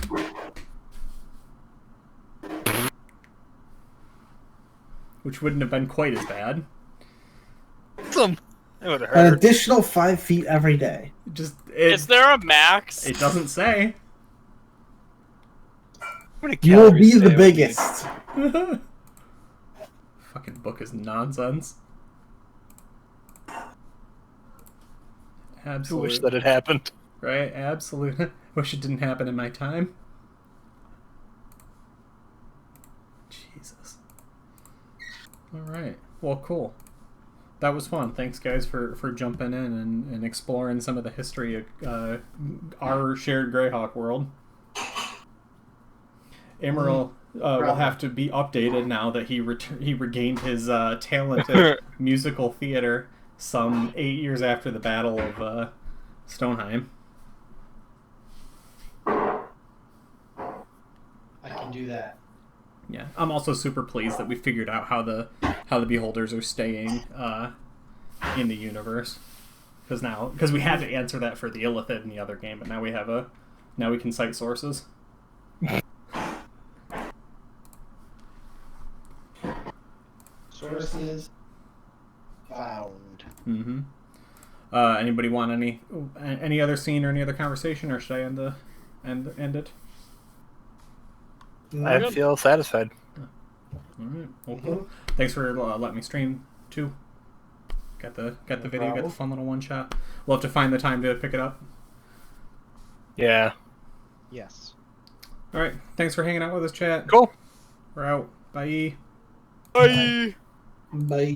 Which wouldn't have been quite as bad. Awesome. That would have An hurt. additional 5 feet every day. Is there a max? It doesn't say. How many You will be calories the they would biggest. Fucking book is nonsense. need? I Absolutely. wish that had happened. Right? Absolutely. Wish it didn't happen in my time. Jesus. Alright. Well, cool. That was fun. Thanks, guys, for jumping in and exploring some of the history of our shared Greyhawk world. Emerald will have to be updated now that he regained his talent at musical theater some 8 years after the Battle of Stoneheim. I can do that. Yeah, I'm also super pleased that we figured out how the beholders are staying in the universe, because we had to answer that for the Illithid in the other game, but now we can cite sources. Sources found. Mm-hmm. Anybody want any other scene or any other conversation, or should I end it? I feel satisfied. All right. Well, cool. Thanks for letting me stream too. Got the video. Got the fun little one shot. We'll have to find the time to pick it up. Yeah. Yes. All right. Thanks for hanging out with us, chat. Cool. We're out. Bye. Bye. Bye.